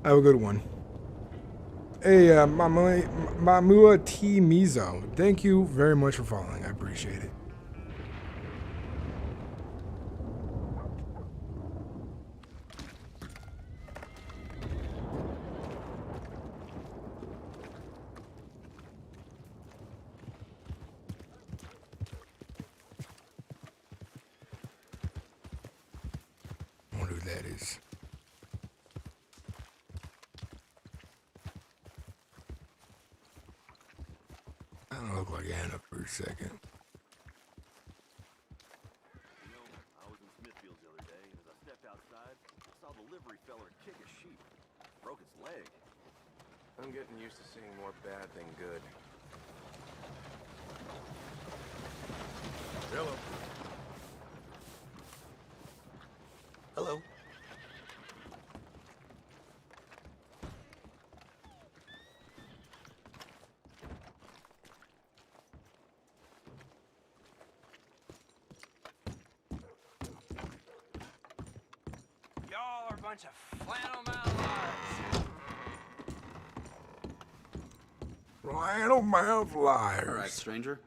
Have a good one. Hey, Mamua T. Mizo. Thank you very much for following. I appreciate it. I wonder who that is. I don't look like Anna for a second. You know, I was in Smithfield the other day, and as I stepped outside, I saw the livery feller kick a sheep. Broke its leg. I'm getting used to seeing more bad than good. Hello. Hello. Y'all are a bunch of flannel mouth liars. Flannel mouth liars. All right, stranger.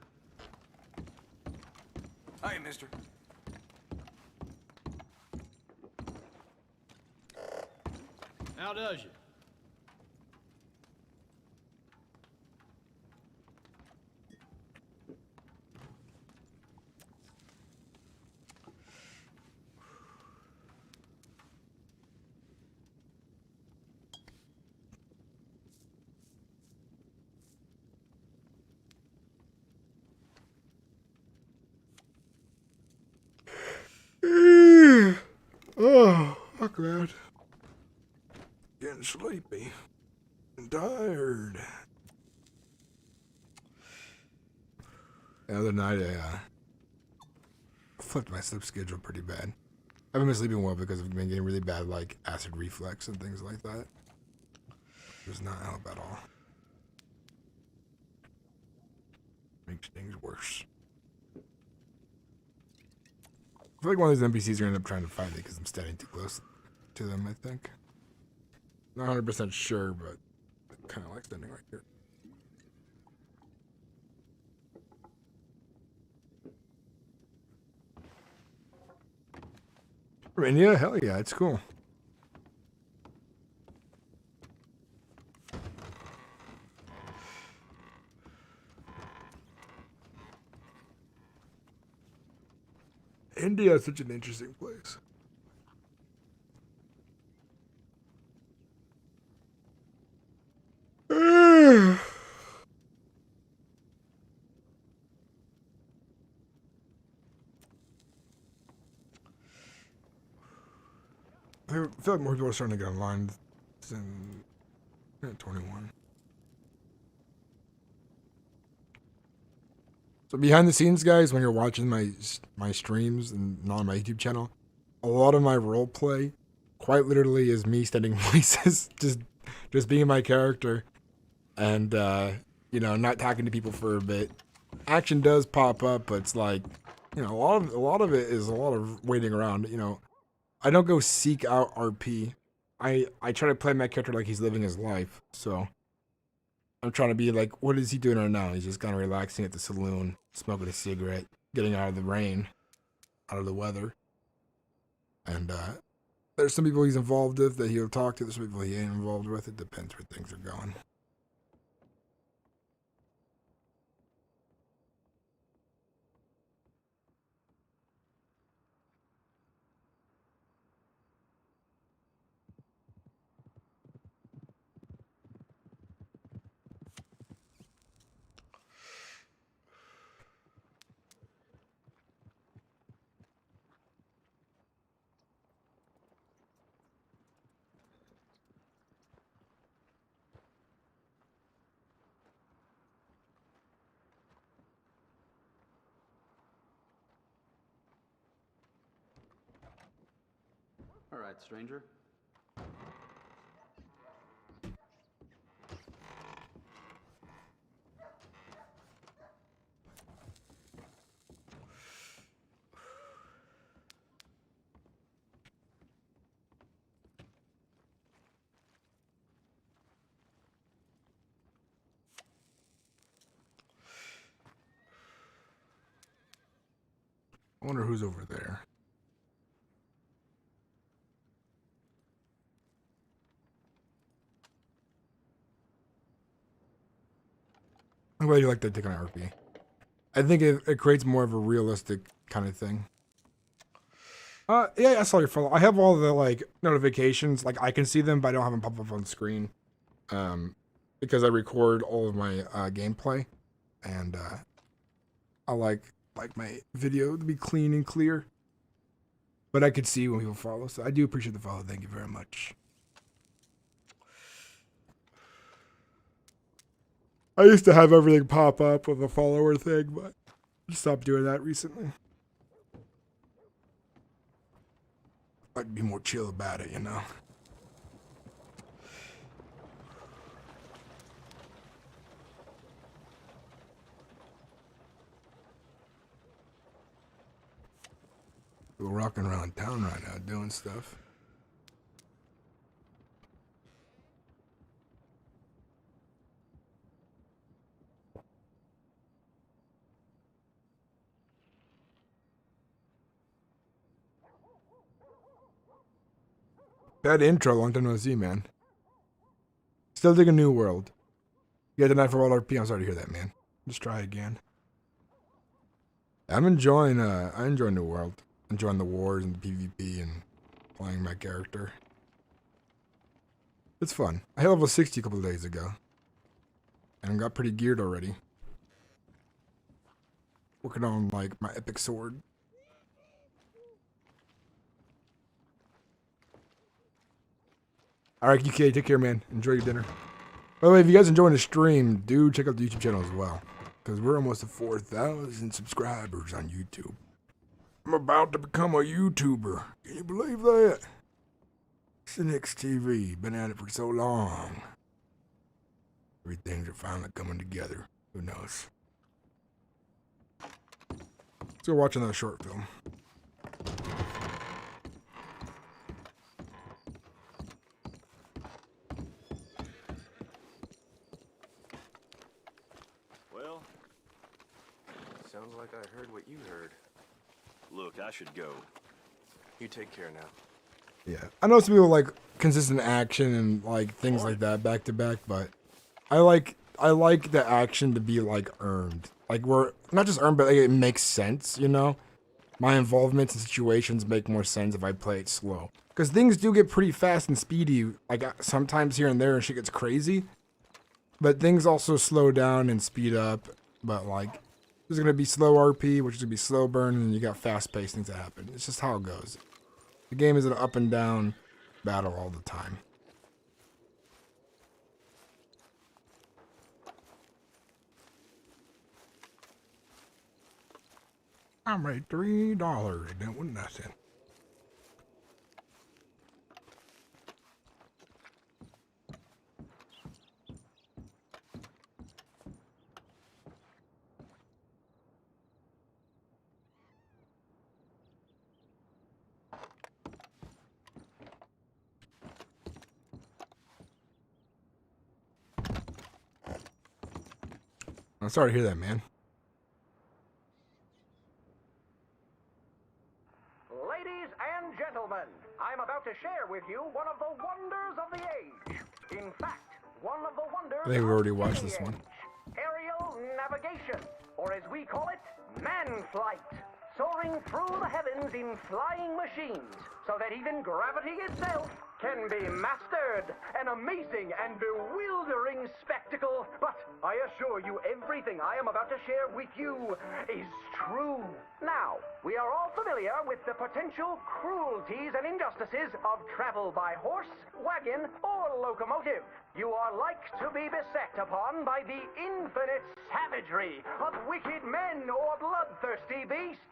Hi, mister. How does you? Oh, fuck that. Getting sleepy and tired. The other night, I flipped my sleep schedule pretty bad. I haven't been sleeping well because I've been getting really bad, like, acid reflux and things like that. It does not help at all. Makes things worse. I feel like one of these NPCs are going to end up trying to fight me because I'm standing too close to them, I think. Not 100% sure, but I kind of like standing right here. I mean, yeah, hell yeah, it's cool. India is such an interesting place. I feel like more people are starting to get online than 21. So behind the scenes, guys, when you're watching my streams and not on my YouTube channel, a lot of my role play, quite literally, is me studying voices, just being my character, and you know, not talking to people for a bit. Action does pop up, but it's like, you know, a lot of it is a lot of waiting around. You know, I don't go seek out RP. I try to play my character like he's living his life. So I'm trying to be like, what is he doing right now? He's just kind of relaxing at the saloon, smoking a cigarette, getting out of the rain, out of the weather. And there's some people he's involved with that he'll talk to. There's some people he ain't involved with. It depends where things are going. All right, stranger. I wonder who's over there. I'm glad you like that take on RP. I think it creates more of a realistic kind of thing. Yeah, I saw your follow. I have all the like notifications. Like I can see them, but I don't have them pop up on the screen. Because I record all of my gameplay, and I like my video to be clean and clear. But I could see when people follow, so I do appreciate the follow. Thank you very much. I used to have everything pop up with a follower thing, but I stopped doing that recently. I'd be more chill about it, you know. We're rocking around town right now doing stuff. That intro, long time no see, man. Still dig a new world. You got the night for WIldRP. I'm sorry to hear that, man. Just try again. I'm enjoying. I enjoy New World. Enjoying the wars and the PvP and playing my character. It's fun. I hit level 60 a couple of days ago, and got pretty geared already. Working on like my epic sword. Alright, UK, take care, man. Enjoy your dinner. By the way, if you guys enjoying the stream, do check out the YouTube channel as well. Because we're almost at 4,000 subscribers on YouTube. I'm about to become a YouTuber. Can you believe that? Sinnix TV. Been at it for so long. Everything's are finally coming together. Who knows? Let's go watch another short film. Well, sounds like I heard what you heard. Look, I should go. You take care now. Yeah, I know some people like consistent action and like things like that back to back, but I like the action to be like earned. Like we're not just earned, but like, it makes sense, you know? My involvements in situations make more sense if I play it slow. Because things do get pretty fast and speedy, like sometimes here and there and shit gets crazy. But things also slow down and speed up. But like, there's going to be slow RP, which is going to be slow burn, and then you got fast paced things that happen. It's just how it goes. The game is an up and down battle all the time. I made $3 doing nothing. I'm sorry to hear that, man. Ladies and gentlemen, I'm about to share with you one of the wonders of the age. In fact, one of the wonders I think we've already of watched any this one. age. Aerial navigation, or as we call it, man flight. Soaring through the heavens in flying machines, so that even gravity itself can be mastered. An amazing and bewildering spectacle. But I assure you, everything I am about to share with you is true. Now, we are all familiar with the potential cruelties and injustices of travel by horse, wagon, or locomotive. You are like to be beset upon by the infinite savagery of wicked men or bloodthirsty beasts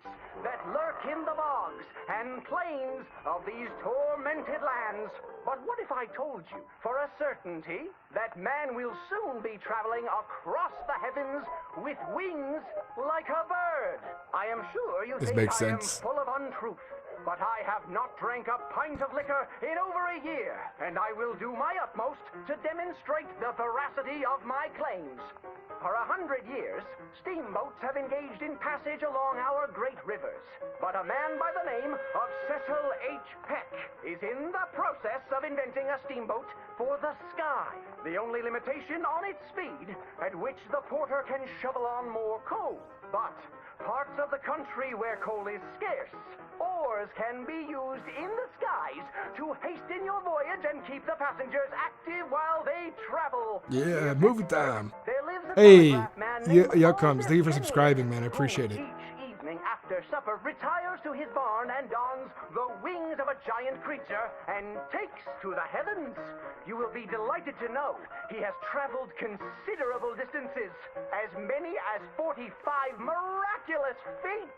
that lurk in the bogs and plains of these tormented lands. But what if I told you, for a certainty, that man will soon be traveling across the heavens with wings like a bird? I am sure you This think makes I am sense. full of untruth. but I have not drank a pint of liquor in over a year, and I will do my utmost to demonstrate the veracity of my claims. For 100 years, steamboats have engaged in passage along our great rivers, but a man by the name of Cecil H. Peck is in the process of inventing a steamboat for the sky. The only limitation on its speed, at which the porter can shovel on more coal. But parts of the country where coal is scarce, oars can be used in the skies to hasten your voyage and keep the passengers active while they travel. Yeah, movie time. There lives a Hey, telegraph man named yeah, comes. Thank you for subscribing, man. I appreciate it. each evening after supper retires to his barn and dons the wings of a giant creature and takes to the heavens. You will be delighted to know he has traveled considerable distances, as many as 45 miraculous feet.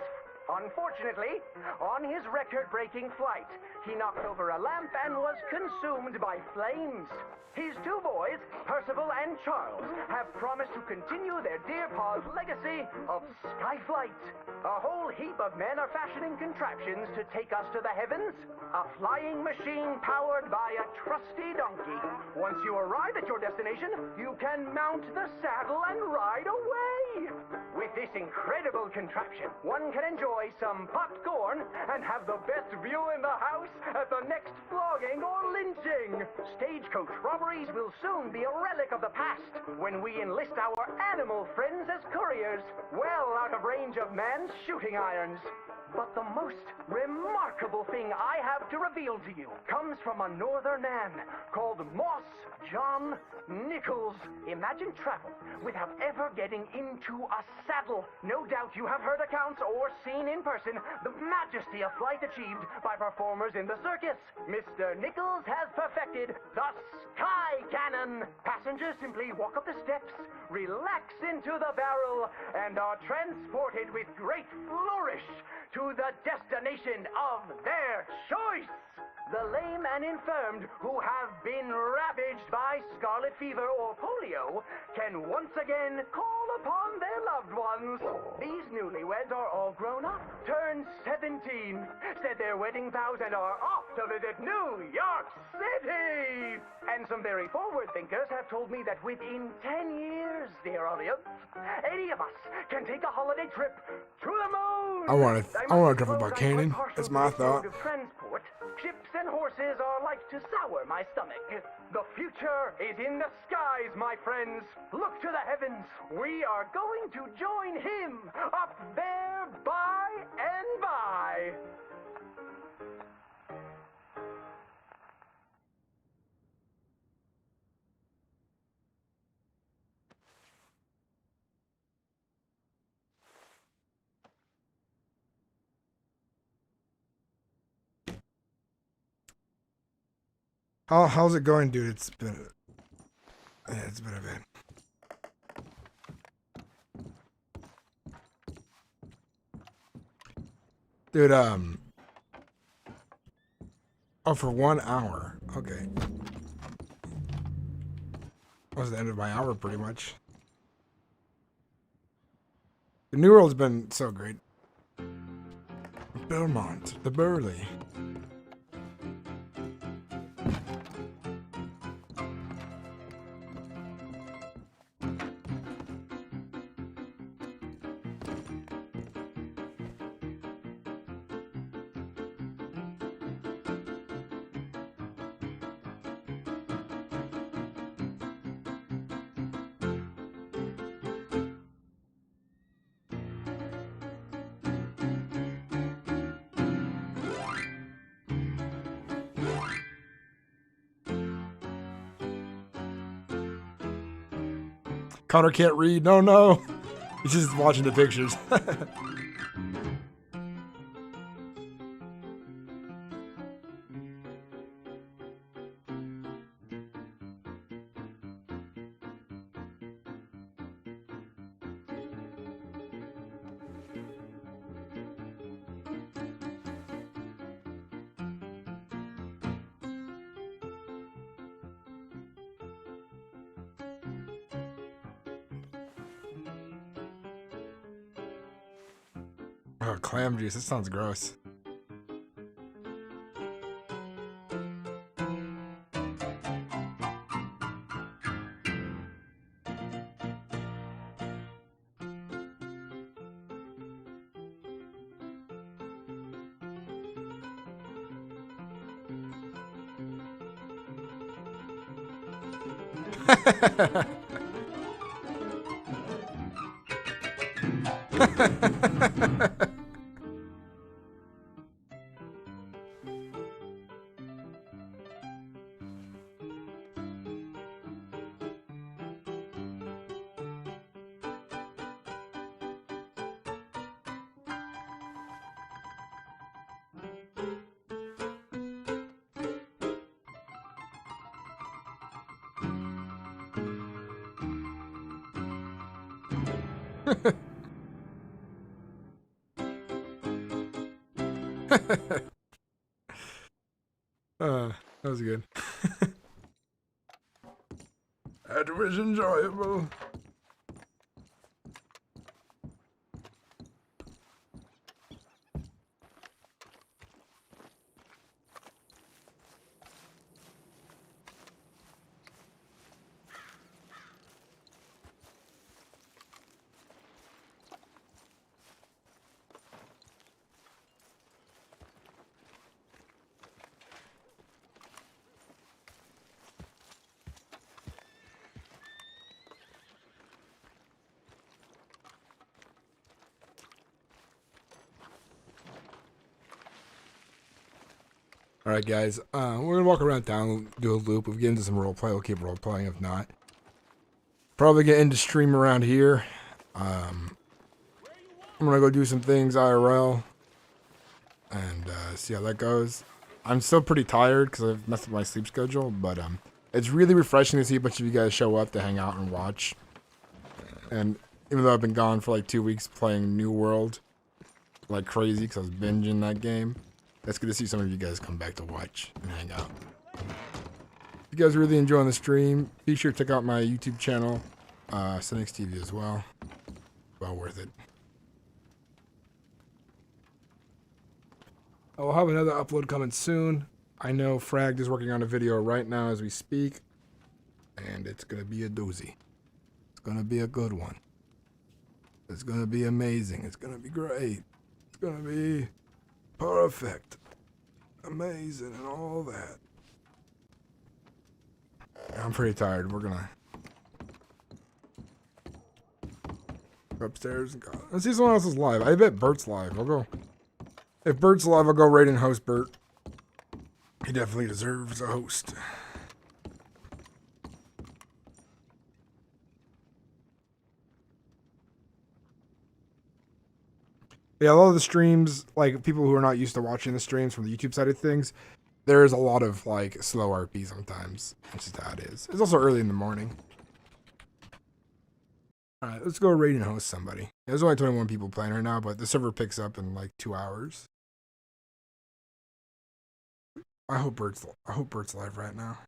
Unfortunately, on his record-breaking flight, he knocked over a lamp and was consumed by flames. His two boys, Percival and Charles, have promised to continue their dear pa's legacy of skyflight. A whole heap of men are fashioning contraptions to take us to the heavens. A flying machine powered by a trusty donkey. Once you arrive at your destination, you can mount the saddle and ride away. With this incredible contraption, one can enjoy some popcorn and have the best view in the house at the next flogging or lynching. Stagecoach robberies will soon be a relic of the past when we enlist our animal friends as couriers, well out of range of man's shooting irons. But the most remarkable thing I have to reveal to you comes from a northern man called Moss John Nichols. Imagine travel without ever getting into a saddle. No doubt you have heard accounts or seen in person the majesty of flight achieved by performers in the circus. Mr. Nichols has perfected the sky cannon. Passengers simply walk up the steps, relax into the barrel, and are transported with great flourish to the destination of their choice. The lame and infirmed who have been ravaged by scarlet fever or polio can once again call upon their loved ones. These newlyweds are all grown up, turned 17, said their wedding vows, and are off to visit New York City. And some very forward thinkers have told me that within 10 years, dear audience, any of us can take a holiday trip to the moon. I want to travel by cannon. That's my thought. Transport, ships and horses are like to sour my stomach. The future is in the skies, my friends. Look to the heavens. We are going to join him up there by and by. How's it going, dude? It's been a bit. Dude, oh, for 1 hour. Okay. That was the end of my hour, pretty much. The New World's been so great. Belmont, the Burley. Connor can't read. No. He's just watching the pictures. Oh, clam juice. That sounds gross. That was good. That was enjoyable. Alright guys, we're gonna walk around town, do a loop. If we get into some roleplay, we'll keep roleplaying. If not, probably get into stream around here. I'm gonna go do some things IRL and see how that goes. I'm still pretty tired because I've messed with my sleep schedule, but it's really refreshing to see a bunch of you guys show up to hang out and watch. And even though I've been gone for like 2 weeks playing New World like crazy because I was binging that game, it's good to see some of you guys come back to watch and hang out. If you guys are really enjoying the stream, be sure to check out my YouTube channel, Sinnix TV as well. Well worth it. I will have another upload coming soon. I know Fragged is working on a video right now as we speak, and it's going to be a doozy. It's going to be a good one. It's going to be amazing. It's going to be great. It's going to be perfect, amazing, and all that. I'm pretty tired. We're gonna go upstairs and go. Let's see someone else is live. I bet Bert's live. I'll go. If Bert's live, I'll go raid and host Bert. He definitely deserves a host. Yeah, a lot of the streams, like people who are not used to watching the streams from the YouTube side of things, there's a lot of like slow RP sometimes. That's just how it is. It's also early in the morning. Alright, let's go raid and host somebody. There's only 21 people playing right now, but the server picks up in like 2 hours. I hope Bert's live right now.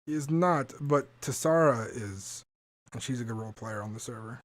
He is not, but Tassara is, and she's a good role player on the server.